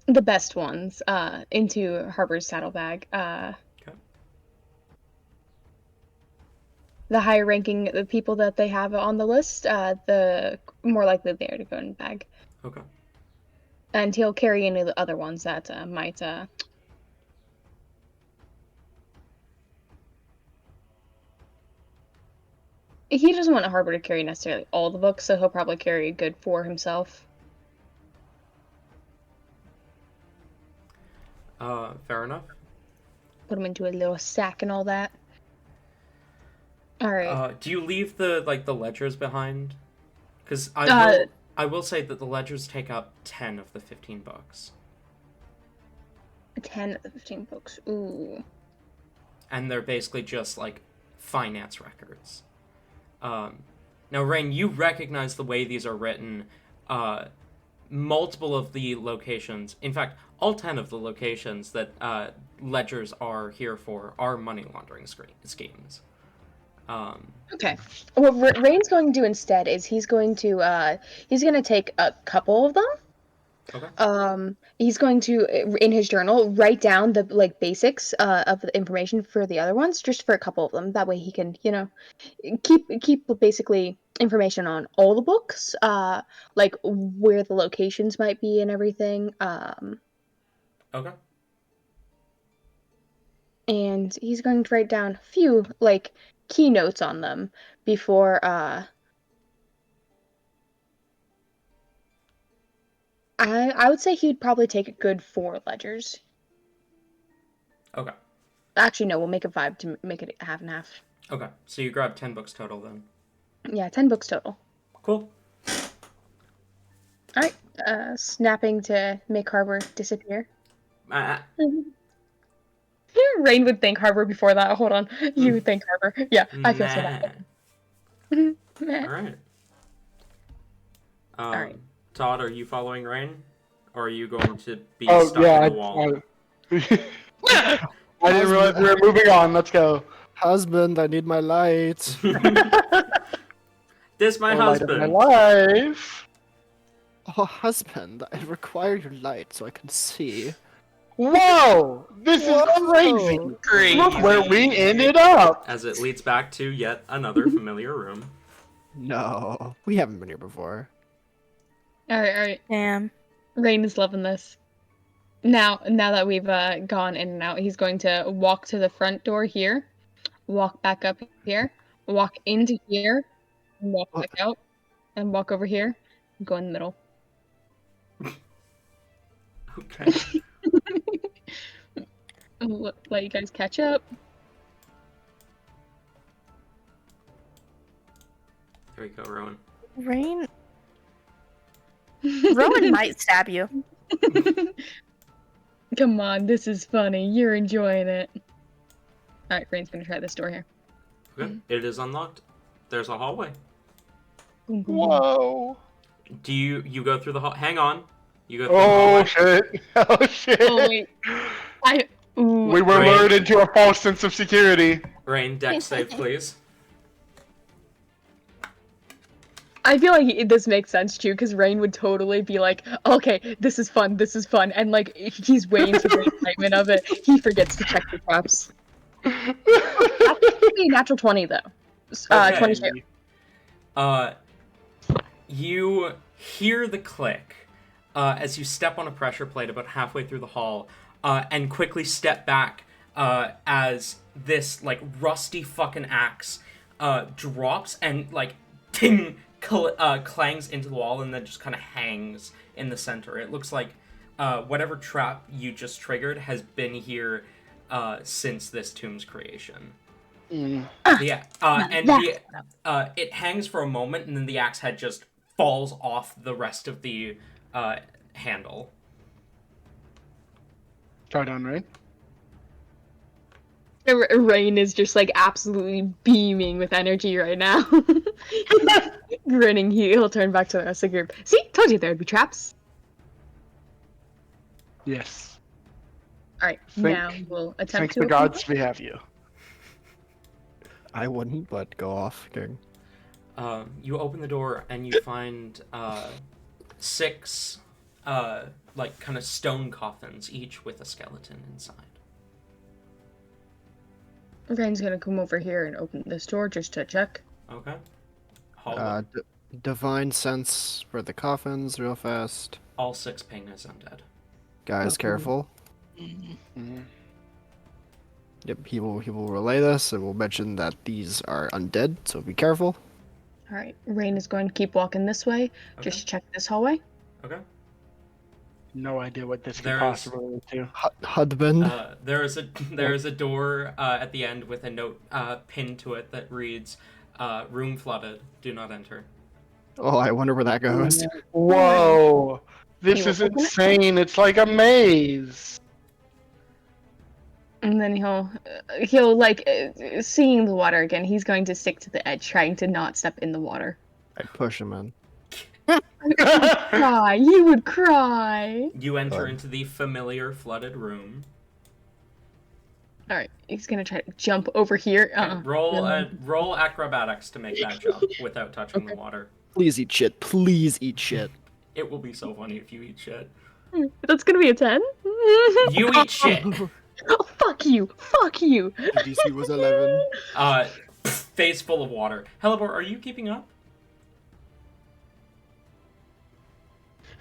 best ones, into Harper's saddlebag. Okay. The higher ranking the people that they have on the list, the more likely they are to go in the bag. Okay. And he'll carry any of the other ones that might. He doesn't want Harper to carry necessarily all the books, so he'll probably carry a good 4 himself. Fair enough. Put them into a little sack and all that. All right. Do you leave the ledgers behind? Because I will say that the ledgers take up 10 of the 15 books. 10 of the 15 books. Ooh. And they're basically just like finance records. Now, Rain, you recognize the way these are written. Multiple of the locations, in fact, all 10 of the locations that ledgers are here for are money laundering schemes. Okay. What Rain's going to do instead is he's going to take a couple of them. Okay. He's going to, in his journal, write down the basics of the information for the other ones, just for a couple of them. That way he can, keep basically information on all the books, like where the locations might be and everything. Okay. And he's going to write down a few keynotes on them before I would say he'd probably take a good 4 ledgers. Okay. Actually, no, we'll make it 5 to make it half and half. Okay, so you grab 10 books total then. Yeah, 10 books total. Cool. All right, snapping to make Harbor disappear. Rain would thank Harbor before that. Hold on, you would thank Harbor. Yeah, I feel so bad. All right. All right. Todd, are you following Rain, or are you going to be stuck in the wall? I didn't realize we were moving on. Let's go. Husband, I need my light. This my husband. My life. Oh, husband, I require your light so I can see. Whoa! This is crazy. Crazy. Look where we ended up. As it leads back to yet another familiar room. No, we haven't been here before. All right. Damn. Rain is loving this. Now that we've gone in and out, he's going to walk to the front door here, walk back up here, walk into here, and walk back out, and walk over here, and go in the middle. Okay. Let you guys catch up. There we go, Rowan. Rain. Rowan might stab you. Come on, this is funny. You're enjoying it. Alright, Rain's gonna try this door here. Okay, it is unlocked. There's a hallway. Whoa. Do you go through the hall? Hang on. You go through the hallway. Shit. Oh shit. Oh wait. We were lured into a false sense of security. Rain, dex save, please. I feel like this makes sense too, because Rain would totally be like, okay, this is fun, and he's way into the excitement of it. He forgets to check the traps. That's gonna be a natural 20 though. Okay. 22. You hear the click as you step on a pressure plate about halfway through the hall, and quickly step back as this rusty fucking axe drops and ting clangs into the wall and then just kind of hangs in the center. It looks like whatever trap you just triggered has been here since this tomb's creation. Yeah, it hangs for a moment and then the axe head just falls off the rest of the handle. Try down, right? Rain is just absolutely beaming with energy right now. Grinning, he'll turn back to the rest of the group. See, told you there'd be traps. Yes. All right, now we'll attempt Thank to. the gods we have you. I wouldn't, but go off, King. You open the door and you find 6 like kind of stone coffins, each with a skeleton inside. Rain's gonna come over here and open this door just to check. Okay. Hallway. Divine sense for the coffins, real fast. All 6 ping as undead. Guys, Okay. careful. Mhm. Yep, he will relay this and will mention that these are undead, so be careful. Alright, Rain is going to keep walking this way. Okay. Just check this hallway. Okay. No idea what this could There's- possibly lead to. Husband. There is a door at the end with a note pinned to it that reads, "Room flooded. Do not enter." Oh, I wonder where that goes. Whoa! This You is open it? insane. It's like a maze. And then he'll like seeing the water again. He's going to stick to the edge, trying to not step in the water. I push him in. Cry, you would cry. You enter Fine. into the familiar flooded room. All right, he's gonna try to jump over here. Okay, roll acrobatics to make that jump without touching the water. Please eat shit. Please eat shit. It will be so funny if you eat shit. That's gonna be a 10. You eat shit. Oh, fuck you! Fuck you! The DC was 11. Face full of water. Hellebore, are you keeping up?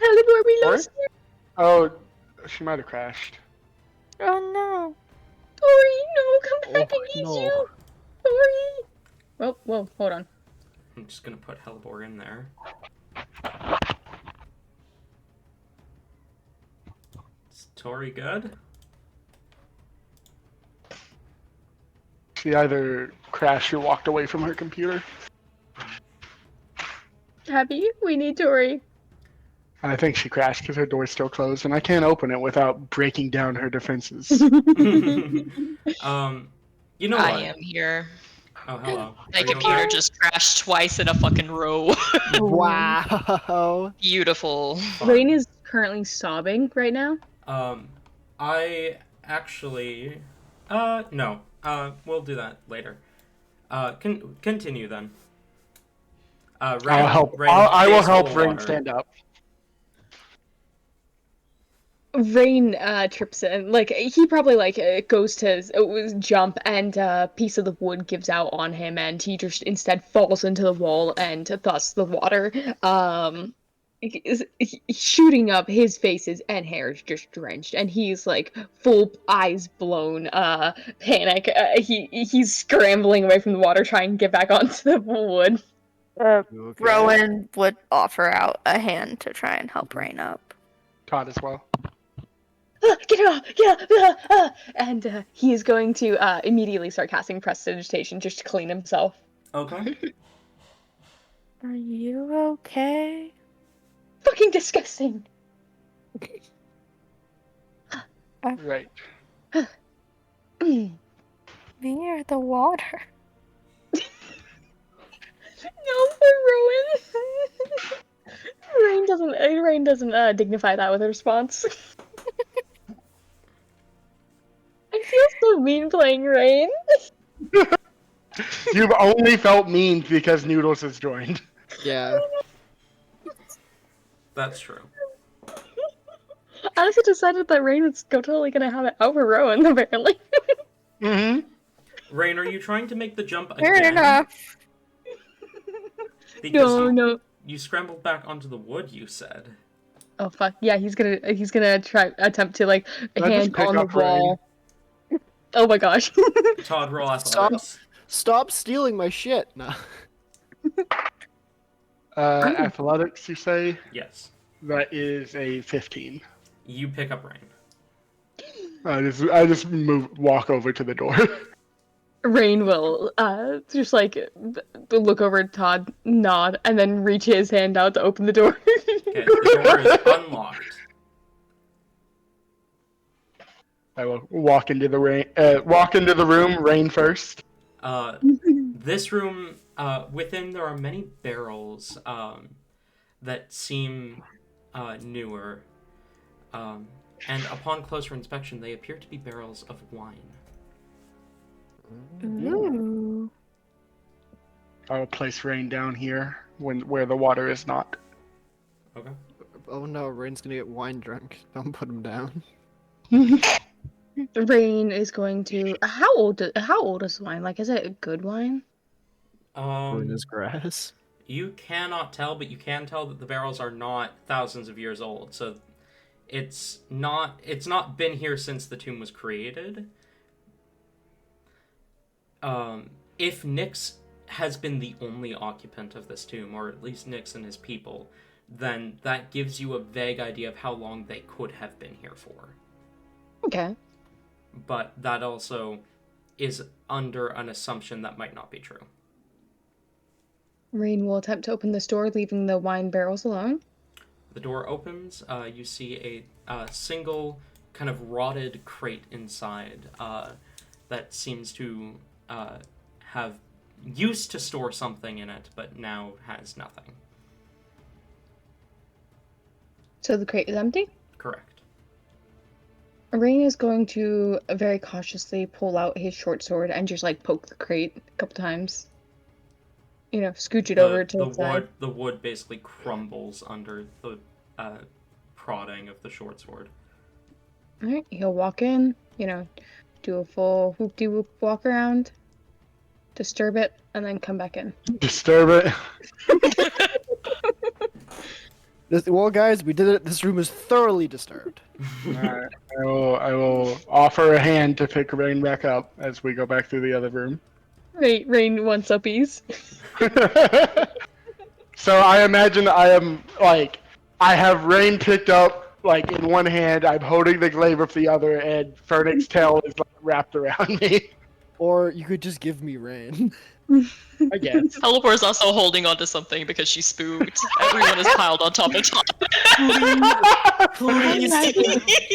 Halibor, we What? lost you. Oh, she might have crashed. Oh no. Tori, no, come back. Oh, I need no. you. Tori. Whoa, hold on. I'm just gonna put Hellebore in there. Is Tori good? She either crashed or walked away from her computer. Happy, we need Tori. I think she crashed because her door's still closed, and I can't open it without breaking down her defenses. You know I what? am here. Oh, hello. My Are you computer okay? just crashed twice in a fucking row. Wow. Beautiful. Rain is currently sobbing right now. I actually, no. We'll do that later. Continue then. Rain, I'll help. Rain, I will face full help of Rain water. stand up. Rain trips in, like he probably goes to jump, and a piece of the wood gives out on him, and he just instead falls into the wall, and thus the water is shooting up. His face and hair is just drenched, and he's like full eyes blown, panic. He's scrambling away from the water, trying to get back onto the wood. You okay? Rowan would offer out a hand to try and help Rain up. Todd as well. Get it off! Yeah, and he is going to immediately start casting prestidigitation just to clean himself. Okay. Are you okay? Fucking disgusting. Right. No, Me or the water? for Rowan. Rain doesn't dignify that with a response. I feel so mean playing Rain. You've only felt mean because Noodles has joined. Yeah. That's true. I also decided that Rain was totally gonna have it over Rowan, apparently. Mm-hmm. Rain, are you trying to make the jump Fair again? enough. Because No. you scrambled back onto the wood, you said. Oh fuck yeah, he's gonna attempt to I just hand pick on the up Rain? wall. Oh my gosh. Todd, roll athletics. Stop stealing my shit. Nah. Athletics, you say? Yes. That is a 15. You pick up Rain. I just walk over to the door. Rain will just look over at Todd, nod, and then reach his hand out to open the door. Okay, the door is unlocked. I will walk into the room. Rain first. This room, within there are many barrels that seem newer. And upon closer inspection, they appear to be barrels of wine. Ooh. I'll place Rain down here where the water is not. Okay. Oh no, Rain's gonna get wine drunk. Don't put him down. Rain is going to. How old is the wine? Like, is it a good wine? Green as grass. You cannot tell, but you can tell that the barrels are not thousands of years old. So it's not been here since the tomb was created. If Nyx has been the only occupant of this tomb, or at least Nyx and his people, then that gives you a vague idea of how long they could have been here for. Okay. But that also is under an assumption that might not be true. Rain will attempt to open this door, leaving the wine barrels alone. The door opens. You see a single kind of rotted crate inside that seems to have used to store something in it, but now has nothing. So the crate is empty? Correct. Rain is going to very cautiously pull out his short sword and just like poke the crate a couple times. You know, scooch it over to the side. The wood basically crumbles under the prodding of the short sword. Alright, he'll walk in, you know, do a full whoop-de-whoop walk around, disturb it, and then come back in. Disturb it. Well, guys, we did it. This room is thoroughly disturbed. Alright, I will offer a hand to pick Rain back up as we go back through the other room. Rain wants uppies. So I imagine I have Rain picked up like in one hand, I'm holding the glaive with the other, and Fernix's tail is like, wrapped around me. Or you could just give me Rain. I guess. Helipor is also holding onto something because she's spooked. Everyone is piled on top of top.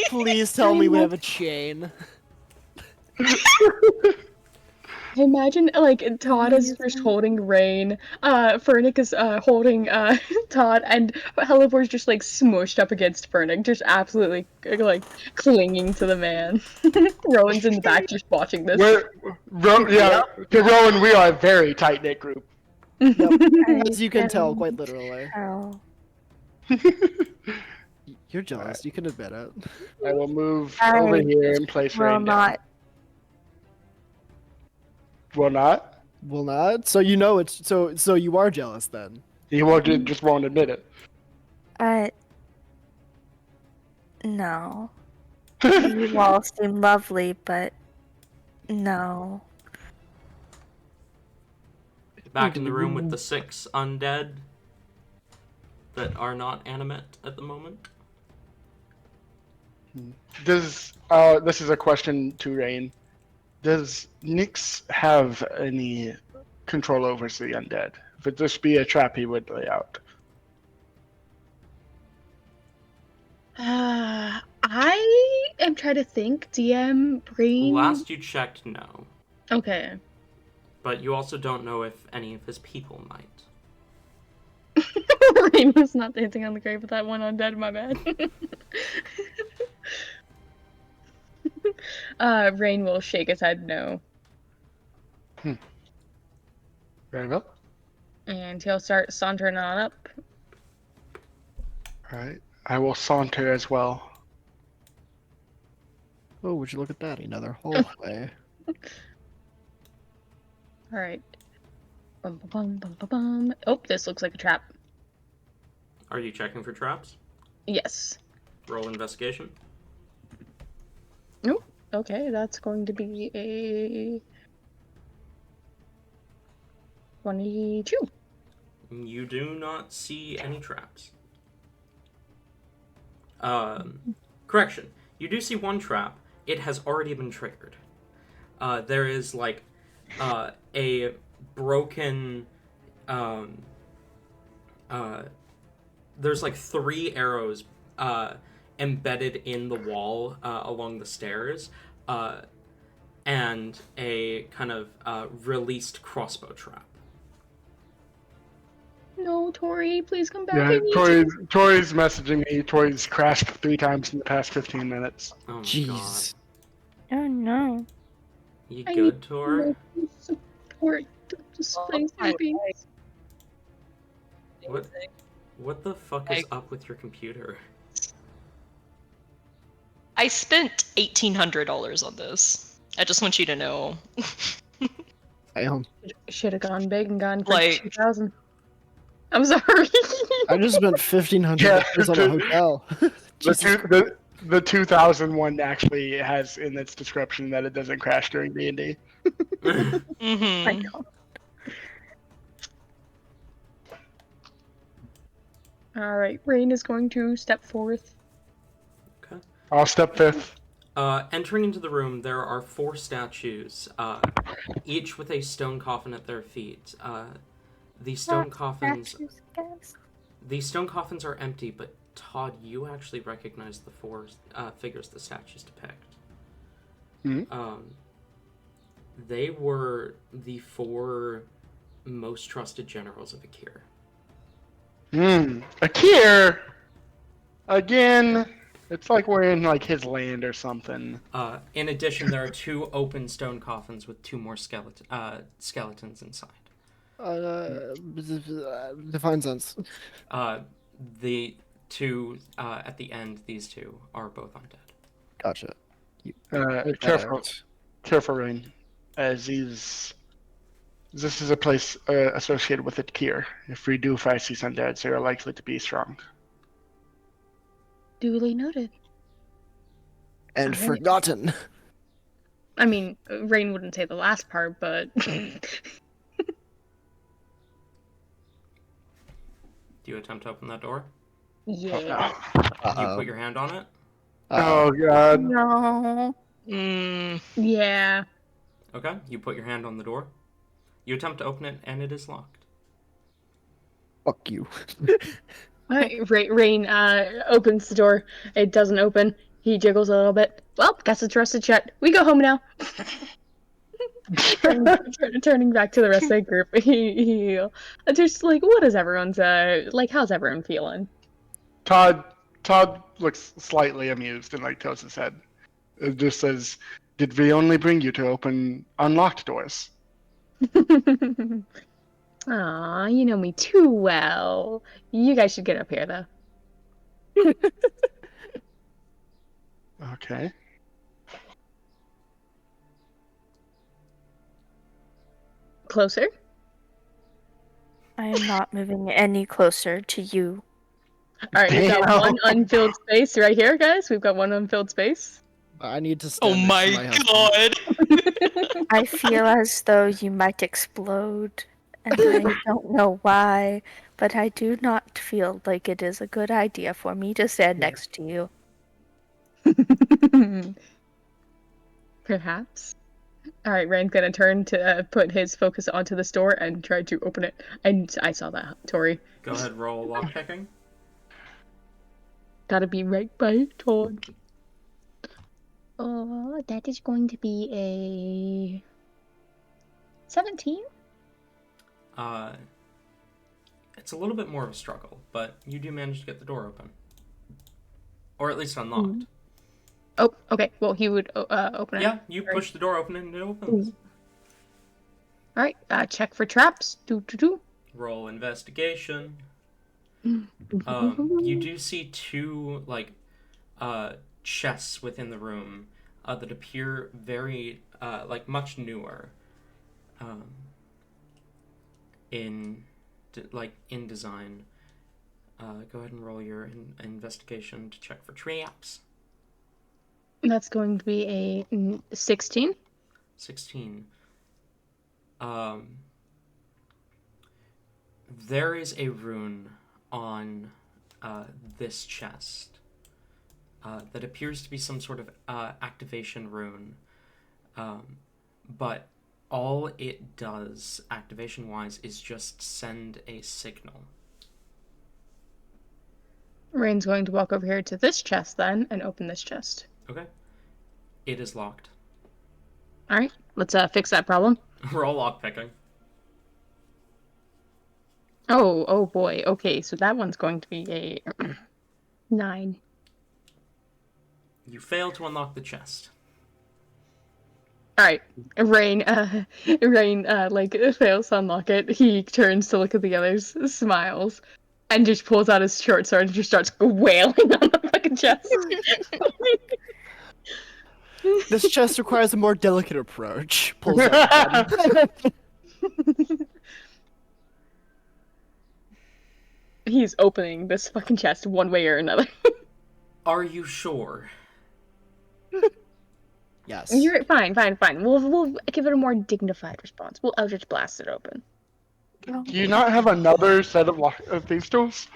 Please tell me we have a chain. I imagine, like, Todd is first holding Rain, Fernic is holding Todd, and Helibor's just, like, smushed up against Fernic, just absolutely, like, clinging to the man. Rowan's in the back just watching this. To Rowan, we are a very tight-knit group. Yep. As you can tell, quite literally. Oh. You're jealous, you can admit it. I will move I over here and place Will Rain down. not. Will not? Will not? So you know it's so you are jealous then. He just won't admit it. No. You all seem lovely, but no. Back in the room with the 6 undead that are not animate at the moment. This is a question to Rain. Does Nyx have any control over the undead? If it just be a trap he would lay out. I am trying to think. DM, Brain. Last you checked, no. Okay. But you also don't know if any of his people might. Rain was not dancing on the grave with that one undead, my bad. Rain will shake his head no. Very well. And he'll start sauntering on up. Alright. I will saunter as well. Oh, would you look at that? Another hallway. Alright. Bum, bum, bum, bum, bum. Oh, this looks like a trap. Are you checking for traps? Yes. Roll investigation. Oh, okay, that's going to be a 22. You do not see any traps. Correction. You do see one trap. It has already been triggered. There is like a broken. There's like 3 arrows embedded in the wall along the stairs, and a kind of released crossbow trap. No, Tori, please come back. Yeah, I need you. Tori's messaging me. Tori's crashed 3 times in the past 15 minutes. Oh my Jeez. Oh no. god. You I good, need Tor? Support. Just Well, playing I- Philippines. What the fuck is up with your computer? I spent $1,800 on this. I just want you to know. Damn. Should have gone big and gone for Like- 2,000. I'm sorry. I just spent $1,500 on a hotel. Jesus Christ. The 2001 actually has in its description that it doesn't crash during D&D. Mhm. I know. All right, Rain is going to step forth. Okay. I'll step fifth. Entering into the room, there are 4 statues, each with a stone coffin at their feet. These stone coffins are empty, but Todd, you actually recognize the 4 figures the statues depict. Mhm. They were the 4 most trusted generals of Akir. Akir! Again, it's like we're in like his land or something. In addition, there are 2 open stone coffins with 2 more skeletons inside. Define sense. The 2 at the end, these 2 are both undead. Gotcha. Careful, Rain. As this is a place associated with Akir. If we do fight these undeads, they are likely to be strong. Duly noted. And Alright. forgotten. I mean, Rain wouldn't say the last part, but Do you attempt to open that door? yeah. You put your hand on it? Oh god. No. Yeah. Okay, you put your hand on the door. You attempt to open it, and it is locked. Fuck you. Rain opens the door. It doesn't open. He jiggles a little bit. Well, guess it's rusted shut. We go home now. Turning back to the rest of the group, he just like, what is everyone's like? How's everyone feeling? Todd looks slightly amused and like tilts his head. It just says, "Did we only bring you to open unlocked doors?" Aw, you know me too well. You guys should get up here, though. Okay. Closer? I am not moving any closer to you. All right, we've got Damn. one unfilled space right here, guys. We've got one unfilled space. I need to Oh stand next to my husband. god! I feel as though you might explode, and I don't know why, but I do not feel like it is a good idea for me to stand next to you. Perhaps. All right, Rand's gonna turn to put his focus onto this door and try to open it. And I saw that, Tori. Go ahead, roll lockpicking. Gotta be right by Todd. Oh, that is going to be a 17. It's a little bit more of a struggle, but you do manage to get the door open. Or at least unlocked. Oh, okay. Well, he would open it. Yeah, you push the door open and it opens. All right. Check for traps. Do. Roll investigation. You do see 2 chests within the room that appear very much newer in design. Go ahead and roll your investigation to check for traps. That's going to be a 16. 16. There is a rune on this chest that appears to be some sort of activation rune, but all it does, activation-wise, is just send a signal. Rain's going to walk over here to this chest then and open this chest. Okay. It is locked. All right. Let's fix that problem. Roll lockpicking. Oh boy. Okay, so that one's going to be a 9. You fail to unlock the chest. All right, Rain. Rain. Like fails to unlock it. He turns to look at the others, smiles, and just pulls out his short sword and just starts wailing on the fucking chest. This chest requires a more delicate approach. Pulls out the gun. He's opening this fucking chest one way or another. Are you sure? Yes. You're fine. We'll give it a more dignified response. We'll Eldritch Blast it open. Do you not have another set of thieves' tools?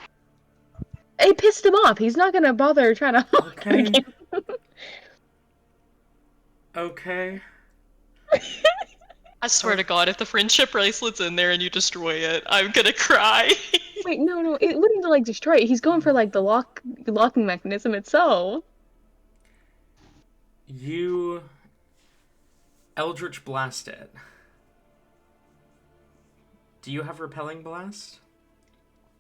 It pissed him off. He's not gonna bother trying to. Okay. Okay. I swear to God, if the friendship bracelet's in there and you destroy it, I'm gonna cry. Wait, no. It wouldn't like destroy it. He's going for like the locking mechanism itself. You Eldritch Blast it. Do you have Repelling Blast?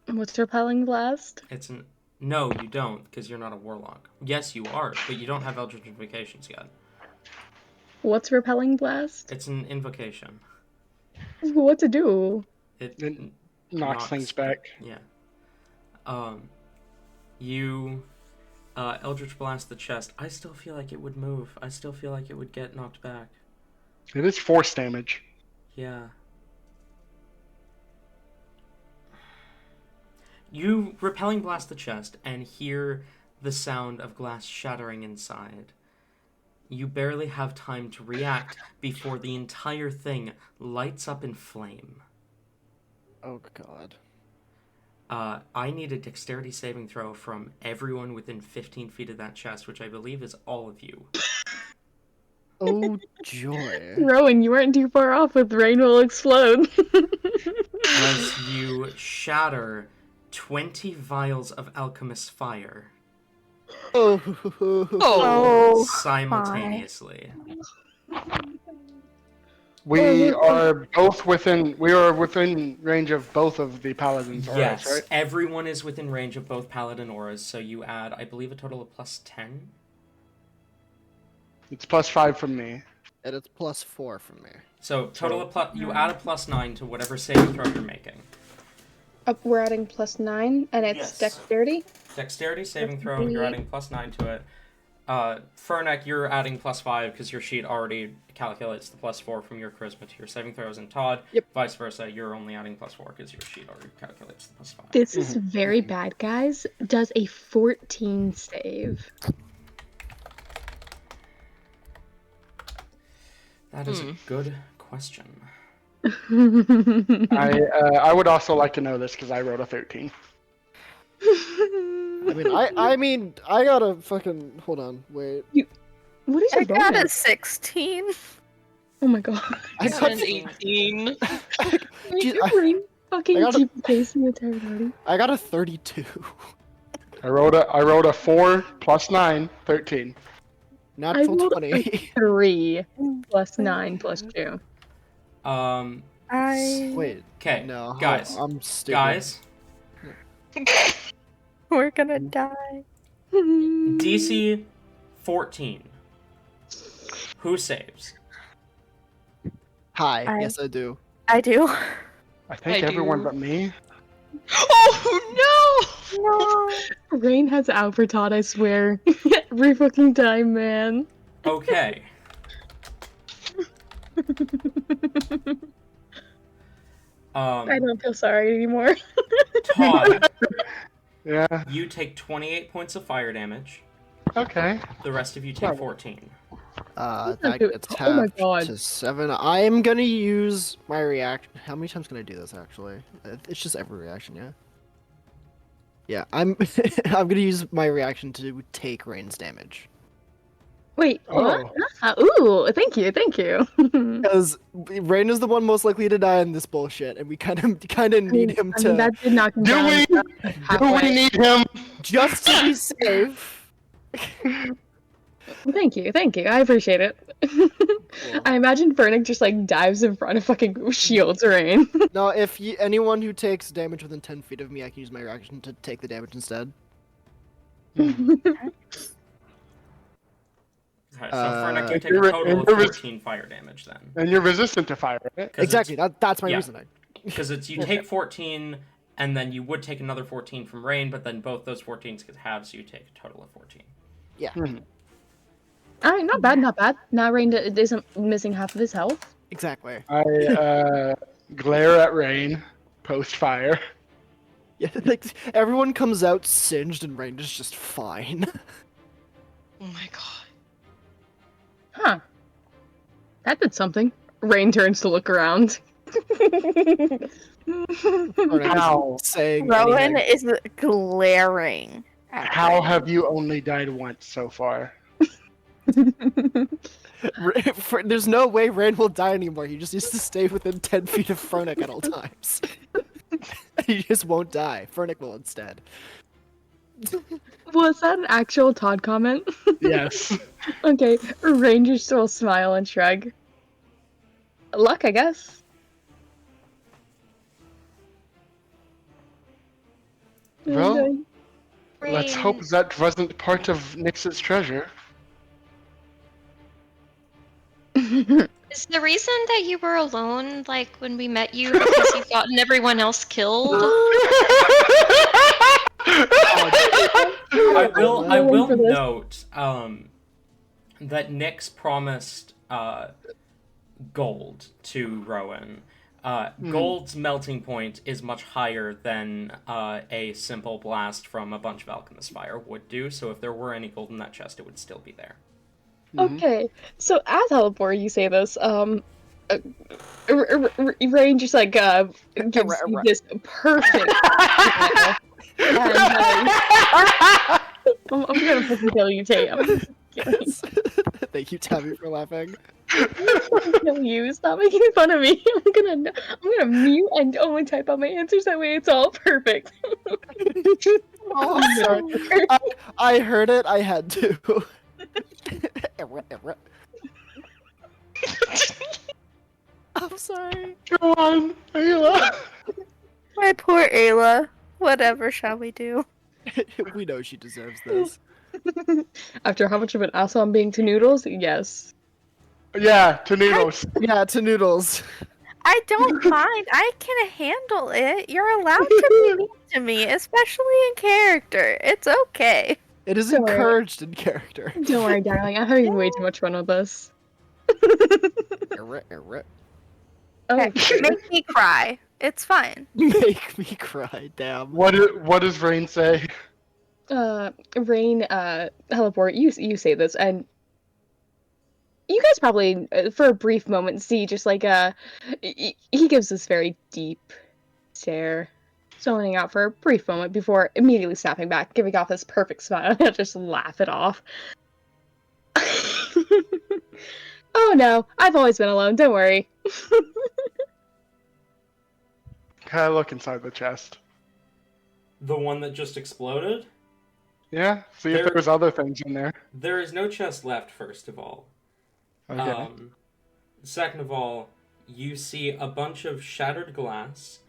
What's Repelling Blast? It's an... No, you don't, because you're not a warlock. Yes, you are, but you don't have Eldritch Invocations yet. What's Repelling Blast? It's an invocation. What to do? It Knocks things back. Yeah. You Eldritch Blast the chest. I still feel like it would move. I still feel like it would get knocked back. It is force damage. Yeah. You Repelling Blast the chest and hear the sound of glass shattering inside. You barely have time to react before the entire thing lights up in flame. Oh god. I need a dexterity saving throw from everyone within 15 feet of that chest, which I believe is all of you. Oh joy. Rowan, you weren't too far off with Rain Will Explode. As you shatter 20 vials of alchemist fire Oh, simultaneously. We are within range of both of the paladins' auras, Yes, right? everyone is within range of both paladin auras, so you add, I believe, a total of plus 10. It's +5 from me. And it's +4 from me. So total of you add a plus 9 to whatever saving throw you're making. We're adding +9, and it's Yes. Dexterity. Dexterity saving throw, you're adding plus 9 to it. Fernek, you're adding plus 5 because your sheet already calculates the +4 from your charisma to your saving throws, and Todd, vice versa, you're only adding +4 because your sheet already calculates the +5. This is very bad, guys. Does a 14 save. That is a good question. I would also like to know this because I rolled a 13. I mean, I gotta fucking hold on, wait. What is your I got a bonus? 16. Oh my god. I got an 18. Jeez, Rain fucking I gotta- keep facing the entire party. I got a 32. I rolled a 4 + 9, 13. Natural rolled 20. 3 + 9 + 2. Wait, Okay, no, guys, I'm stupid. guys, We're gonna die. DC 14. Who saves? Hi, yes I do. I do. I think I everyone do. but me. Oh no! No. Rain has Albertot, I swear. Every fucking time, man. Okay. I don't feel sorry anymore. Todd, Yeah. you take 28 points of fire damage. Okay. The rest of you take 14. That do- gets oh my halved God. to 7. I'm gonna use my reaction. How many times can I do this actually? It's just every reaction, yeah. Yeah, I'm I'm gonna use my reaction to take Rain's damage. Wait, what? Ooh, thank you. Because Rain is the one most likely to die in this bullshit, and we kind of need him I to mean, that did not come Do down we? Do halfway. we need him? just to be safe. Thank you. I appreciate it. I imagine Fernick just like dives in front of fucking shields Rain. No, if anyone who takes damage within 10 feet of me, I can use my reaction to take the damage instead. Okay, so Fernick, you take a you're- total of you're res- 14 fire damage then. And you're resistant to fire, right? 'Cause Exactly. it's- That's my yeah. reasoning. Because it's you take 14, and then you would take another 14 from Rain, but then both those 14s get halved, so you take a total of 14. Yeah. All right, not bad, not bad. Now Rain isn't missing half of his health. Exactly. I glare at Rain post fire. Yeah, like everyone comes out singed and Rain is just fine. Oh my god. Huh. That did something. Rain turns to look around. How? Saying Rowan anything. is glaring at How Rain. have you only died once so far? There's no way Rain will die anymore. He just needs to stay within 10 feet of Fernick at all times. He just won't die. Fernick will instead. Was that an actual Todd comment? Yes. Okay, Ranger still smile and shrug. Luck, I guess. Well, And, let's Rain. hope that wasn't part of Nyx's treasure. Is the reason that you were alone, like when we met you, because you've gotten everyone else killed? I will for this. note that Nyx promised gold to Rowan. Gold's melting point is much higher than a simple blast from a bunch of alchemist fire would do, so if there were any gold in that chest, it would still be there. Okay, so as Halibor, you say this, Rain just like gives you this perfect smile. And, I'm gonna fucking kill you, Tate. I'm gonna kill Thank you, Tabby, for laughing. you. Stop making fun of me. I'm gonna mute and only type out my answers. That way, it's all perfect. Oh, I'm sorry. I heard it. I had to. I'm sorry. Go on, Ayla. My poor Ayla. Whatever shall we do? We know she deserves this. After how much of an asshole I'm being to Noodles, yes. Yeah, to Noodles. Yeah, to Noodles. I don't mind. I can handle it. You're allowed to be mean to me, especially in character. It's okay. It is Don't worry. encouraged in character. Don't worry, darling. I'm having way too much fun with this. Oh, Heck, make me cry. It's fine. Make me cry, damn. What does Rain say? Rain, Heliport, you say this, and you guys probably, for a brief moment, see just like, he gives this very deep stare, zoning out for a brief moment before immediately snapping back, giving off this perfect smile, and just laugh it off. Oh no, I've always been alone, don't worry. Can I look inside the chest? The one that just exploded? Yeah, see if There- there was other things in there. There is no chest left, first of all. Okay. Second of all, you see a bunch of shattered glass,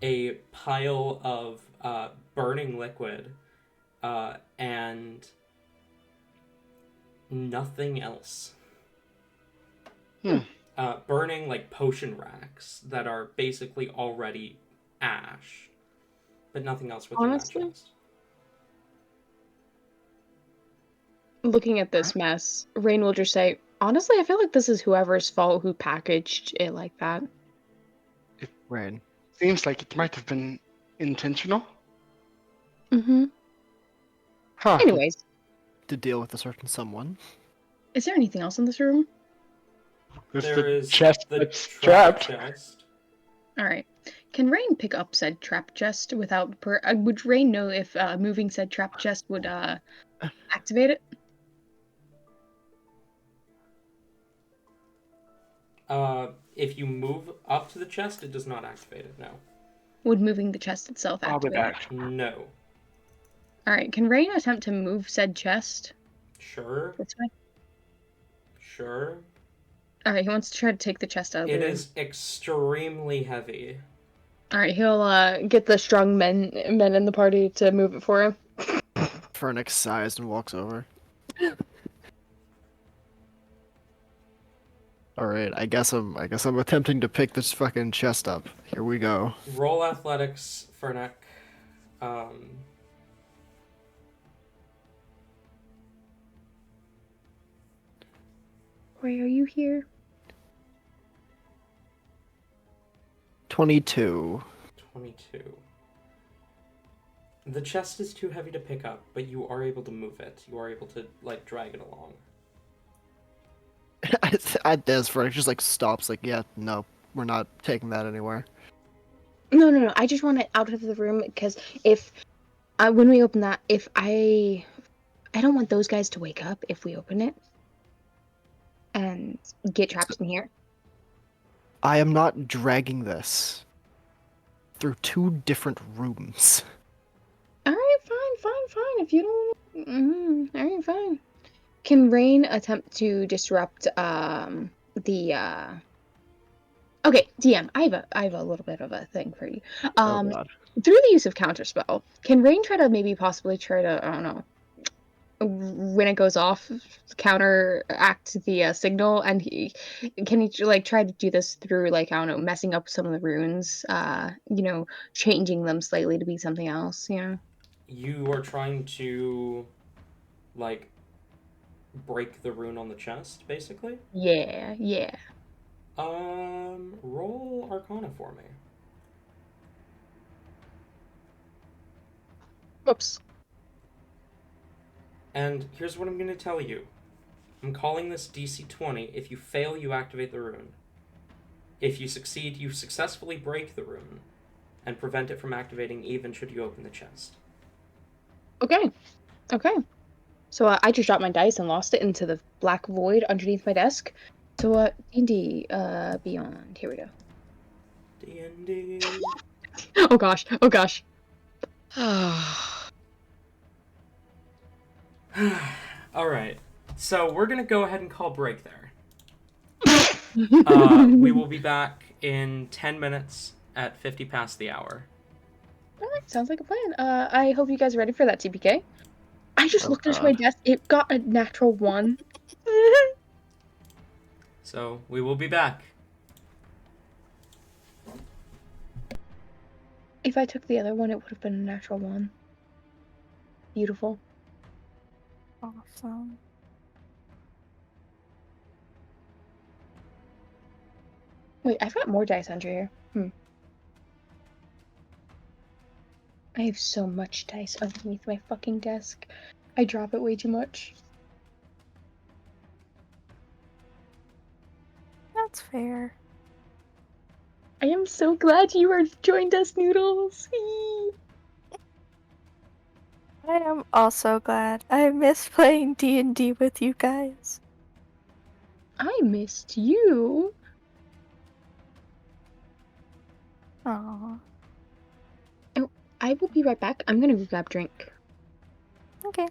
a pile of burning liquid, and nothing else. Burning like potion racks that are basically already ash, but nothing else within Honestly? that chest. Looking at this mess, Rain will just say, honestly, I feel like this is whoever's fault who packaged it like that. Rain. Seems like it might have been intentional. Mm-hmm. Huh. Anyways, To deal with a certain someone. is there anything else in this room? There's There the is chest the that's trap trapped. chest. Alright. Can Rain pick up said trap chest without... would Rain know if moving said trap chest would activate it? If you move up to the chest, it does not activate it, no. Would moving the chest itself I'll be activate back. No. Alright, can Rain attempt to move said chest Sure, this way? sure. Alright, he wants to try to take the chest out of the It room. is extremely heavy. Alright, he'll get the strong men in the party to move it for him. Fernick sighs and walks over. All right, I guess I'm attempting to pick this fucking chest up. Here we go. Roll athletics, Fernek. Why are you here? 22. 22. The chest is too heavy to pick up, but you are able to move it. You are able to, like, drag it along. At this, Frank just like stops. Like, yeah, no, we're not taking that anywhere. No. I just want it out of the room because if when we open that, if I don't want those guys to wake up if we open it and get trapped in here. I am not dragging this through 2 different rooms. All right, fine. If you don't, all right, fine. Can Rain attempt to disrupt the? Okay, DM. I have a little bit of a thing for you. Oh god. Through the use of counterspell, can Rain try to possibly try to, I don't know, when it goes off, counteract the signal, and can he like try to do this through, like, I don't know, messing up some of the runes, changing them slightly to be something else, You are trying to, like, break the rune on the chest, basically? Yeah. Roll Arcana for me. Whoops. And here's what I'm going to tell you. I'm calling this DC 20. If you fail, you activate the rune. If you succeed, you successfully break the rune and prevent it from activating even should you open the chest. Okay. So I just dropped my dice and lost it into the black void underneath my desk. So D&D Beyond. Here we go. D&D. Oh gosh. Alright. So we're going to go ahead and call break there. We will be back in 10 minutes at 50 past the hour. Alright, sounds like a plan. I hope you guys are ready for that TPK. I just looked at my God. desk. It got a natural 1. So we will be back. If I took the other one, it would have been a natural 1. Beautiful. Awesome. Wait, I've got more dice under here. I have so much dice underneath my fucking desk. I drop it way too much. That's fair. I am so glad you are joined us, Noodles. I am also glad. I miss playing D&D with you guys. I missed you. Aww. Oh, I will be right back. I'm gonna go grab a drink. Okay.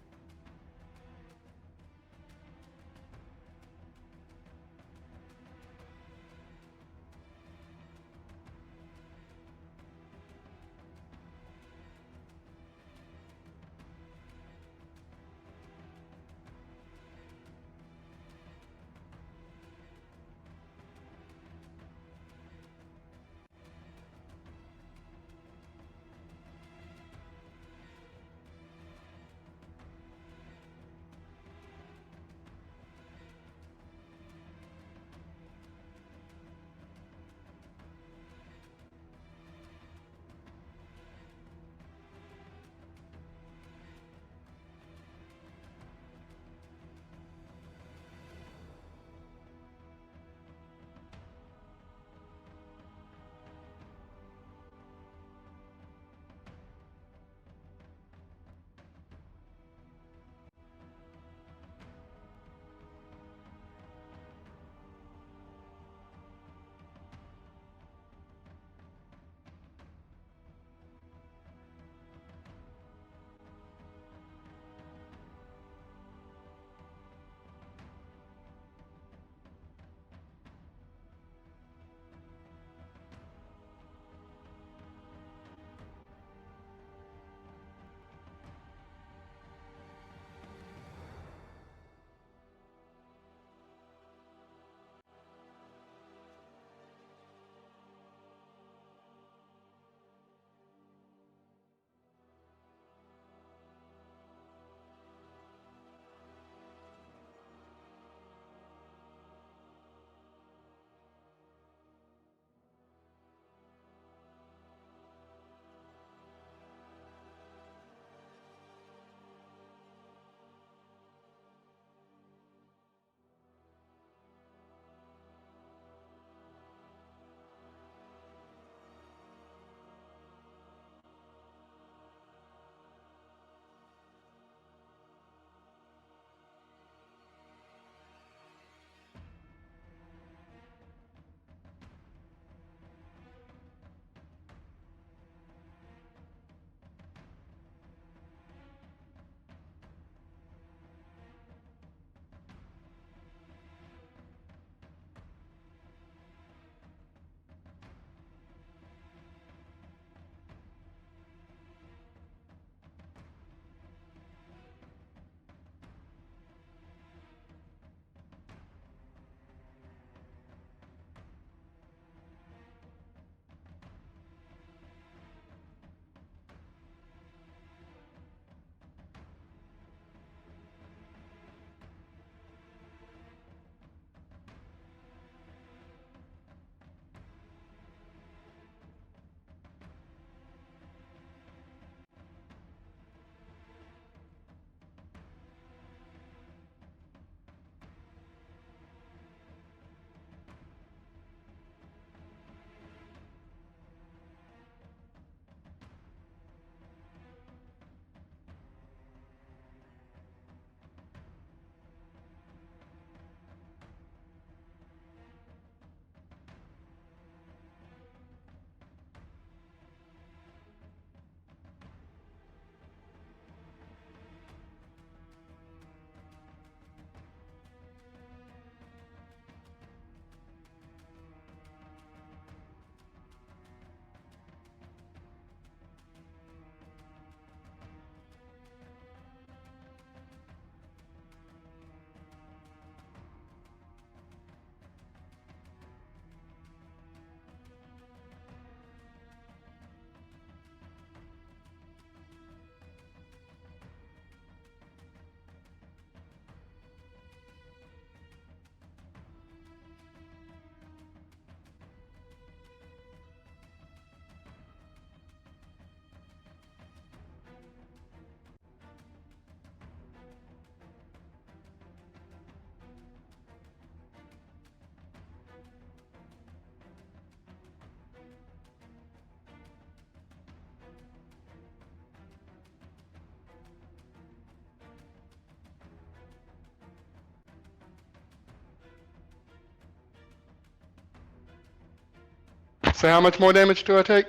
So how much more damage do I take?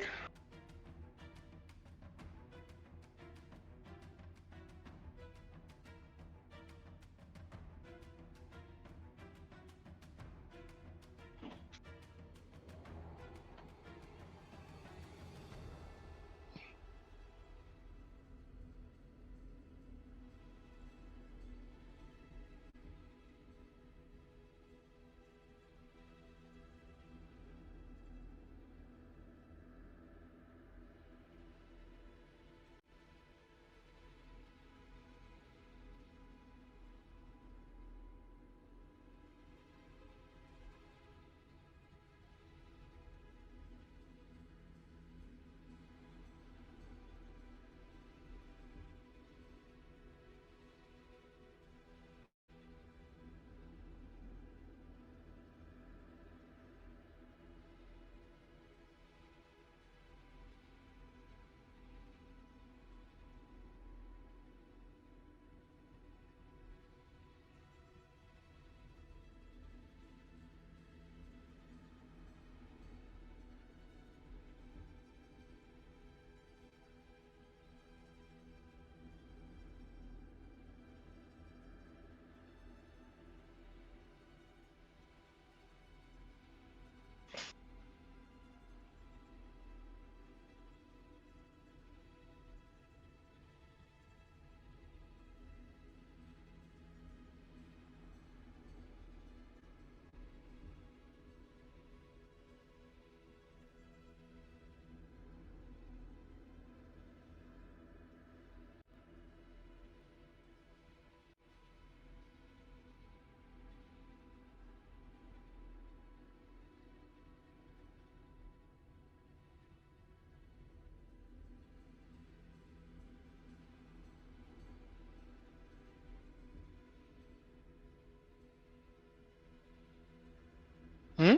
Hmm?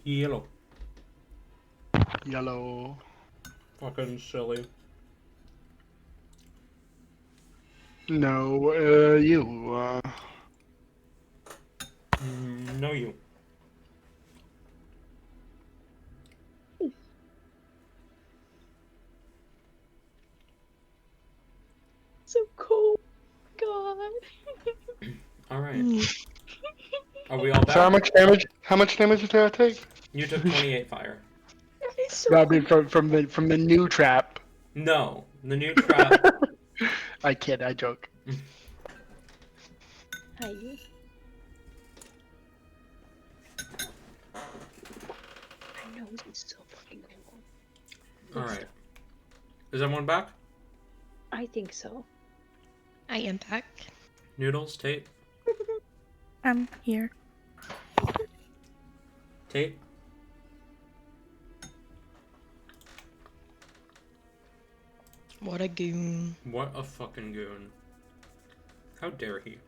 Yellow. Yellow. Fucking silly. No, you. No, you. So cold. God. All right. Are we all back? So how much damage? How much damage did I take? You took 28 fire. That is so That'd be from the new trap. No, the new trap. I kid. I joke. Hi. I know, this is so fucking cool. All right. Is everyone back? I think so. I am back. Noodles, Tate, I'm here. Tate. What a goon. What a fucking goon. How dare he?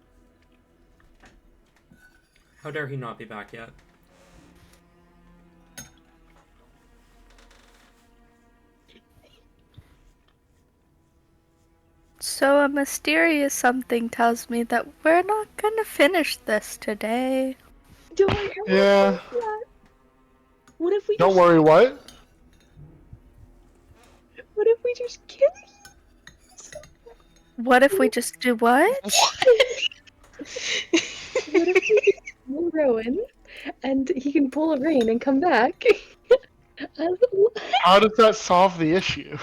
How dare he not be back yet? So a mysterious something tells me that we're not gonna finish this today. Don't worry, Yeah. What if we Don't just, worry. What? What if we just kill What if we just do what? What if we just kill Rowan and he can pull a rain and come back? How does that solve the issue?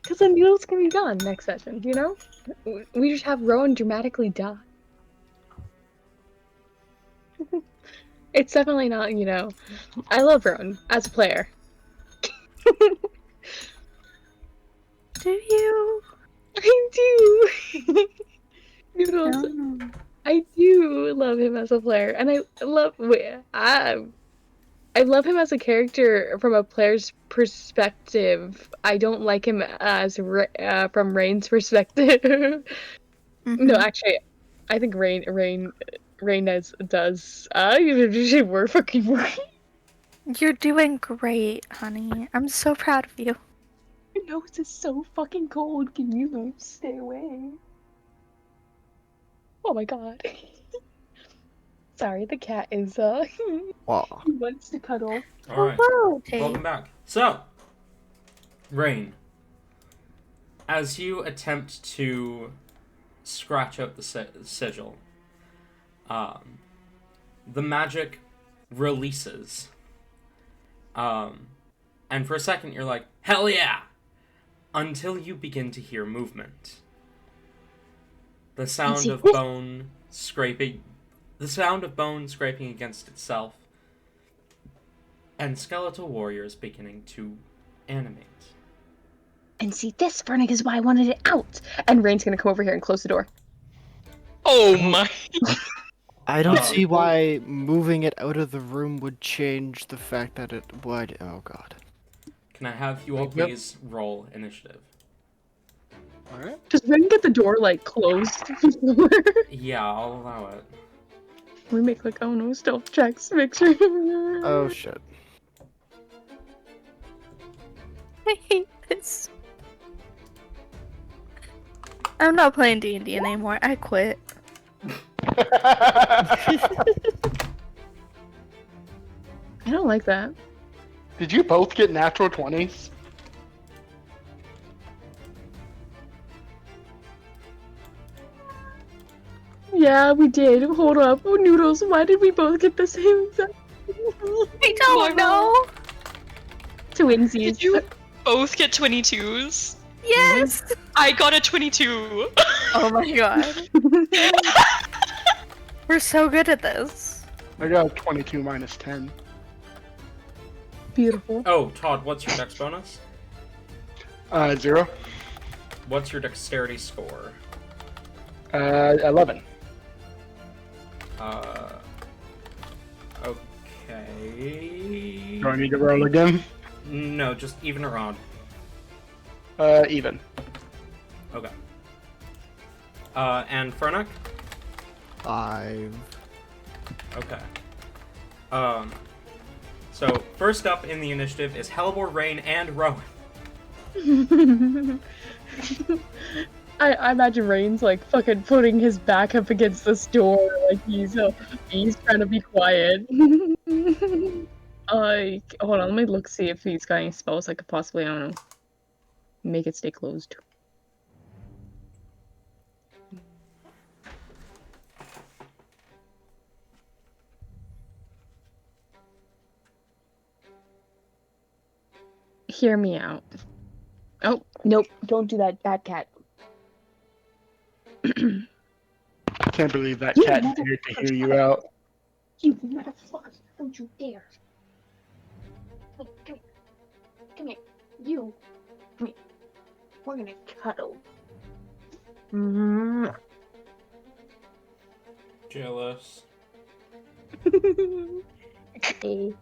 Because then Needle's gonna be gone next session, you know? We just have Rowan dramatically die. It's definitely not, you know. I love Rowan as a player. Do you? I do! Noodles, No. I do love him as a player, and I love him as a character from a player's perspective. I don't like him as from Rain's perspective. No, Mhm. actually, I think Rain does. We're fucking working. You're doing great, honey. I'm so proud of you. nose is so fucking cold. Can you stay away? Oh my god. Sorry, the cat is Wow. he wants to cuddle. All right. Hello, Tate. Welcome back. So, Rain, as you attempt to scratch out the sigil, the magic releases. And for a second you're like, hell yeah! Until you begin to hear movement. The sound of bone scraping against itself, and skeletal warriors beginning to animate. And see, this Vernick is why I wanted it out. And Rain's gonna come over here and close the door. Oh my. I don't see why moving it out of the room would change the fact that it would. Oh god. Can I have you all please roll initiative? Alright. Does Rain get the door, like, closed before Yeah, I'll allow it. we make, like, oh no, stealth checks, make sure. Oh shit. I hate this. I'm not playing D&D anymore. I quit. I don't like that. Did you both get natural 20s? Yeah, we did. Hold up. Oh, Noodles, why did we both get the same exact I don't know. twinsies? Did you both get 22s? Yes. I got a 22. Oh my god. We're so good at this. I got 22 minus 10. Beautiful. Oh, Todd, what's your dex bonus? 0. What's your dexterity score? 11. Okay. Do I need to roll again? No, just even or odd. Even. Okay. And Fernick? 5. Okay. So first up in the initiative is Hellebore, Rain, and Rowan. I imagine Rain's like fucking putting his back up against this door, like he's trying to be quiet. Hold on, let me look see if he's got any spells I could possibly, I don't know, make it stay closed. Hear me out. Oh, nope, don't do that, bad cat. Can't believe that You cat mother- dared to hear you out. You motherfucker, don't you dare. Come here. Come here. You. Come here. We're gonna cuddle. Jealous. Okay.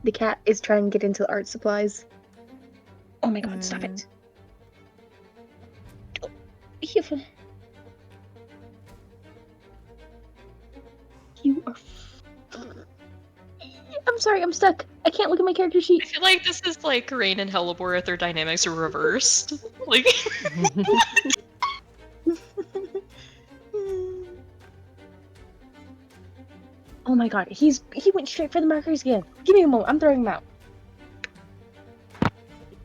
The cat is trying to get into the art supplies. Oh my god, stop it. You are. I'm sorry, I'm stuck. I can't look at my character I sheet. feel like this is like Rain and Hellebore if their dynamics are reversed. Like, Oh my god, he went straight for the markers again. Give me a moment, I'm throwing him out.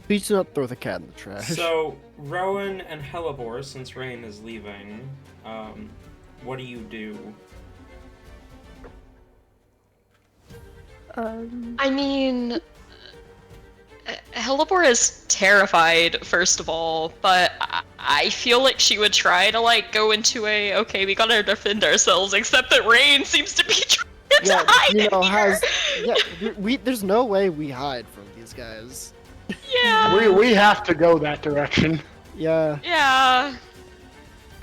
Please do not throw the cat in the trash. So Rowan and Hellebore, since Rain is leaving, what do you do? I mean, Hellebore is terrified, first of all, but I feel like she would try to, like, go into a, okay, we gotta defend ourselves, except that Rain seems to be trying to hide here. There's no way we hide from these guys. Yeah. We have to go that direction. Yeah. Yeah.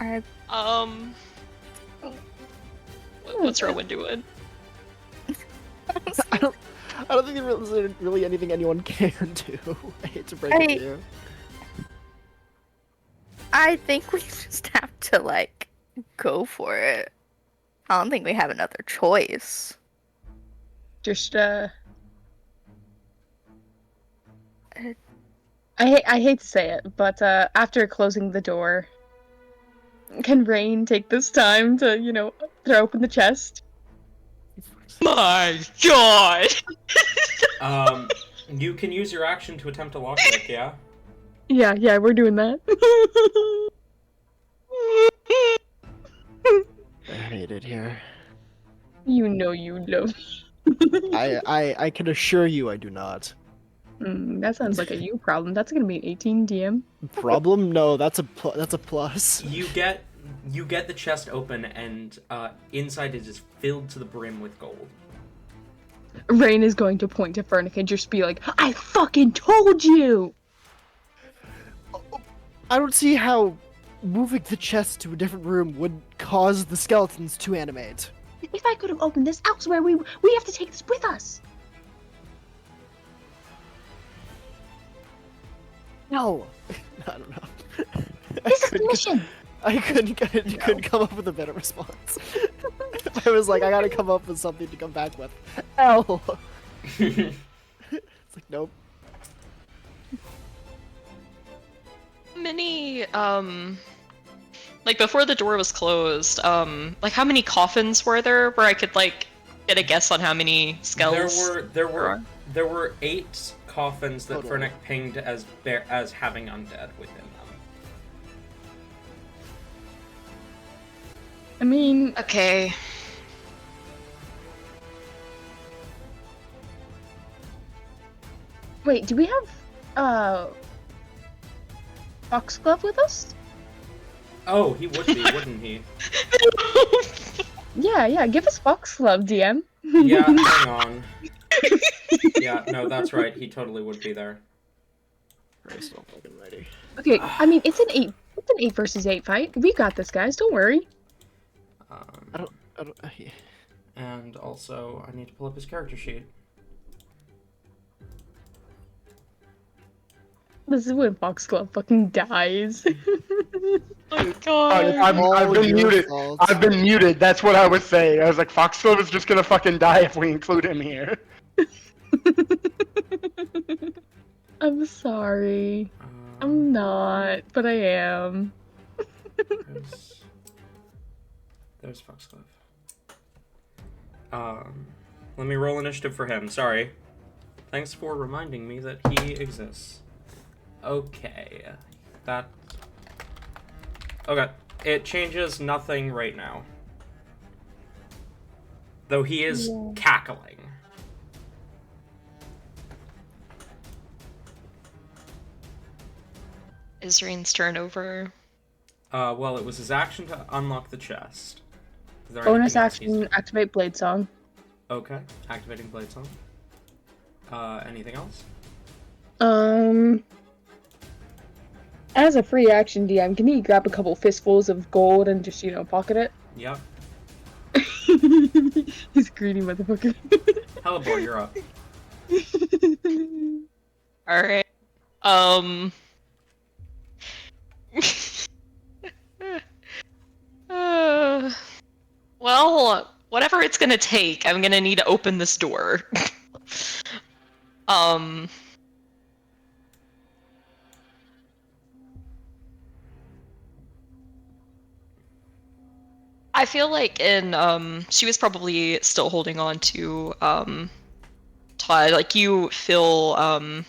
Alright. What's Rowan doing? I don't think there's really anything anyone can do. I hate to break it to you. I think we just have to, like, go for it. I don't think we have another choice. Just, I hate to say it, but after closing the door, can Rain take this time to, throw open the chest? My God! You can use your action to attempt a lockpick, yeah? Yeah, we're doing that. I hate it here. You know you love. I can assure you I do not. That sounds like a you problem. That's gonna be an 18 DM. Problem? No, that's a plus. You get the chest open, and inside it is filled to the brim with gold. Rain is going to point to Fernic and just be like, I fucking told you! I don't see how moving the chest to a different room would cause the skeletons to animate. If I could have opened this elsewhere, we have to take this with us. No. I don't know. This is the mission. I couldn't come up with a better response. I was like, I gotta come up with something to come back with. Hell. It's like, nope. Many, like before the door was closed, like how many coffins were there where I could like get a guess on how many skulls? There were 8 coffins that Total. Fernic pinged as having undead within them. I mean, Okay. wait, do we have, Foxglove with us? Oh, he would be, wouldn't he? Yeah, give us Foxglove, DM. Yeah, hang on. Yeah, no, that's right. He totally would be there. Christ, I'm fucking ready. Okay, I mean, it's an 8 versus 8 fight. We got this, guys, don't worry. I don't. Yeah. And also, I need to pull up his character sheet. This is when Foxglove fucking dies. Oh my God. I've All been your muted. fault. I've been muted. That's what I was saying. I was like, Foxglove is just gonna fucking die if we include him here. I'm sorry. I'm not, but I am. There's Foxglove. Let me roll initiative for him. Sorry. Thanks for reminding me that he exists. Okay. Okay. It changes nothing right now. Though he is cackling. Isrin's turn over. Well, it was his action to unlock the chest. Is there Bonus anything else he's- action, activate Blade Song. Okay. Activating Blade Song. Anything else? As a free action DM, can he grab a couple fistfuls of gold and just, pocket it? Yep. He's a greedy motherfucker. Hellebore, you're up. Alright. Well, whatever it's gonna take, I'm gonna need to open this door. I feel like she was probably still holding on to Todd. Like you feel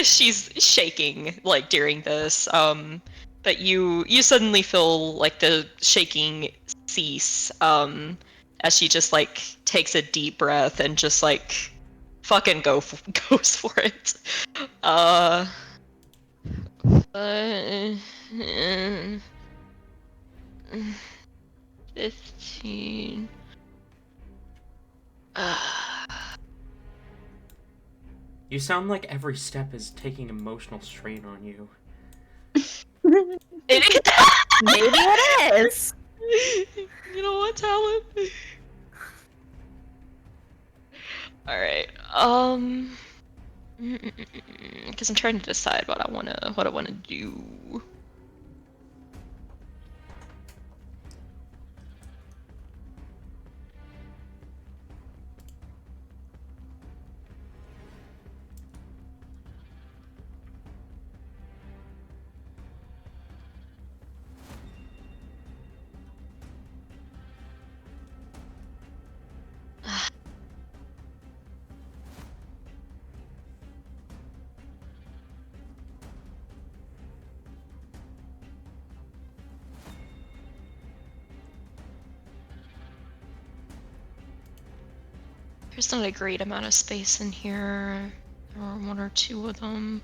she's shaking like during this, but you suddenly feel like the shaking cease as she just like takes a deep breath and just like fucking goes for it. 15. You sound like every step is taking emotional strain on you. Maybe it is. You know what, Talon? Alright, because I'm trying to decide what I wanna do. There's not a great amount of space in here. There are 1 or 2 of them.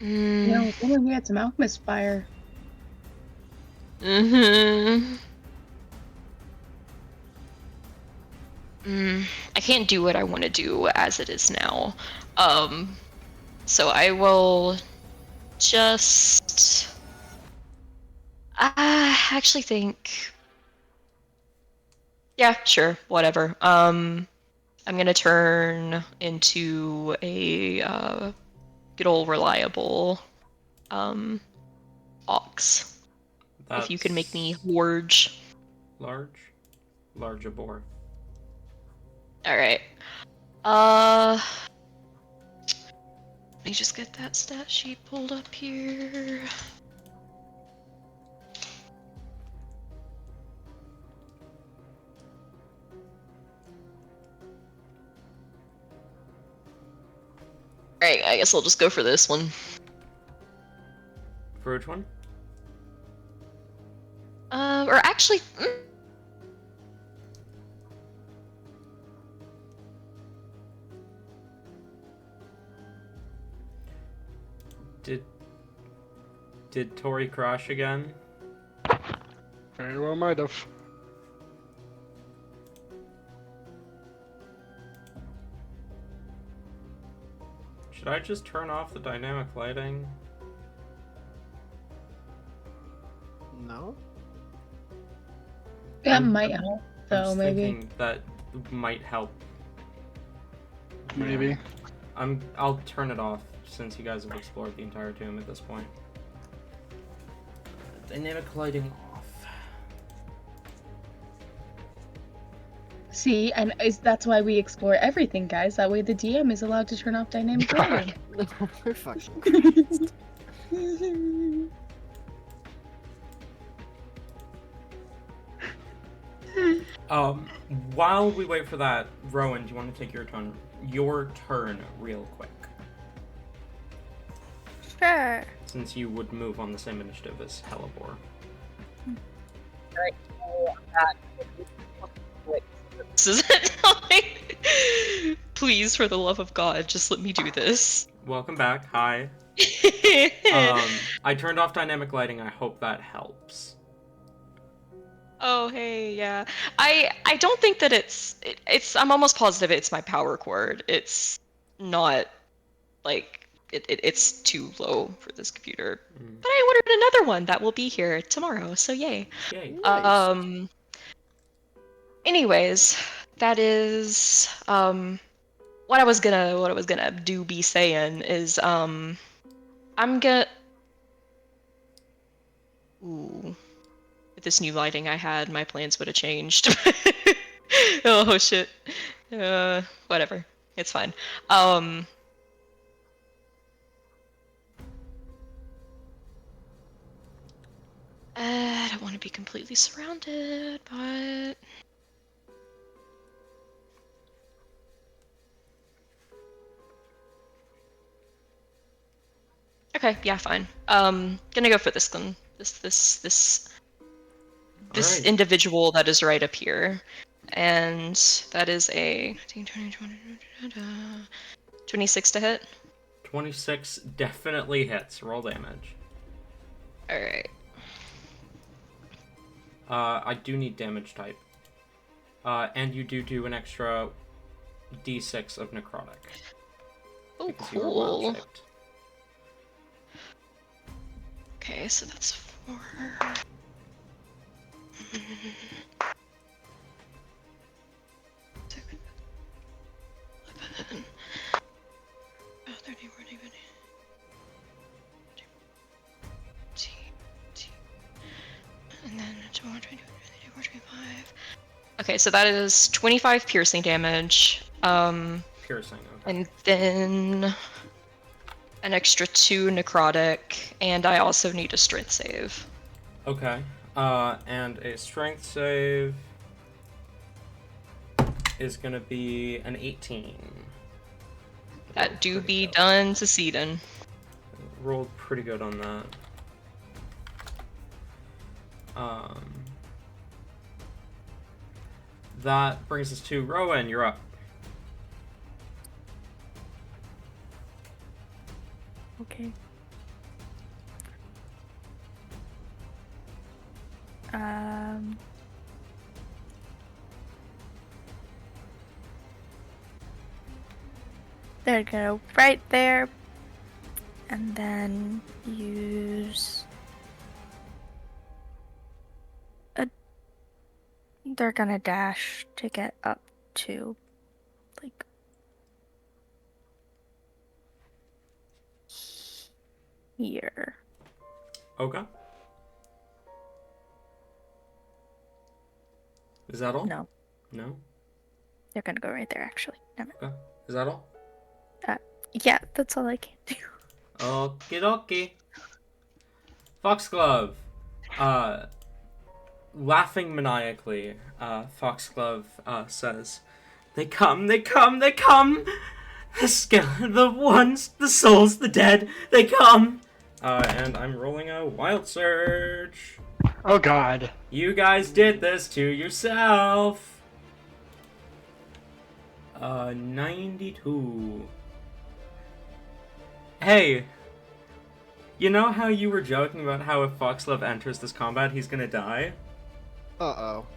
No, we had some alchemist fire. I can't do what I want to do as it is now. So I will just... I actually think... Yeah, sure, whatever. I'm gonna turn into a good old reliable ox. If you can make me large. Larger boar. Alright. Let me just get that stat sheet pulled up here. Alright, I guess I'll just go for this one. For which one? Or actually... Did Tori crash again? Very well might have. Should I just turn off the dynamic lighting? No? That might help, I'm though, just maybe. thinking that might help. Maybe. I'll turn it off since you guys have explored the entire tomb at this point. Dynamic lighting off. See, and that's why we explore everything, guys. That way the DM is allowed to turn off dynamic lighting. We're fucking Christ. While we wait for that, Rowan, do you want to take your turn real quick? Sure. Since you would move on the same initiative as Hellebore. This isn't time. Please, for the love of God, just let me do this. Welcome back. Hi. I turned off dynamic lighting. I hope that helps. Oh, hey, yeah. I don't think that it's I'm almost positive it's my power cord. It's not, like, it's too low for this computer. But I ordered another one that will be here tomorrow, so yay. Yay. Nice. Anyways, that is, what I was gonna be saying is, I'm gonna... Ooh. With this new lighting I had, my plans would have changed. Oh shit. Whatever. It's fine. I don't want to be completely surrounded, but... Okay, yeah, fine. Gonna go for this one. This Alright. individual that is right up here. And that is a 26 to hit. 26 definitely hits. Roll damage. Alright. I do need damage type. And you do an extra d6 of necrotic. Oh, because you are wild cool. shaped. Okay, so that's 4. And then 25. Okay, so that is 25 piercing damage. Piercing, okay. And then an extra 2 necrotic, and I also need a strength save. Okay. And a strength save is gonna be an 18. That do be done to Seedon. Rolled pretty good on that. that brings us to Rowan. You're up. Okay. They're gonna go right there, and then use a. They're gonna dash to get up to, like, here. Okay. Is that all? No, No? they're gonna go right there. Actually, never. Okay. Is that all? Yeah, that's all I can do. Okie dokie. Foxglove. Laughing maniacally, Foxglove says, They come! The ones, the souls, the dead, they come! And I'm rolling a wild surge. Oh god. You guys did this to yourself. 92. Hey, you know how you were joking about how if Foxglove enters this combat, he's gonna die? Uh-oh.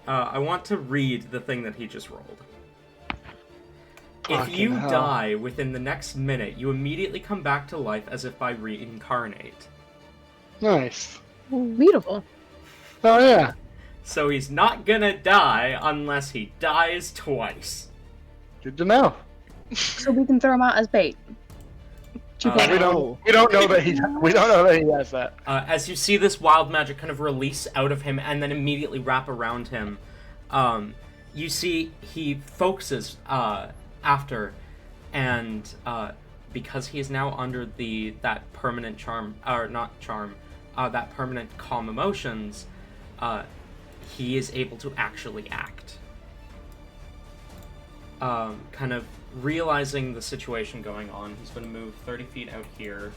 I want to read the thing that he just rolled. If Fucking you hell. die within the next minute, you immediately come back to life as if by reincarnate. Nice. Beautiful. Oh yeah. So he's not gonna die unless he dies twice. Good to know. So we can throw him out as bait. Too Uh, bad. We don't know that he has that. As you see this wild magic kind of release out of him and then immediately wrap around him, you see he focuses after, and because he is now under that permanent charm, or not charm, that permanent calm emotions, he is able to actually act. Kind of realizing the situation going on, he's going to move 30 feet out here.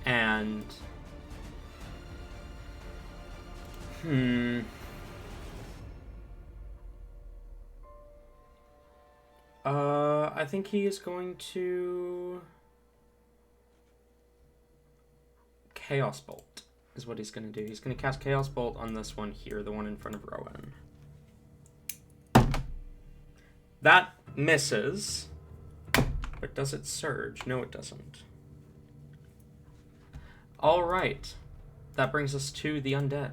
And... I think he is going to... Chaos Bolt is what he's going to do. He's going to cast Chaos Bolt on this one here, the one in front of Rowan. That misses. But does it surge? No, it doesn't. Alright. That brings us to the undead.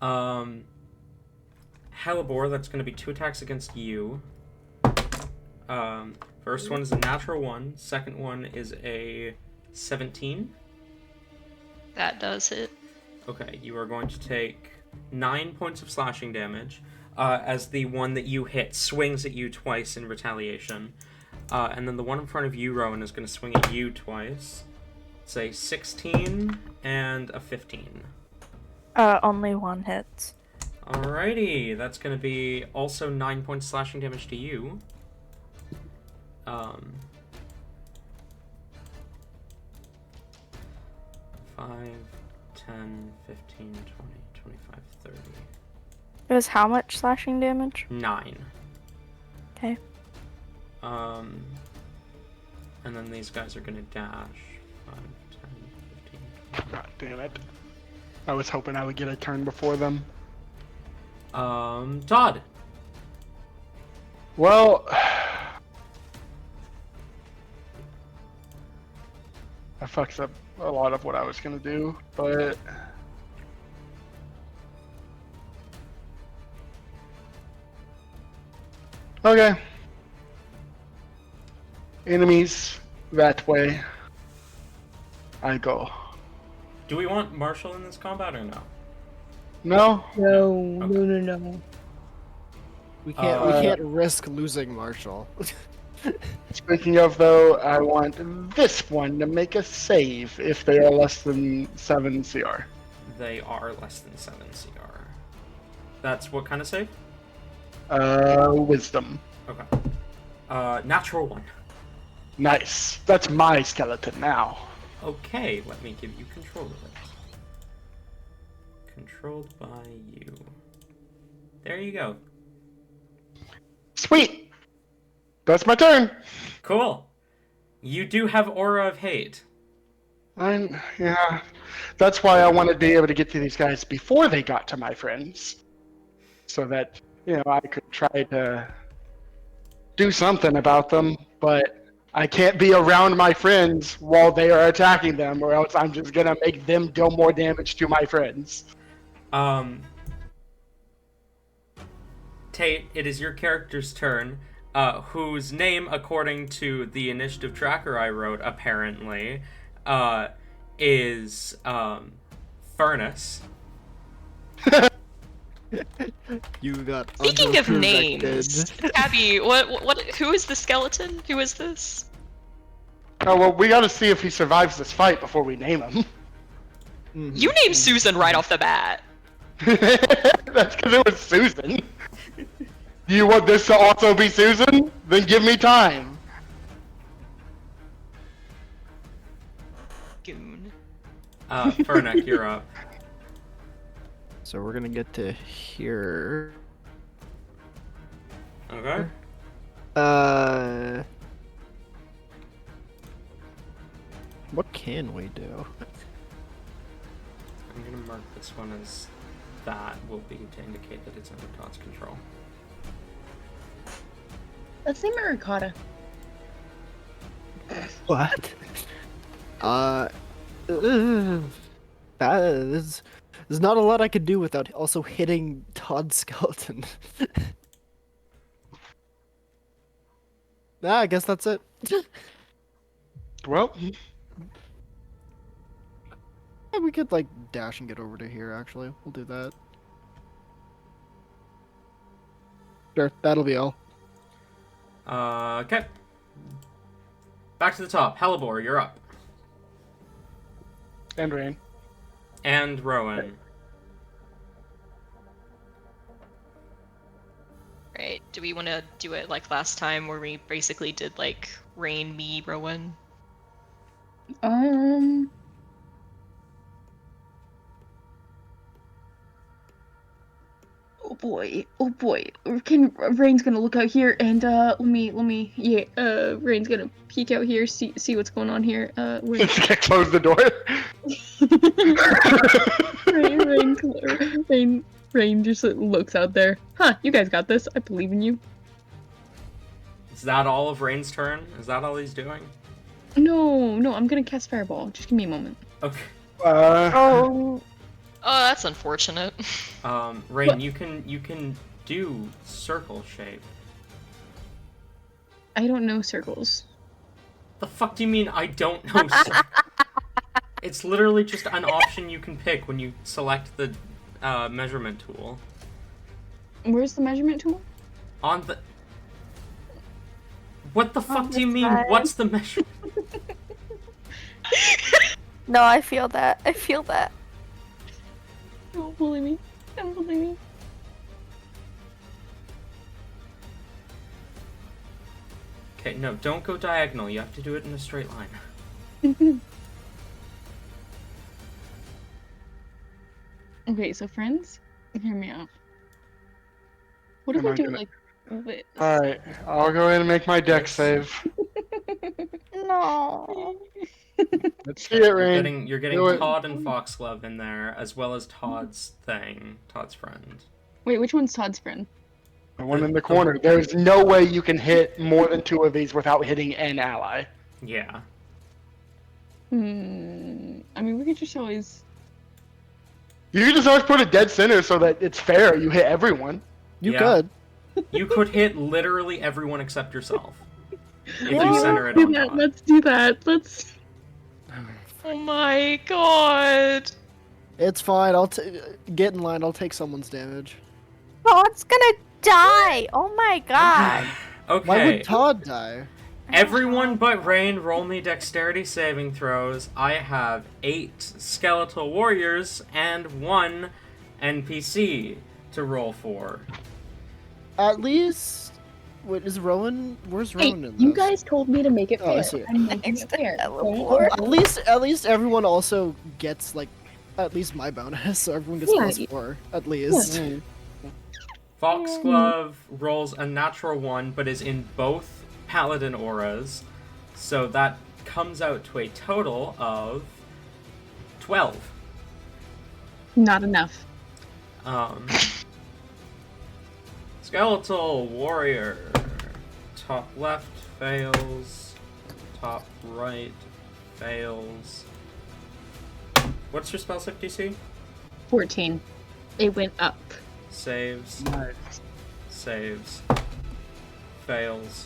Hellebore, that's going to be 2 attacks against you. First one is a natural 1. Second one is a 17. That does it. Okay, you are going to take 9 points of slashing damage. As the one that you hit swings at you twice in retaliation. And then the one in front of you, Rowan, is going to swing at you twice. It's a 16 and a 15. Only one hits. Alrighty, that's going to be also 9 points slashing damage to you. 5, 10, 15, 20, 25, 30. It was how much slashing damage? 9. Okay. And then these guys are gonna dash. 5, 10, 15, 20. God damn it. I was hoping I would get a turn before them. Todd. Well, I fucked up a lot of what I was gonna do, but okay. Enemies that way. I go. Do we want Marshall in this combat or no? No? No. We can't risk losing Marshall. Speaking of, though, I want this one to make a save if they are less than 7 CR. They are less than 7 CR. That's what kind of save? Wisdom. Okay. Natural 1. Nice. That's my skeleton now. Okay, let me give you control of it. controlled by you. There you go. Sweet. That's my turn. Cool. You do have Aura of Hate. Yeah. That's why I wanted to be able to get to these guys before they got to my friends, so that I could try to do something about them. But I can't be around my friends while they are attacking them, or else I'm just gonna make them deal more damage to my friends. Tate, it is your character's turn, whose name, according to the initiative tracker I wrote, apparently, is Furnace. You got. Speaking of undercorrected. names, Abby, who is the skeleton? Who is this? Oh well, we gotta see if he survives this fight before we name him. You named Susan right off the bat. That's because it was Susan. Do you want this to also be Susan? Then give me time. Goon. Fernick, you're up. So we're gonna get to here. Okay. What can we do? I'm gonna mark this one as that will be to indicate that it's under Todd's control. Let's name it Ricotta. What? There's not a lot I could do without also hitting Todd's skeleton. I guess that's it. Well, Yeah, we could like dash and get over to here. Actually, we'll do that. Sure, that'll be all. Okay. Back to the top. Hellebore, you're up. and Rain. And Rowan. Right. Do we want to do it like last time where we basically did like Rain, me, Rowan? Oh boy. Rain's gonna look out here and Rain's gonna peek out here, see what's going on here. Close the door. Rain just looks out there. Huh, you guys got this. I believe in you. Is that all of Rain's turn? Is that all he's doing? No, I'm gonna cast Fireball. Just give me a moment. Okay. Oh, that's unfortunate. Rain, What? you can do circle shape. I don't know circles. The fuck do you mean I don't know? It's literally just an option you can pick when you select the measurement tool. Where's the measurement tool? On the... What the fuck do you this mean? side. What's the measurement? No, I feel that. I feel that. Don't bully me. Don't bully me. Okay, no, don't go diagonal. You have to do it in a straight line. Okay, so friends, hear me out. What if Am I I do gonna- like this? Alright, I'll go ahead and make my deck save. No. Let's see it, Rain. You're getting Do it. Todd and Foxglove in there, as well as Todd's thing, Todd's friend. Wait, which one's Todd's friend? The one in the corner. There's no way you can hit more than 2 of these without hitting an ally. Yeah. I mean, we could just always. You can just always put a dead center so that it's fair. You hit everyone. You Yeah. could. You could hit literally everyone except yourself. If Yeah, you center it let's do on that. Todd. Let's do that. Let's. Oh my god. It's fine. Get in line. I'll take someone's damage. Todd's gonna die. Oh my god. Why Okay. would Todd die? Everyone but Rain, roll me dexterity saving throws. I have 8 skeletal warriors and 1 NPC to roll for. At least. What is Rowan? Where's Hey, Rowan in this? you guys told me to make it Oh, I fair. see it. I'm making it Extra fair. teleport. Don't- At least everyone also gets like at least my bonus, so everyone gets Yeah, +4 at least. Foxglove rolls a natural 1, but is in both paladin auras, so that comes out to a total of 12. Not enough. Skeletal warrior. Top left fails. Top right fails. What's your spell save DC? 14. It went up. Saves. Nice. Saves. Fails.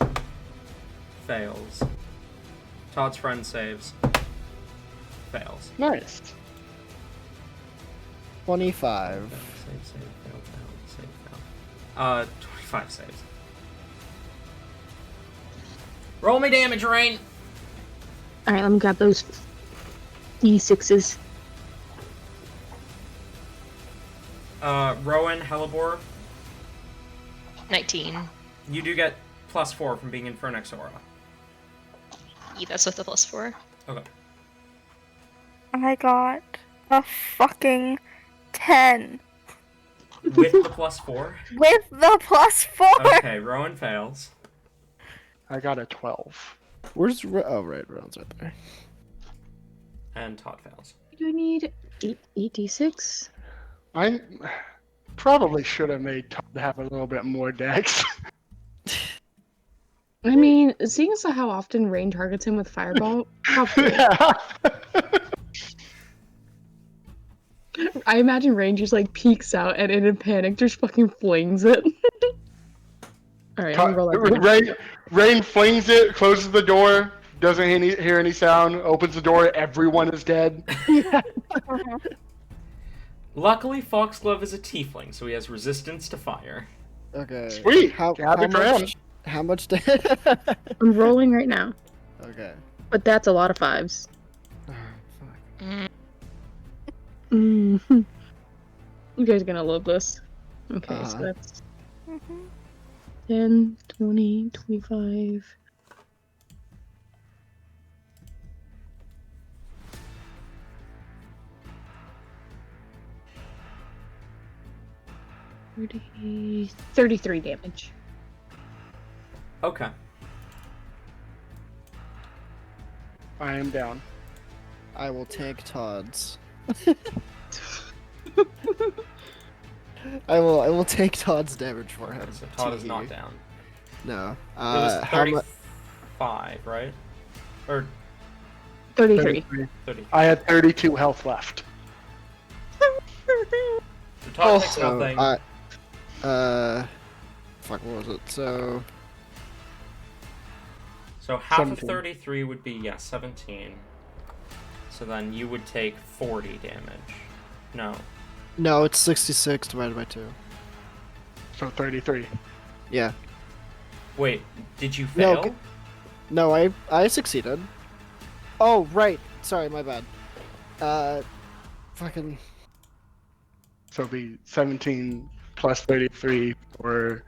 Fails. Todd's friend saves. Fails. Nice. 25. Save, fail, save, fail. 25 saves. Roll me damage, Rain! Alright, let me grab those D6s. Rowan, Hellebore, 19. you do get +4 from being in Phoenix Aura. Yeah, that's with the +4. Okay. I got a fucking 10 With the +4? with the +4. Okay, Rowan fails. I got a 12. Where's oh right, Ron's right there. And Todd fails. Do I need 8d6? I probably should have made Todd have a little bit more dex. I mean, seeing as how often Rain targets him with Fireball, probably. Yeah. I imagine Rain just like peeks out and in a panic just fucking flings it. Alright, I'm gonna roll that. Rain flings it, closes the door, doesn't hear any sound, opens the door, everyone is dead. Luckily, Foxglove is a tiefling, so he has resistance to fire. Okay. Sweet. How Gather ground. much? How much? I'm rolling right now. Okay. But that's a lot of 5s. Oh, fuck. Mm-hmm. You guys are gonna love this. Okay, so that's 10, 20, 25. $30, 33 damage. Okay. I am down. I will take Todd's. I will take Todd's damage for him. So Todd is not down. No. It was How much? 35, right? Or 33. 30. I had 32 health left. So Todd takes Also, nothing. fuck, what was it? So half 17. of 33 would be, 17. So then you would take 40 damage. No. it's 66 divided by 2. So 33. Yeah. Wait, did you No, fail? No, I succeeded. Oh right. Sorry, my bad. Fucking. So it'll be 17 plus 33 or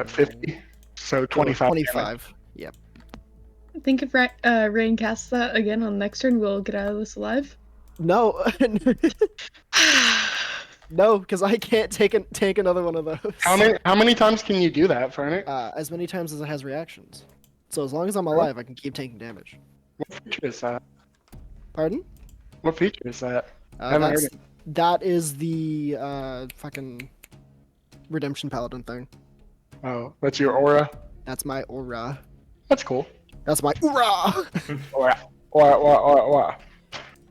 50. So 25. 25. Yep. I think if Rain casts that again on next turn, we'll get out of this alive. No. No, because I can't take another one of those. How many times can you do that, Fernick? As many times as it has reactions. So as long as I'm alive, I can keep taking damage. What feature is that? Pardon? What feature is that? I haven't heard it. That is the fucking Redemption Paladin thing. Oh, that's your aura? That's my aura. That's cool. That's my aura. Aura.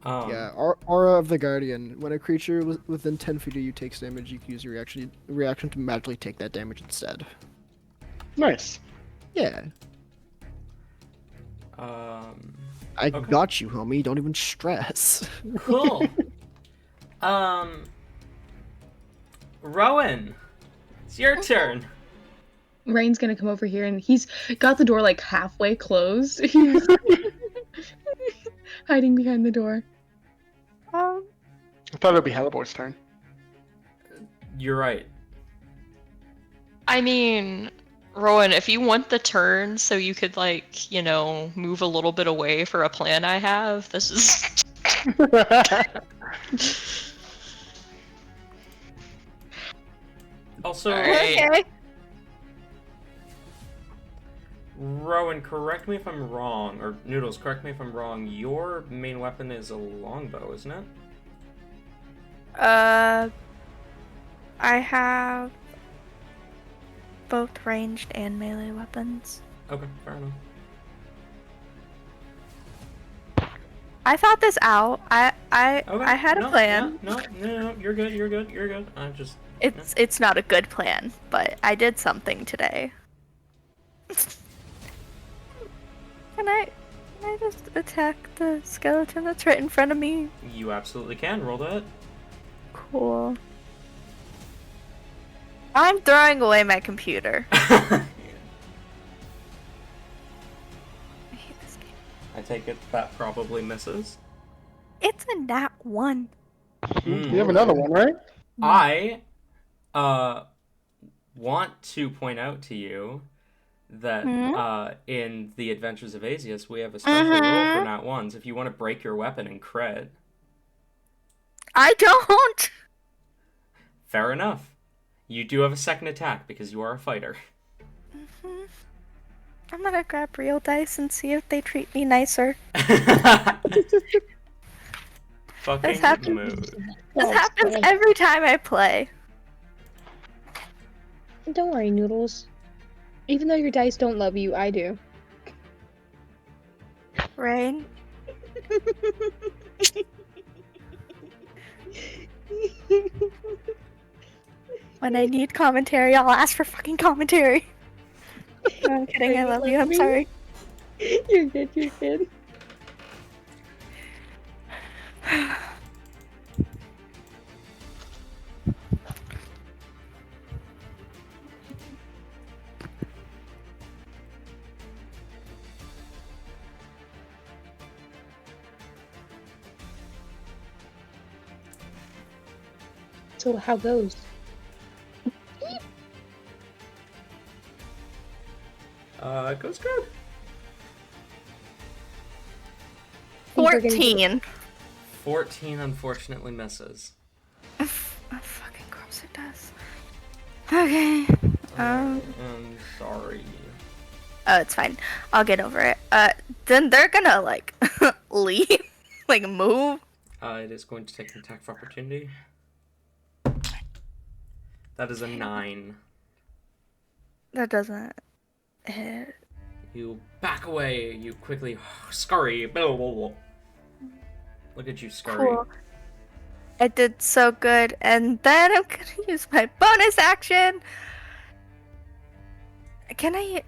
Yeah, Aura of the Guardian. When a creature within 10 feet of you takes damage, you can use your reaction to magically take that damage instead. Nice. Yeah. I Okay. got you, homie. Don't even stress. Cool. Rowan, it's your turn. Rain's gonna come over here and he's got the door like halfway closed. He's hiding behind the door. I thought it would be Hellebor's turn. You're right. I mean, Rowan, if you want the turn so you could, like, you know, move a little bit away for a plan I have, this is... Also, Okay. Rowan, correct me if I'm wrong, or Noodles, correct me if I'm wrong. Your main weapon is a longbow, isn't it? I have both ranged and melee weapons. Okay, fair enough. I thought this out. I Okay. had a No, plan. No, you're good, you're good, you're good. I just... It's not a good plan, but I did something today. Can I just attack the skeleton that's right in front of me? You absolutely can. Roll that. Cool. I'm throwing away my computer. I hate this game. I take it that probably misses. It's a nat 1. You have another one, right? I want to point out to you that in the Adventures of Azius, we have a special rule for nat ones. If you want to break your weapon and crit, I don't! fair enough. You do have a second attack because you are a fighter. I'm gonna grab real dice and see if they treat me nicer. Fucking mood. This happens every time I play. Don't worry, Noodles. Even though your dice don't love you, I do. Rain? When I need commentary, I'll ask for fucking commentary. No, I'm kidding, I love you, I'm sorry. You're good, you're good. So how goes? It goes good. 14. 14 unfortunately misses. Oh, fucking course it does. Okay. I'm sorry. Oh, it's fine. I'll get over it. Then they're gonna, like, leave. Like, move. It is going to take an attack of opportunity. That is a 9. That doesn't hit. You back away. You quickly scurry. Blah, blah, blah. Look at you scurry. Cool. I did so good, and then I'm gonna use my bonus action. Can I?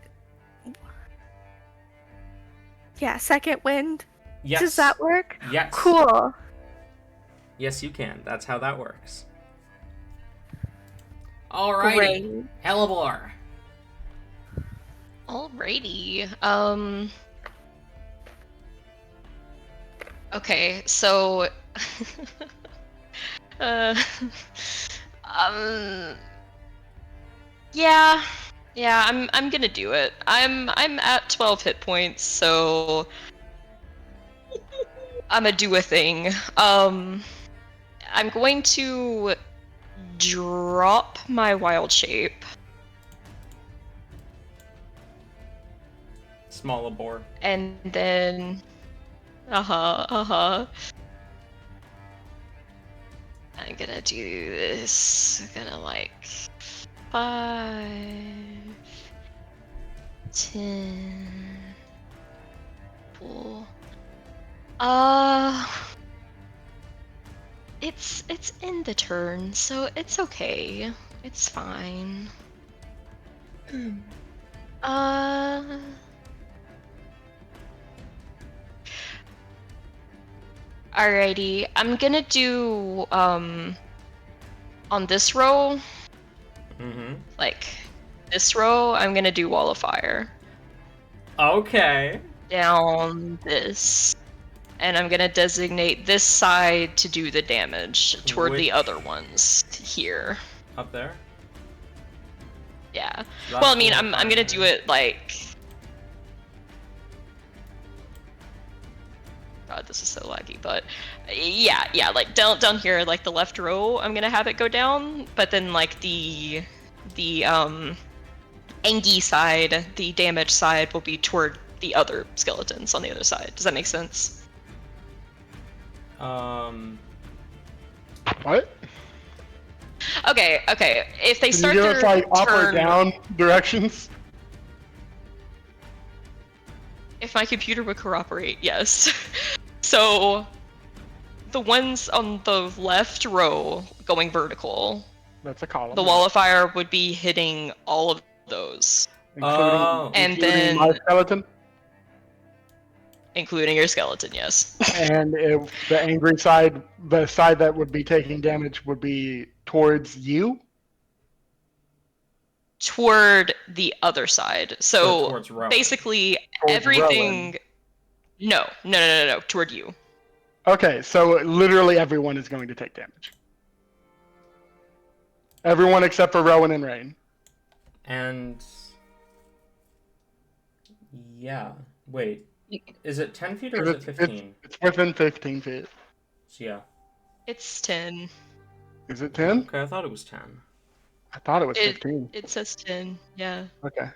Yeah, second wind. Yes. Does that work? Yes. Cool. Yes, you can. That's how that works. Alrighty. Great. Hellebore. Alrighty. Okay, so yeah, I'm gonna do it. I'm at 12 hit points, so I'm gonna do a thing. I'm going to drop my wild shape. Smaller boar. And then I'm gonna do this. I'm gonna like 5, 10, pull. It's in the turn, so it's okay. It's fine. Alrighty, I'm gonna do on this row, like this row, I'm gonna do Wall of Fire. Okay. Down this. And I'm gonna designate this side to do the damage toward the other ones here. Up there? Yeah. That's Well, I mean, more I'm gonna do it like. God, this is so laggy, but yeah, like down here, like the left row, I'm gonna have it go down, but then like the Angie side, the damage side, will be toward the other skeletons on the other side. Does that make sense? What? Okay. If they Can start you give their us like up or turn, down directions? if my computer would cooperate, yes. So the ones on the left row going vertical, That's a column. the wall of fire would be hitting all of those, Oh. and including my then skeleton. including your skeleton, yes. And if the angry side, the side that would be taking damage, would be towards you. Toward the other side. So towards Rowan. basically Towards everything. No, toward you. Okay, so literally everyone is going to take damage. Everyone except for Rowan and Rain. And yeah, wait. Is it 10 feet or is it 15? It's within 15 feet. So yeah. It's 10. Is it 10? Okay, I thought it was 10. I thought it was 15. It says 10. Yeah. Okay.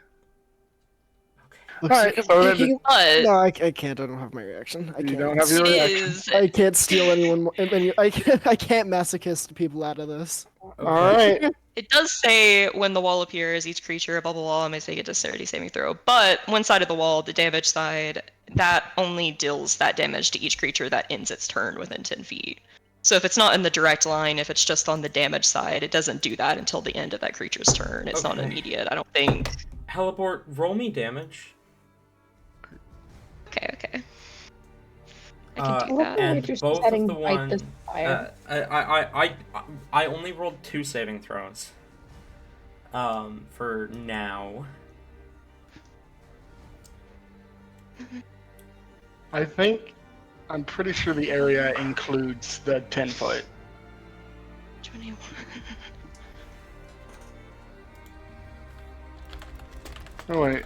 Okay. Alright, so then But No, I can't. I don't have my reaction. I you can't. don't have your it reaction. is. I can't steal anyone more. I can't masochist people out of this. Okay. Alright. It does say when the wall appears, each creature above the wall may take a dexterity saving throw. But one side of the wall, the damage side, that only deals that damage to each creature that ends its turn within 10 feet. So if it's not in the direct line, if it's just on the damage side, it doesn't do that until the end of that creature's turn. It's not Okay. immediate, I don't think. Helibort, roll me damage. Okay. I can do that. And Just both of setting the fight one, this fire. I only rolled 2 saving throws. For now. I'm pretty sure the area includes the 10 foot. 21. Oh wait.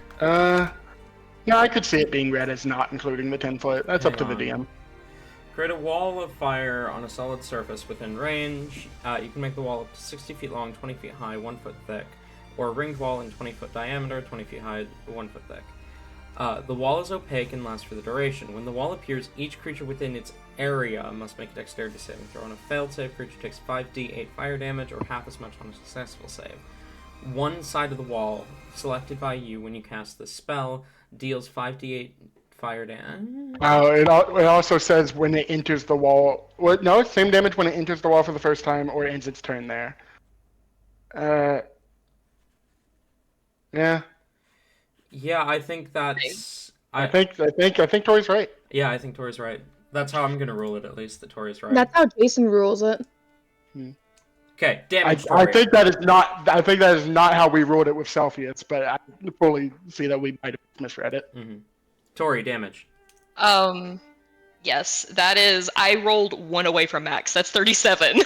Yeah, I could see it being read as not including the 10 foot. That's up to the Hang DM. Create a wall of fire on a solid surface within range. You can make the wall up to 60 feet long, 20 feet high, 1 foot thick, or a ringed wall in 20 foot diameter, 20 feet high, 1 foot thick. The wall is opaque and lasts for the duration. When the wall appears, each creature within its area must make a dexterity saving throw. On a failed save, creature takes 5d8 fire damage, or half as much on a successful save. One side of the wall, selected by you when you cast the spell, deals 5d8 fire damage. It also says when it enters the wall. Well, no, same damage when it enters the wall for the first time or ends its turn there. Yeah. Yeah, I think that's. I think Tori's right. Yeah, I think Tori's right. That's how I'm gonna rule it, at least. That Tori's right. That's how Jason rules it. Okay, damage. I Tori. think that is not. I think that is not how we ruled it with Celsius, but I fully see that we might have misread it. Mm-hmm. Tori, damage. Yes, that is. I rolled 1 away from max. That's 37.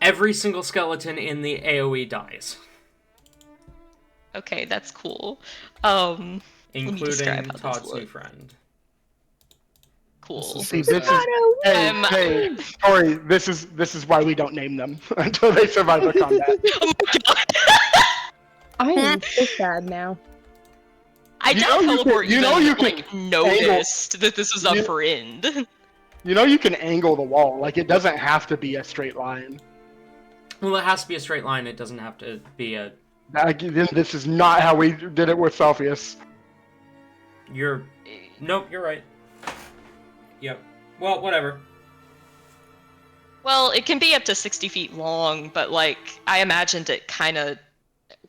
Every single skeleton in the AoE dies, Okay, that's cool. including Todd's new friend. Cool. See, this is hey, Tori. This is why we don't name them until they survive the combat. Oh my god! I am so sad now. I doubt Teleport can noticed that this was up for end. You know you can angle the wall. Like, it doesn't have to be a straight line. Well, it has to be a straight line. It doesn't have to be a. This is not how we did it with Celsius. Nope, you're right. Yep. Well, whatever. Well, it can be up to 60 feet long, but, like, I imagined it kind of...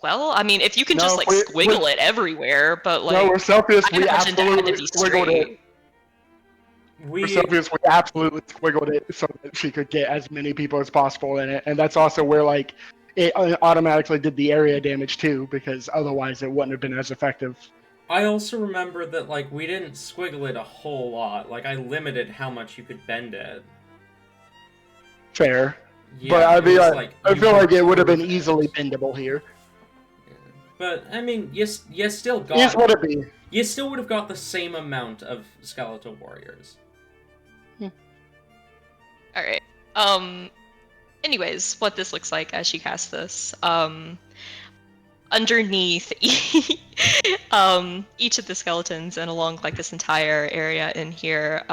Well, I mean, if you can just, like, squiggle it everywhere, but, like... No, with Celsius, I we imagined it had to absolutely be squiggled it. We... For Celsius, we absolutely squiggled it so that she could get as many people as possible in it. And that's also where, like, it automatically did the area damage, too, because otherwise it wouldn't have been as effective. I also remember that, like, we didn't squiggle it a whole lot. Like, I limited how much you could bend it. Fair. Yeah, but I it mean, was like, I you feel like it would have been improved easily bendable here. But I mean, you still got. Is what it be. You still would have got the same amount of skeletal warriors. All right. Anyways, what this looks like as she casts this. Underneath each of the skeletons and along like this entire area in here,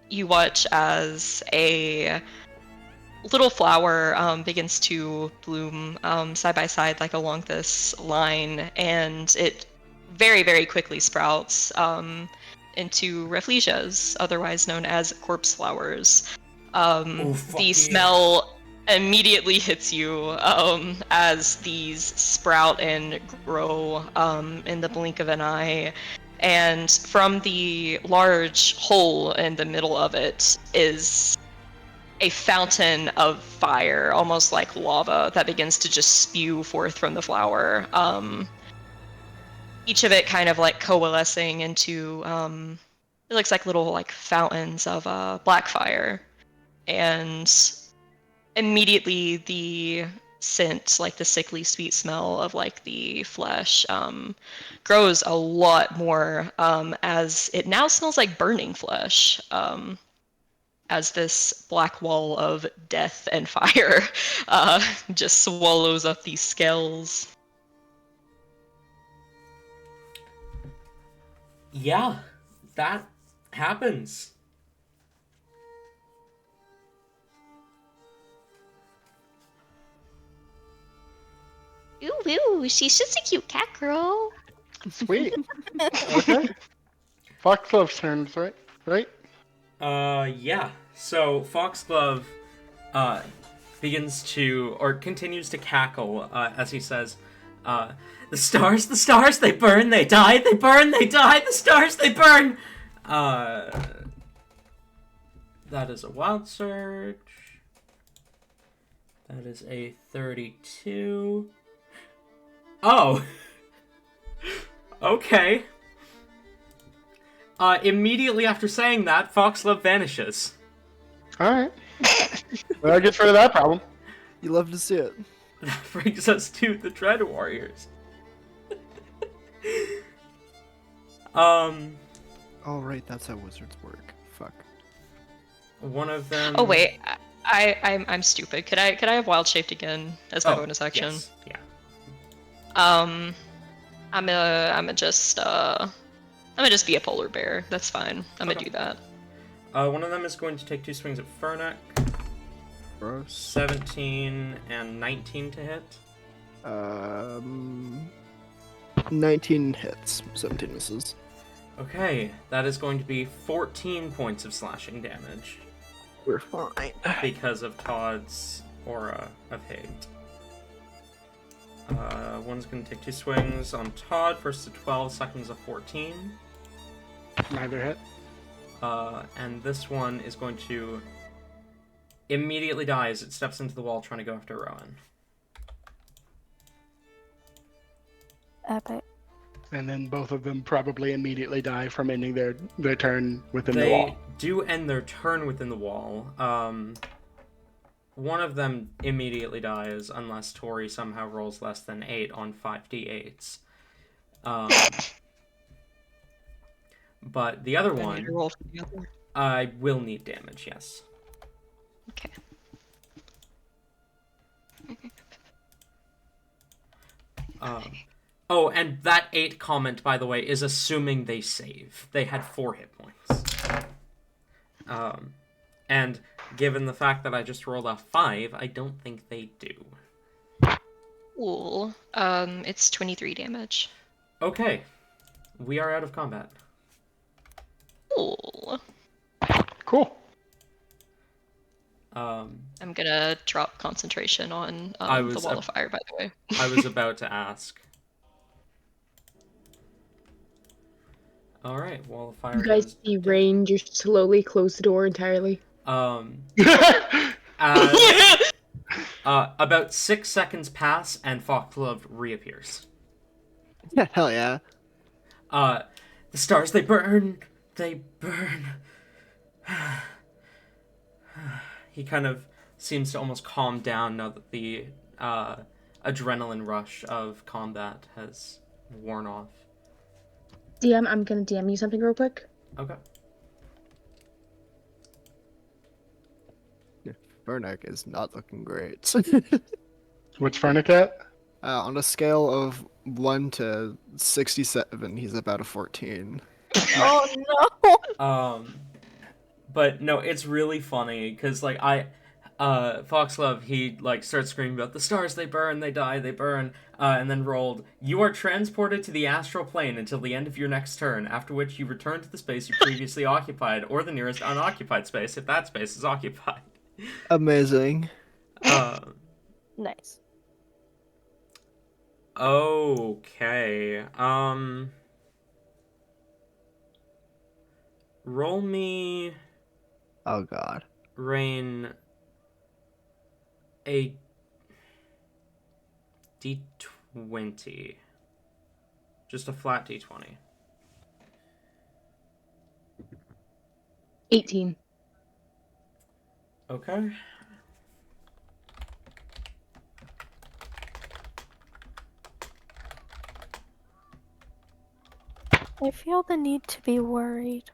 you watch as a little flower begins to bloom side by side, like along this line, and it very, very quickly sprouts into rafflesias, otherwise known as corpse flowers. The smell immediately hits you as these sprout and grow in the blink of an eye. And from the large hole in the middle of it is a fountain of fire, almost like lava, that begins to just spew forth from the flower. Each of it kind of like coalescing into, it looks like little like fountains of black fire. And immediately the scent, like the sickly sweet smell of like the flesh, grows a lot more as it now smells like burning flesh, as this black wall of death and fire just swallows up these scales. Yeah, that happens. Ooh, she's just a cute cat girl. Sweet. Okay. Foxglove's turn, right? Right? Yeah. So Foxglove begins to, or continues to cackle as he says, the stars, they burn, they die, they burn, they die, the stars, they burn! That is a wild surge. That is a 32. Oh! Okay. Immediately after saying that, Foxglove vanishes. Alright. Well, that gets rid of that problem. You love to see it. That brings us to the Dread Warriors. Oh, right, that's how wizards work. Fuck. One of them... Oh wait, I'm stupid. Could I have wild shaped again as my bonus action? Yes. Yeah. I'm gonna just be a polar bear. That's fine. I'm gonna do that. One of them is going to take 2 swings at Furnak. Gross. 17 and 19 to hit. 19 hits, 17 misses. Okay, that is going to be 14 points of slashing damage. We're fine. Because of Todd's aura of hate. One's going to take 2 swings on Todd, first to 12, second's a 14. Neither hit. And this one is going to immediately die as it steps into the wall trying to go after Rowan. Epic. And then both of them probably immediately die from ending their turn within the They wall. do end their turn within the wall. One of them immediately dies unless Tori somehow rolls less than 8 on 5d8s. But the other I need one, to roll for the other. I will need damage, yes. Okay. Oh, and that 8 comment, by the way, is assuming they save. They had 4 hit points. And given the fact that I just rolled a 5, I don't think they do. Cool. It's 23 damage. Okay. We are out of combat. Cool. Cool. I'm gonna drop concentration on the wall of fire, by the way. I was about to ask. Alright, wall of fire. You guys see Rain just slowly close the door entirely. About 6 seconds pass and Foxglove reappears. Yeah, hell yeah. The stars, they burn. They burn. He kind of seems to almost calm down now that the adrenaline rush of combat has worn off. DM, I'm gonna DM you something real quick. Okay. Vernick is not looking great. What's Fernic at? On a scale of 1 to 67, he's about a 14. Oh no! But no, it's really funny because like Foxglove, he like starts screaming about the stars, they burn, they die, they burn, and then rolled. You are transported to the astral plane until the end of your next turn, after which you return to the space you previously occupied, or the nearest unoccupied space if that space is occupied. Amazing. Nice. Okay. Roll me, Oh god. Rain, a d20. Just a flat d20. 18. Okay. I feel the need to be worried.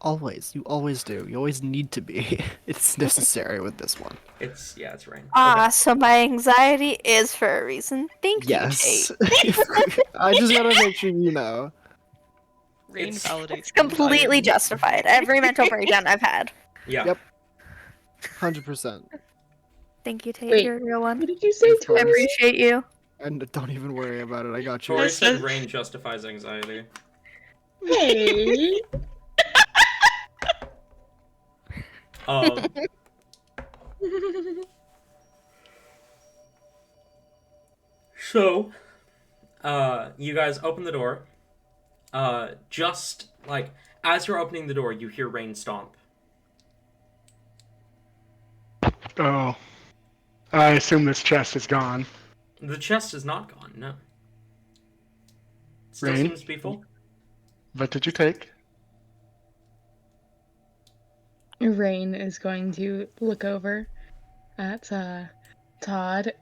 Always. You always do. You always need to be. It's necessary with this one. It's Rain. So my anxiety is for a reason. Thank Yes. you, Tate. I just gotta make sure you know. Rain It's- validates. It's completely justified. Every mental breakdown I've had. Yeah. Yep. 100%. Thank you, Tate. Wait. You're a real one. What did you say, Of I course. Tori? appreciate you. And don't even worry about it. I got you. Tori said Rain justifies anxiety. Hey. Um, so, you guys open the door. Just like as you're opening the door, you hear Rain stomp. Oh. I assume this chest is gone. The chest is not gone. No. Still Rain? seems to be full. What did you take? Rain is going to look over at Todd.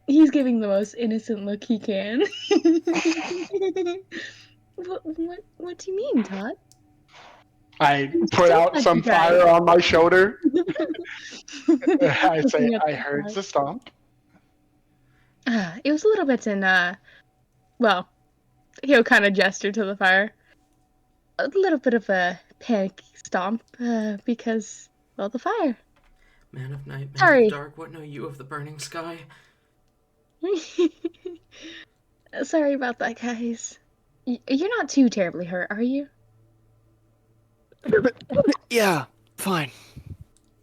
He's giving the most innocent look he can. What do you mean, Todd? I put out some fire on my shoulder. I say, Looking at I the heard fire. the stomp. It was a little bit in, well, he'll kind of gesture to the fire. A little bit of a panic stomp, because, well, the fire. Man of night, man Sorry. of dark, what know you of the burning sky? Sorry about that, guys. You're not too terribly hurt, are you? Yeah, fine.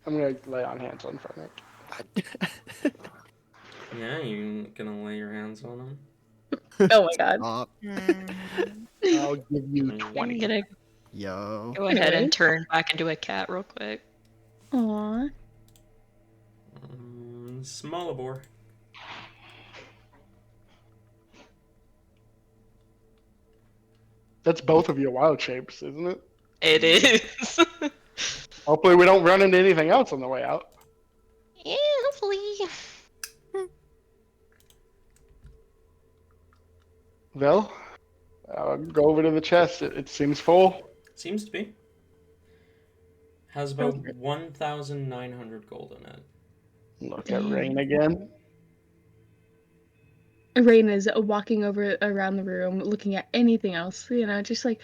I'm gonna lay on hands on Fernic. Yeah, you gonna lay your hands on him? Oh my god. Stop. I'll give you I'm 20. gonna Yo. go ahead Anyways. and turn back into a cat real quick. Aww. Smallabore. That's both of your wild shapes, isn't it? It is. Hopefully we don't run into anything else on the way out. Yeah, hopefully. Well, I'll go over to the chest. It seems full. Seems to be. Has about 1,900 gold in it. Look at Rain again. Rain is walking over around the room, looking at anything else, just like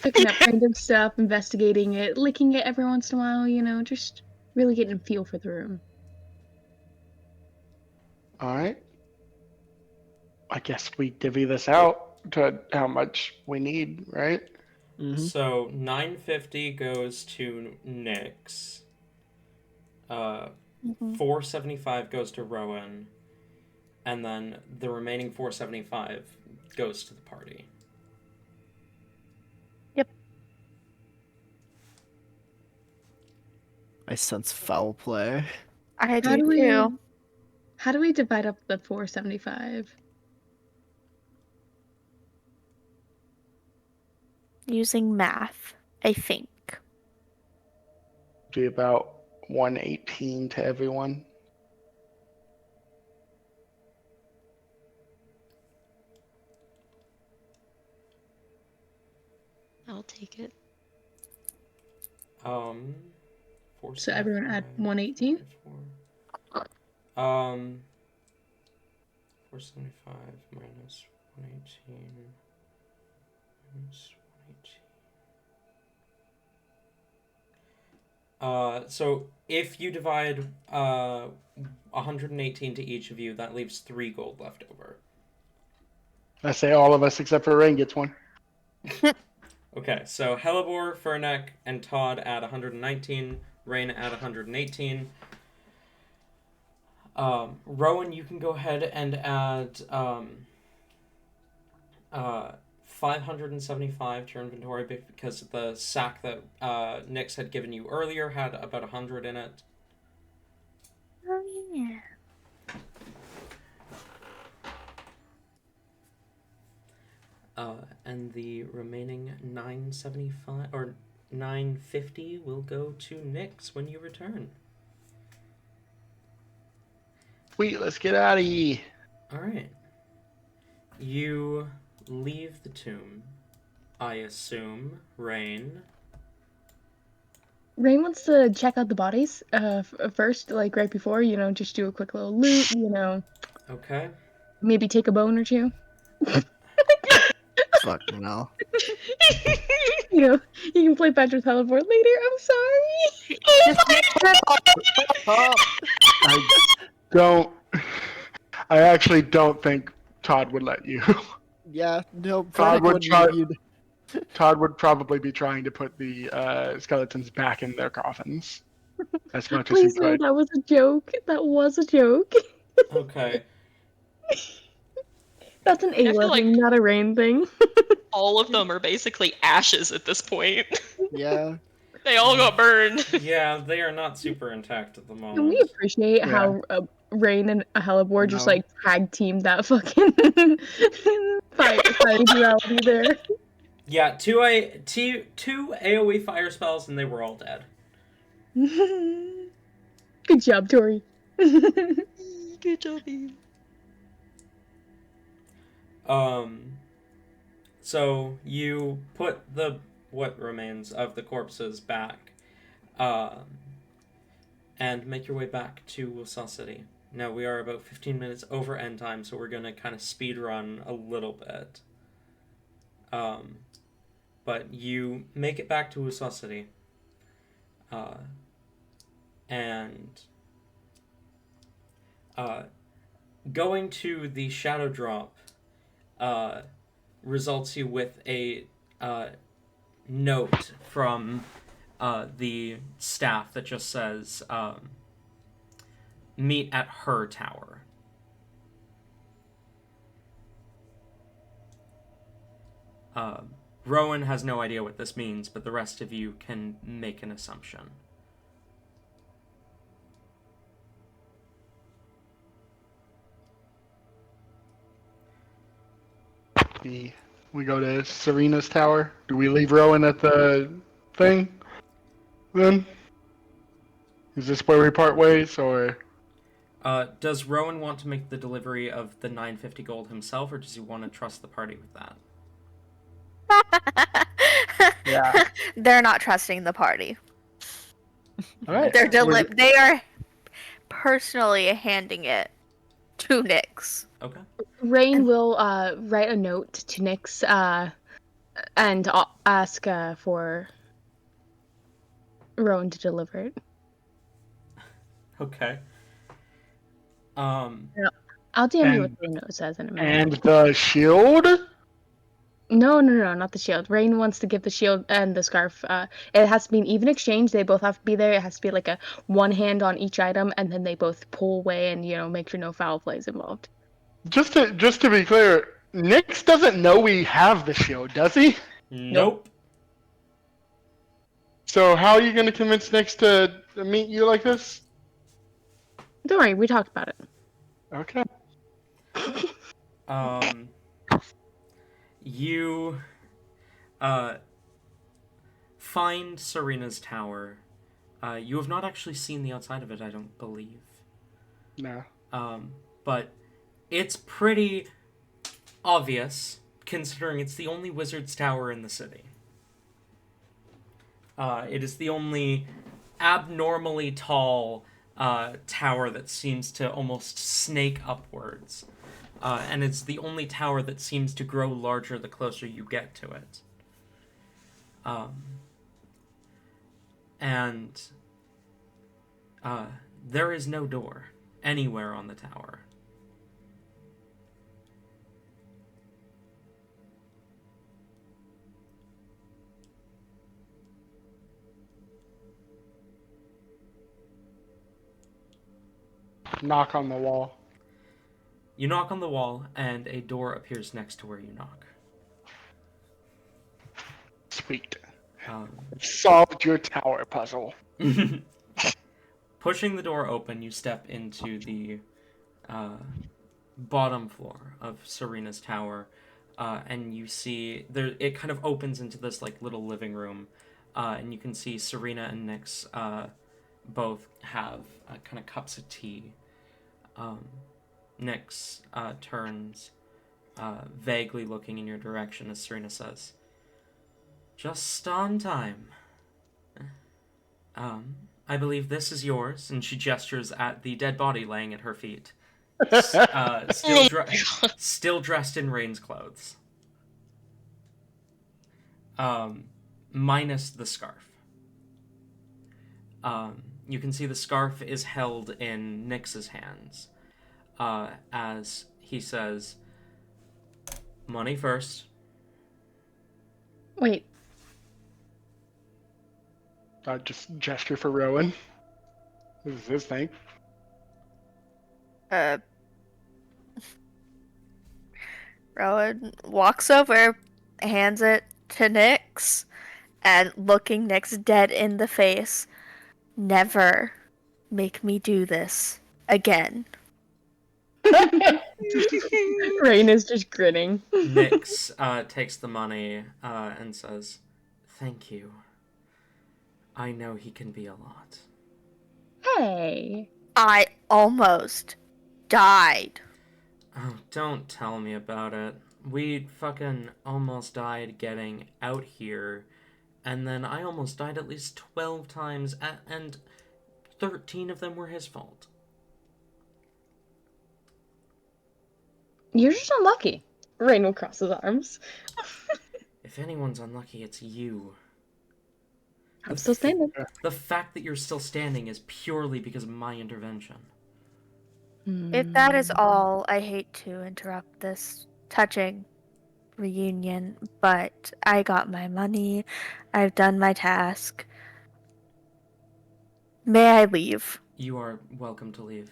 picking up random stuff, investigating it, licking it every once in a while, just really getting a feel for the room. Alright. I guess we divvy this out to how much we need, right? Mm-hmm. So 950 goes to Nyx. 475 goes to Rowan. And then the remaining 475 goes to the party. Yep. I sense foul play. I How do do we too. how do we divide up the 475? Using math, I think. Be about 118 to everyone. I'll take it. 475, So everyone add 118? 475 minus 118 minus 118. So if you divide 118 to each of you, that leaves 3 gold left over. I say all of us except for Rain gets one. Okay, so Hellebore, Furnek, and Todd add 119. Rain add 118. Rowan, you can go ahead and add 575 to your inventory because the sack that Nyx had given you earlier had about 100 in it. Oh yeah. And the remaining 975 or 950 will go to Nyx when you return. Sweet, let's get out of here. All right. You leave the tomb. I assume, Rain. Rain wants to check out the bodies first, like right before, just do a quick little loot, Okay. maybe take a bone or two. Fuck no. You can play Patrick's Teleport later. I'm sorry. I actually don't think Todd would let you. Yeah, no, Todd Frederick would wouldn't try. give you. Todd would probably be trying to put the skeletons back in their coffins as much as he Please no, could. that was a joke. That was a joke. Okay. That's an I feel Ayla like- thing, not a Rain thing. All of them are basically ashes at this point. Yeah. They all got burned. Yeah, they are not super intact at the Can we moment. appreciate how Rain and Hellebore just No. like tag teamed that fucking fire duality there? Yeah, two AoE fire spells and they were all dead. Good job, Tori. Good job, Eve. So you put what remains of the corpses back, and make your way back to Wasaw City. Now we are about 15 minutes over end time, so we're gonna kind of speed run a little bit. But you make it back to Wasaw City, and going to the Shadow Drop results you with a note from the staff that just says, meet at her tower. Rowan has no idea what this means, but the rest of you can make an assumption. We go to Serena's tower. Do we leave Rowan at the thing? Then? Is this where we part ways, or? Does Rowan want to make the delivery of the 950 gold himself, or does he want to trust the party with that? Yeah. They're not trusting the party. All right. They are personally handing it to Nyx. Okay. Rain will write a note to Nyx and ask for Rowan to deliver it. Okay. I'll DM you what And- the note says in a minute. And the shield? No, not the shield. Rain wants to give the shield and the scarf. It has to be an even exchange. They both have to be there. It has to be like a one hand on each item, and then they both pull away and make sure no foul play is involved. Just to be clear, Nyx doesn't know we have the shield, does he? Nope. So how are you going to convince Nyx to meet you like this? Don't worry, we talked about it. Okay. You find Serena's tower. You have not actually seen the outside of it, I don't believe. No. But it's pretty obvious, considering it's the only wizard's tower in the city. It is the only abnormally tall tower that seems to almost snake upwards. And it's the only tower that seems to grow larger the closer you get to it. And there is no door anywhere on the tower. Knock on the wall. You knock on the wall, and a door appears next to where you knock. Sweet. Solved your tower puzzle. Pushing the door open, you step into the bottom floor of Serena's tower, and you see there. It kind of opens into this like little living room, and you can see Serena and Nyx both have kind of cups of tea. Nyx turns, vaguely looking in your direction as Serena says, "Just on time. I believe this is yours," and she gestures at the dead body laying at her feet. Still dressed in Rain's clothes. Minus the scarf. You can see the scarf is held in Nyx's hands. As he says, "Money first." Wait. Just gesture for Rowan. This is his thing. Rowan walks over, hands it to Nyx, and looking Nyx dead in the face. Never make me do this again. Rain is just grinning. Nyx takes the money and says, "Thank you. I know he can be a lot." Hey. I almost died. Oh, don't tell me about it. We fucking almost died getting out here, and then I almost died at least 12 times, and 13 of them were his fault. You're just unlucky. Rain will cross his arms. If anyone's unlucky, it's you. I'm still standing. The fact that you're still standing is purely because of my intervention. If that is all, I hate to interrupt this touching reunion, but I got my money. I've done my task. May I leave? You are welcome to leave.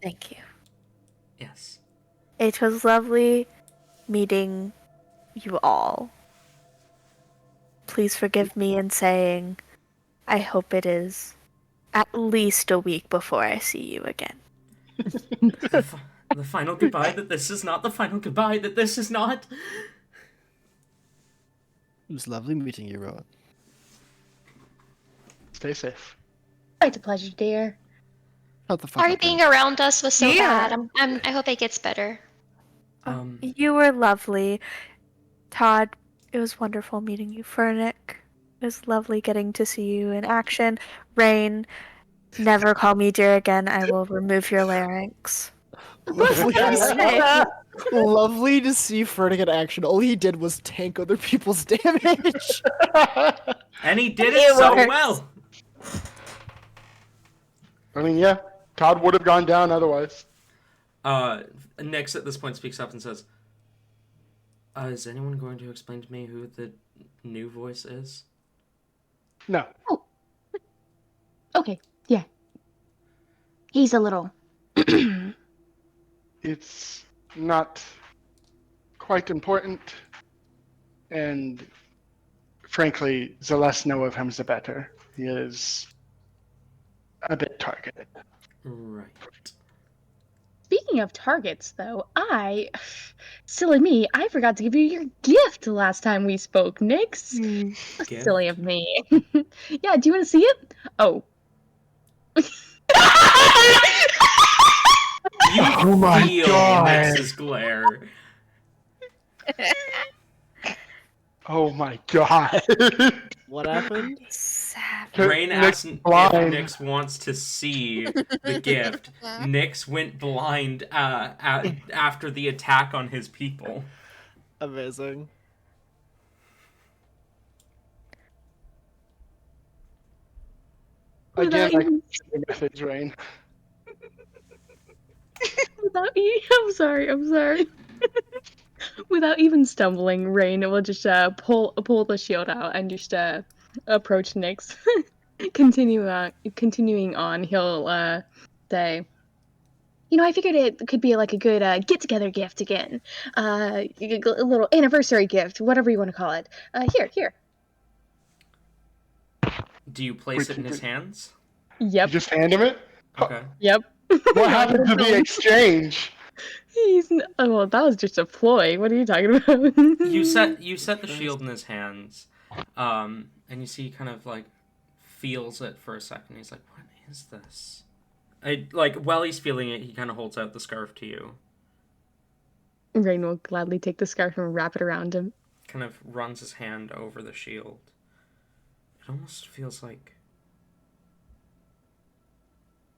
Thank you. Yes. It was lovely meeting you all. Please forgive me in saying I hope it is at least a week before I see you again. The final goodbye that this is not. The final goodbye that this is not. It was lovely meeting you, Rowan. Stay safe. It's a pleasure, dear. Shut the fuck Sorry up, being Rowan. around us was so Yeah. bad. I hope it gets better. You were lovely. Todd, it was wonderful meeting you. Fernick, it was lovely getting to see you in action. Rain, never call me dear again. I will remove your larynx. Lovely, Say. lovely to see Fernick in action. All he did was tank other people's damage. And he did it It so works. well. I mean, yeah. Todd would have gone down otherwise. Nyx at this point speaks up and says, "Is anyone going to explain to me who the new voice is?" No. Okay, yeah. He's a little. It's not quite important. And frankly, the less know of him, the better. He is a bit targeted. Right. Speaking of targets, though, silly me, I forgot to give you your gift last time we spoke, Nyx. Gift? Silly of me. Yeah, do you want to see it? Oh. You Oh my feel God. Nyx's glare. Oh my god. What happened? Savage. Rain Nick's asked if blind. Nyx wants to see the gift. Nyx went blind after the attack on his people. Amazing. Again, Without I even, send a message, Rain. I'm sorry. Without even stumbling, Rain will just pull the shield out and just approach Nyx. Continuing on, he'll say, I figured it could be like a good get-together gift again. A little anniversary gift, whatever you want to call it. Here. Do you place it in his hands? You Yep. just hand him it? Okay. Yep. What happened to the exchange? Well, that was just a ploy. What are you talking about? You set the shield in his hands, and you see he kind of like feels it for a second. He's like, "What is this?" While he's feeling it, he kind of holds out the scarf to you. Rain will gladly take the scarf and wrap it around him. Kind of runs his hand over the shield. It almost feels like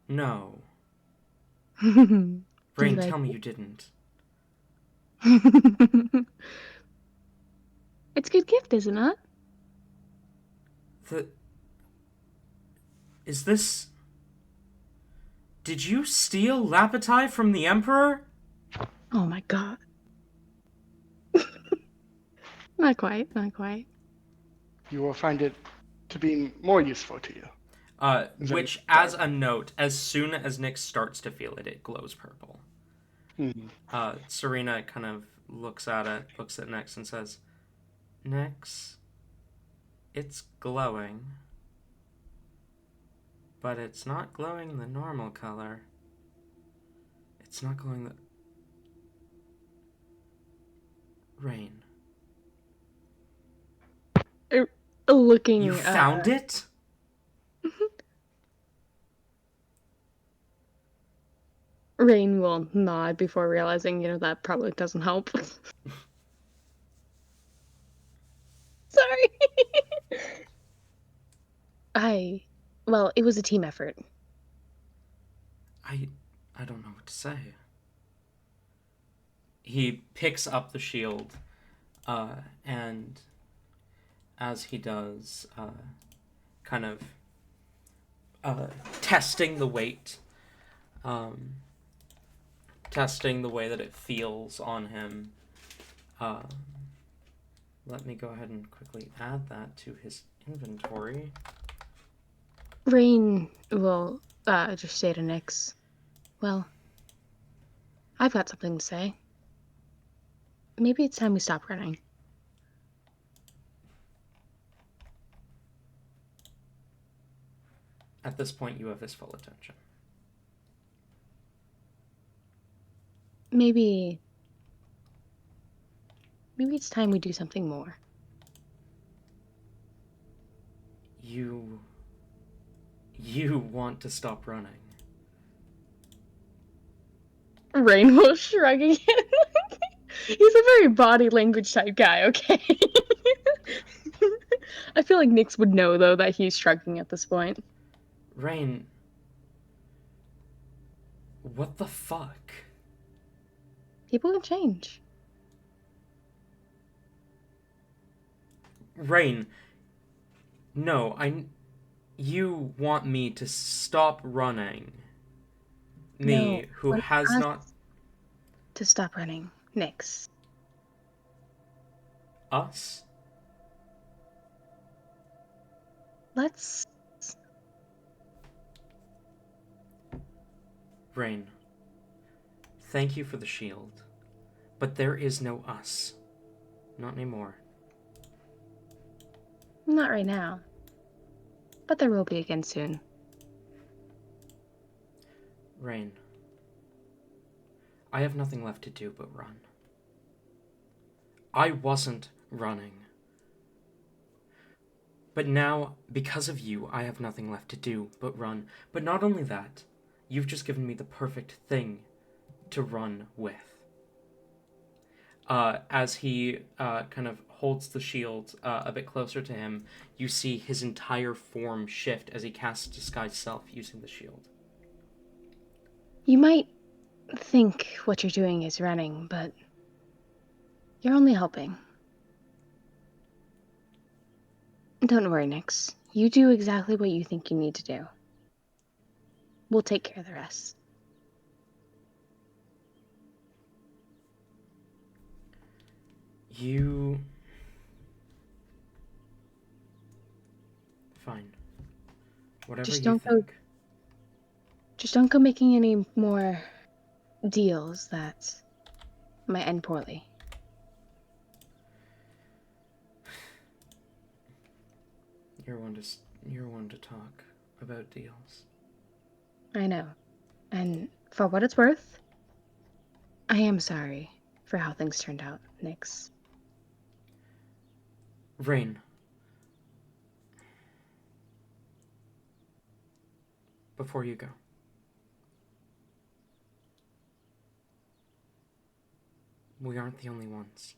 no. Rain, like tell me you didn't. It's a good gift, isn't it? Is this? Did you steal Lapitai from the Emperor? Oh my god. Not quite. You will find it to be more useful to you. Which, as a note, as soon as Nyx starts to feel it, it glows purple. Serena kind of looks at Nyx and says, Nyx, it's glowing. But it's not glowing the normal color. It's not glowing the... Rain. Looking. You found it? Rain will nod before realizing, that probably doesn't help. Sorry. Well, it was a team effort. I don't know what to say. He picks up the shield, and as he does, kind of testing the weight, testing the way that it feels on him. Let me go ahead and quickly add that to his inventory. Rain will just say to Nyx, well, I've got something to say. Maybe it's time we stop running. At this point, you have his full attention. Maybe it's time we do something more. You want to stop running. Rain will shrug again. He's a very body language type guy, okay? I feel like Nyx would know, though, that he's shrugging at this point. Rain, what the fuck? People can change. Rain, no, you want me to stop running. Me, No, who has not... To stop running. Nyx. Us? Let's... Rain, thank you for the shield, but there is no us. Not anymore. Not right now. But there will be again soon. Rain, I have nothing left to do but run. I wasn't running. But now, because of you, I have nothing left to do but run. But not only that, you've just given me the perfect thing to run with. As he kind of holds the shield a bit closer to him, you see his entire form shift as he casts disguise self using the shield. You might think what you're doing is running, but you're only helping. Don't worry, Nyx. You do exactly what you think you need to do. We'll take care of the rest. You... Fine. Whatever Just you don't think. Just don't go making any more deals that might end poorly. You're one to talk about deals. I know. And for what it's worth, I am sorry for how things turned out, Nyx. Rain. Before you go. We aren't the only ones.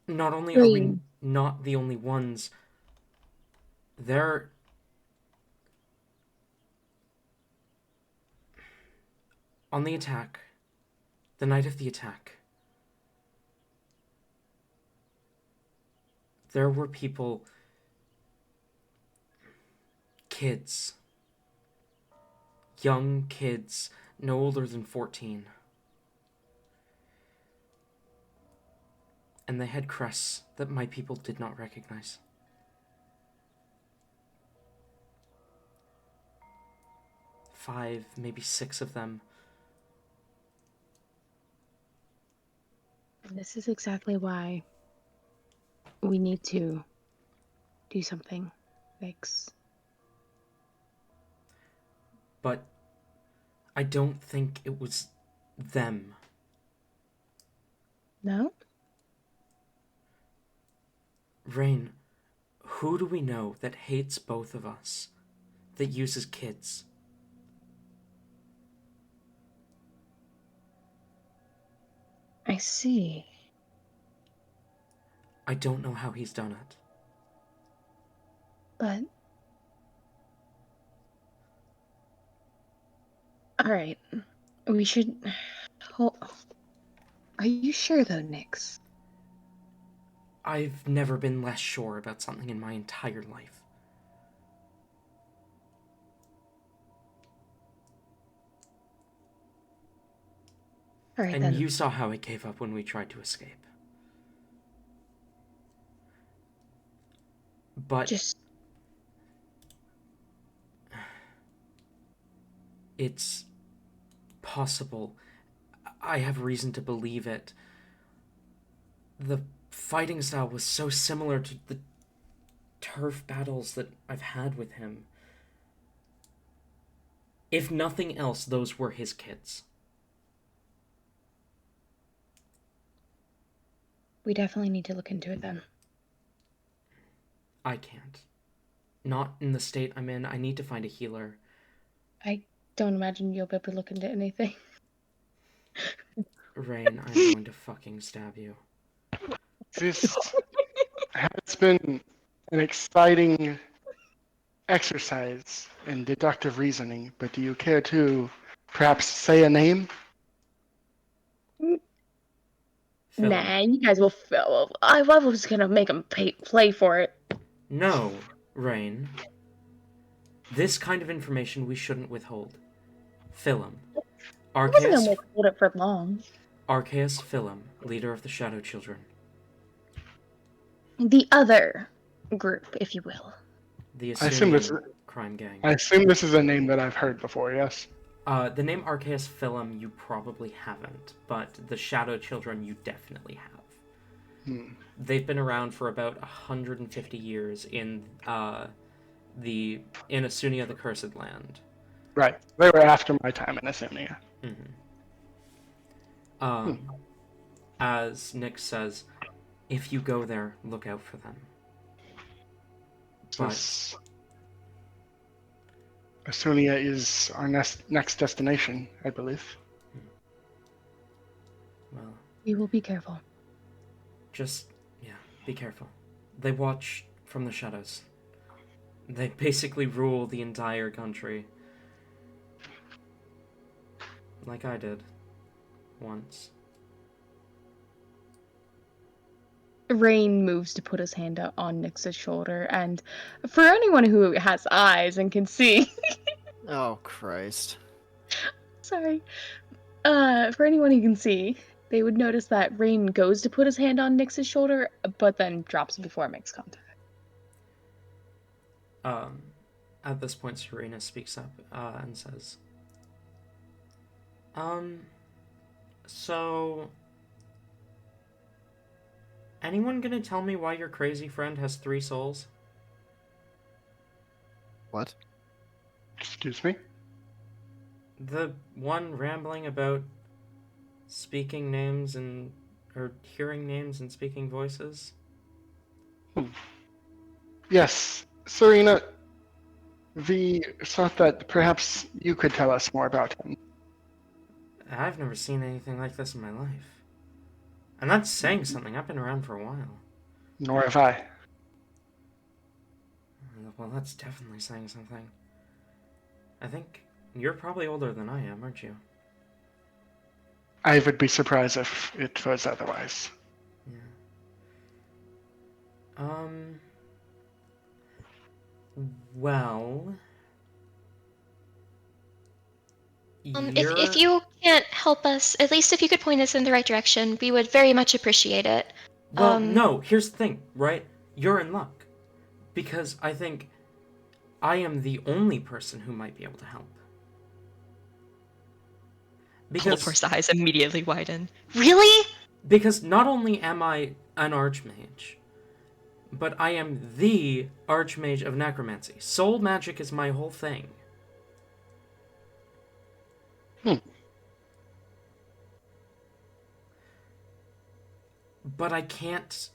Not only are we not the only ones, there... On the attack, the night of the attack, there were people, kids, young kids, no older than 14. And they had crests that my people did not recognize. Five, maybe 6 of them. And this is exactly why we need to do something, Nyx. But I don't think it was them. No? Rain, who do we know that hates both of us, that uses kids? I see. I don't know how he's done it. But... Alright. We should... Are you sure, though, Nyx? I've never been less sure about something in my entire life. Alright, And then. you saw how I gave up when we tried to escape. But... Just... It's possible. I have reason to believe it. The fighting style was so similar to the turf battles that I've had with him. If nothing else, those were his kids. We definitely need to look into it, then. I can't. Not in the state I'm in. I need to find a healer. I don't imagine you'll be able to look into anything. Rain, I'm going to fucking stab you. This has been an exciting exercise in deductive reasoning, but do you care to perhaps say a name? Philip. Nah, you guys will fail. I was gonna make them play for it. No, Rain. This kind of information we shouldn't withhold. Philum. I wasn't Arceus, gonna hold it for long. Arceus Philum, leader of the Shadow Children. The other group, if you will. The I assume this is, Assyrian crime gang. I assume this is a name that I've heard before, yes? The name Arceus Philum you probably haven't, but the Shadow Children you definitely have. They've been around for about 150 years in Asunia, the Cursed Land. Right. They were after my time in Asunia. As Nick says, if you go there, look out for them. But Asunia is our next destination, I believe. Well, We will be careful. just, yeah, be careful. They watch from the shadows. They basically rule the entire country. Like I did. Once. Rain moves to put his hand out on Nyx's shoulder, and for anyone who has eyes and can see, Oh Christ. sorry, for anyone who can see, they would notice that Rain goes to put his hand on Nyx's shoulder, but then drops it before it makes contact. At this point, Serena speaks up, and says, so... Anyone gonna tell me why your crazy friend has 3 souls? What? Excuse me? The one rambling about speaking names and... or hearing names and speaking voices? Yes, Serena, we thought that perhaps you could tell us more about him. I've never seen anything like this in my life. And that's saying something. I've been around for a while. Nor have I. Well, that's definitely saying something. I think you're probably older than I am, aren't you? I would be surprised if it was otherwise. Yeah. Well... If you can't help us, at least if you could point us in the right direction, we would very much appreciate it. Well, no, here's the thing, right? You're in luck. Because I think I am the only person who might be able to help. Voldemort's eyes immediately widen. Really? Because not only am I an archmage, but I am the archmage of necromancy. Soul magic is my whole thing. But I can't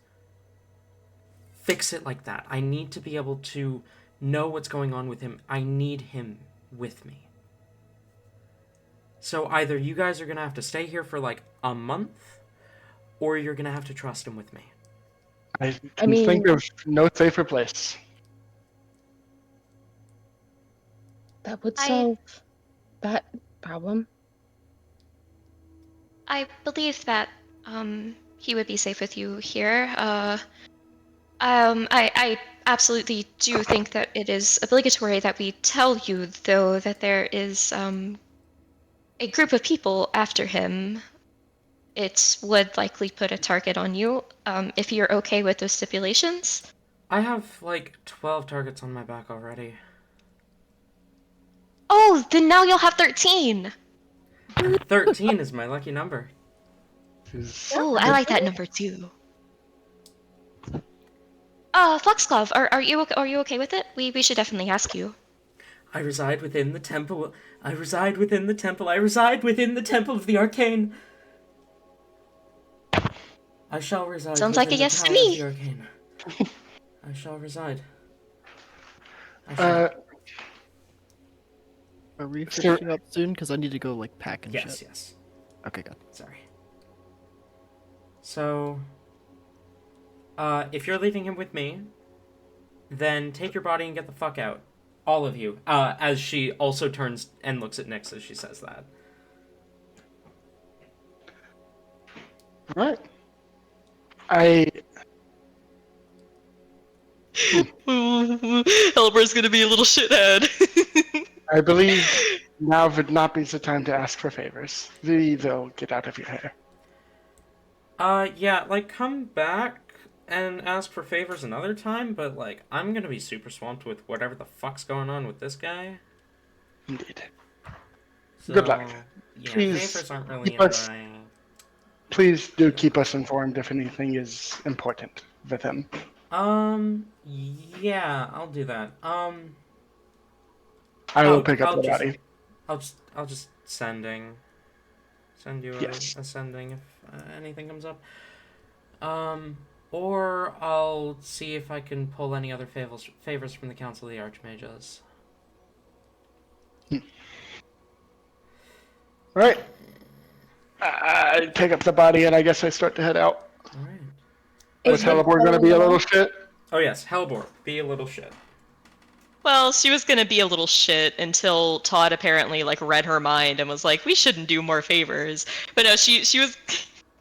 fix it like that. I need to be able to know what's going on with him. I need him with me. So either you guys are going to have to stay here for like a month, or you're going to have to trust him with me. I can think of no safer place. That would solve that problem. I believe that he would be safe with you here. I absolutely do think that it is obligatory that we tell you, though, that there is a group of people after him. It would likely put a target on you. If you're okay with those stipulations. I have like 12 targets on my back already. Oh, then now you'll have 13. 13 is my lucky number. Oh, I like that number too. Foxglove, are you okay with it? We should definitely ask you. I reside within the temple. I reside within the temple. I reside within the temple of the arcane. I shall reside. Sounds like a yes to me. Of the arcane. I shall reside. I shall. Are we finishing up soon? Because I need to go like pack and shit. Yes. Okay, good. Sorry. So, if you're leaving him with me, then take your body and get the fuck out. All of you. As she also turns and looks at Nyx as she says that. Right. Helber's gonna be a little shithead. I believe now would not be the time to ask for favors. They'll get out of your hair. Yeah, like, come back and ask for favors another time, but, like, I'm gonna be super swamped with whatever the fuck's going on with this guy. Indeed. So, Good luck. Yeah, Please favors aren't really in keep us- my... Please do keep us informed if anything is important with him. Yeah, I'll do that. I will pick up the body. I'll just send you Yes. a sending if anything comes up. Or I'll see if I can pull any other favors from the Council of the Archmages. All right. I pick up the body and I guess I start to head out. All right. Was Helibor going to be a little shit? Oh yes, Halbor, be a little shit. Well, she was gonna be a little shit until Todd apparently like read her mind and was like, "We shouldn't do more favors." But no, she was,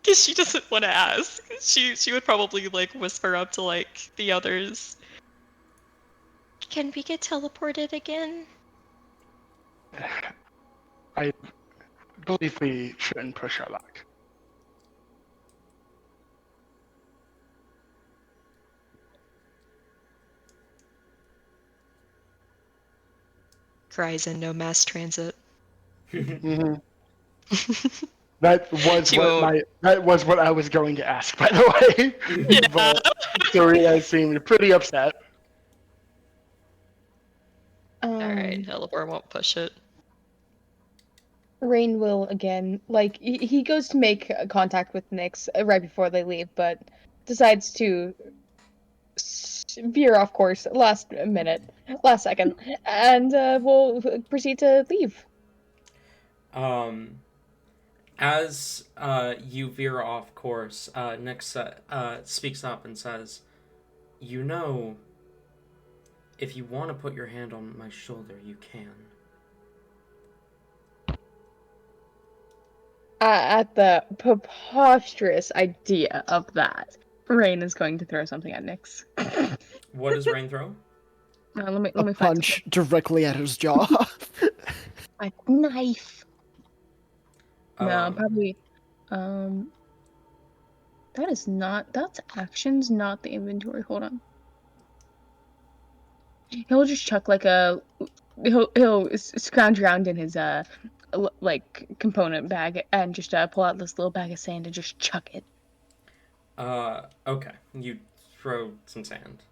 because she doesn't want to ask. She would probably like whisper up to like the others. Can we get teleported again? I believe we shouldn't push our luck. Cries and no mass transit. Mm-hmm. That She was what I was going to ask, by the way. Yeah. But Serena seemed pretty upset. Alright, Helibor won't push it. Rain will again, like, he goes to make contact with Nyx right before they leave, but decides to veer off course last second, and will proceed to leave. As you veer off course, Nyx speaks up and says, "You know, if you want to put your hand on my shoulder, you can." At the preposterous idea of that, Rain is going to throw something at Nyx. What does Rain throw? Let me A find punch directly at his jaw. my knife. No, Um, probably. That's actions, not the inventory. Hold on. He'll just chuck like he'll scrounge around in his like component bag and just pull out this little bag of sand and just chuck it. Okay. You throw some sand.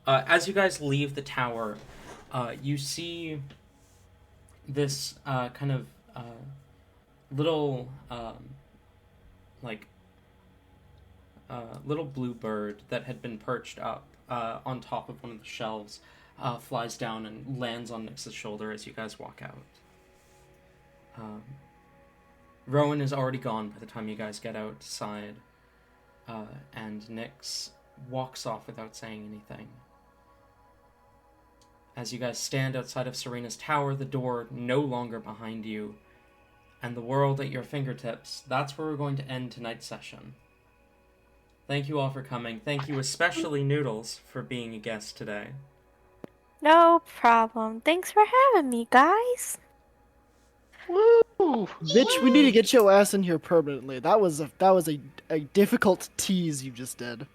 As you guys leave the tower, you see this kind of little little blue bird that had been perched up on top of one of the shelves flies down and lands on Nyx's shoulder as you guys walk out. Rowan is already gone by the time you guys get outside, and Nyx walks off without saying anything. As you guys stand outside of Serena's tower, the door no longer behind you, and the world at your fingertips, that's where we're going to end tonight's session. Thank you all for coming. Thank you especially Noodles for being a guest today. No problem. Thanks for having me, guys. Woo! Bitch, we need to get your ass in here permanently. That was a difficult tease you just did.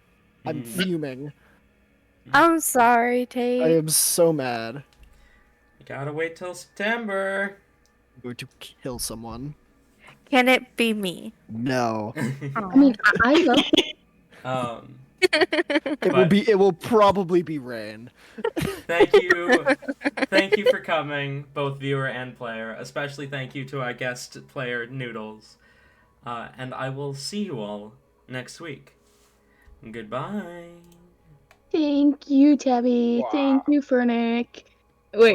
I'm fuming. I'm sorry, I Tate. am so mad. You gotta wait till September. I'm going to kill someone. Can it be me? No. I mean, I love It will probably be Rain. Thank you for coming, both viewer and player. Especially thank you to our guest player Noodles. And I will see you all next week. Goodbye. Thank you, Tabby. Wow. Thank you, Fernick. Wait.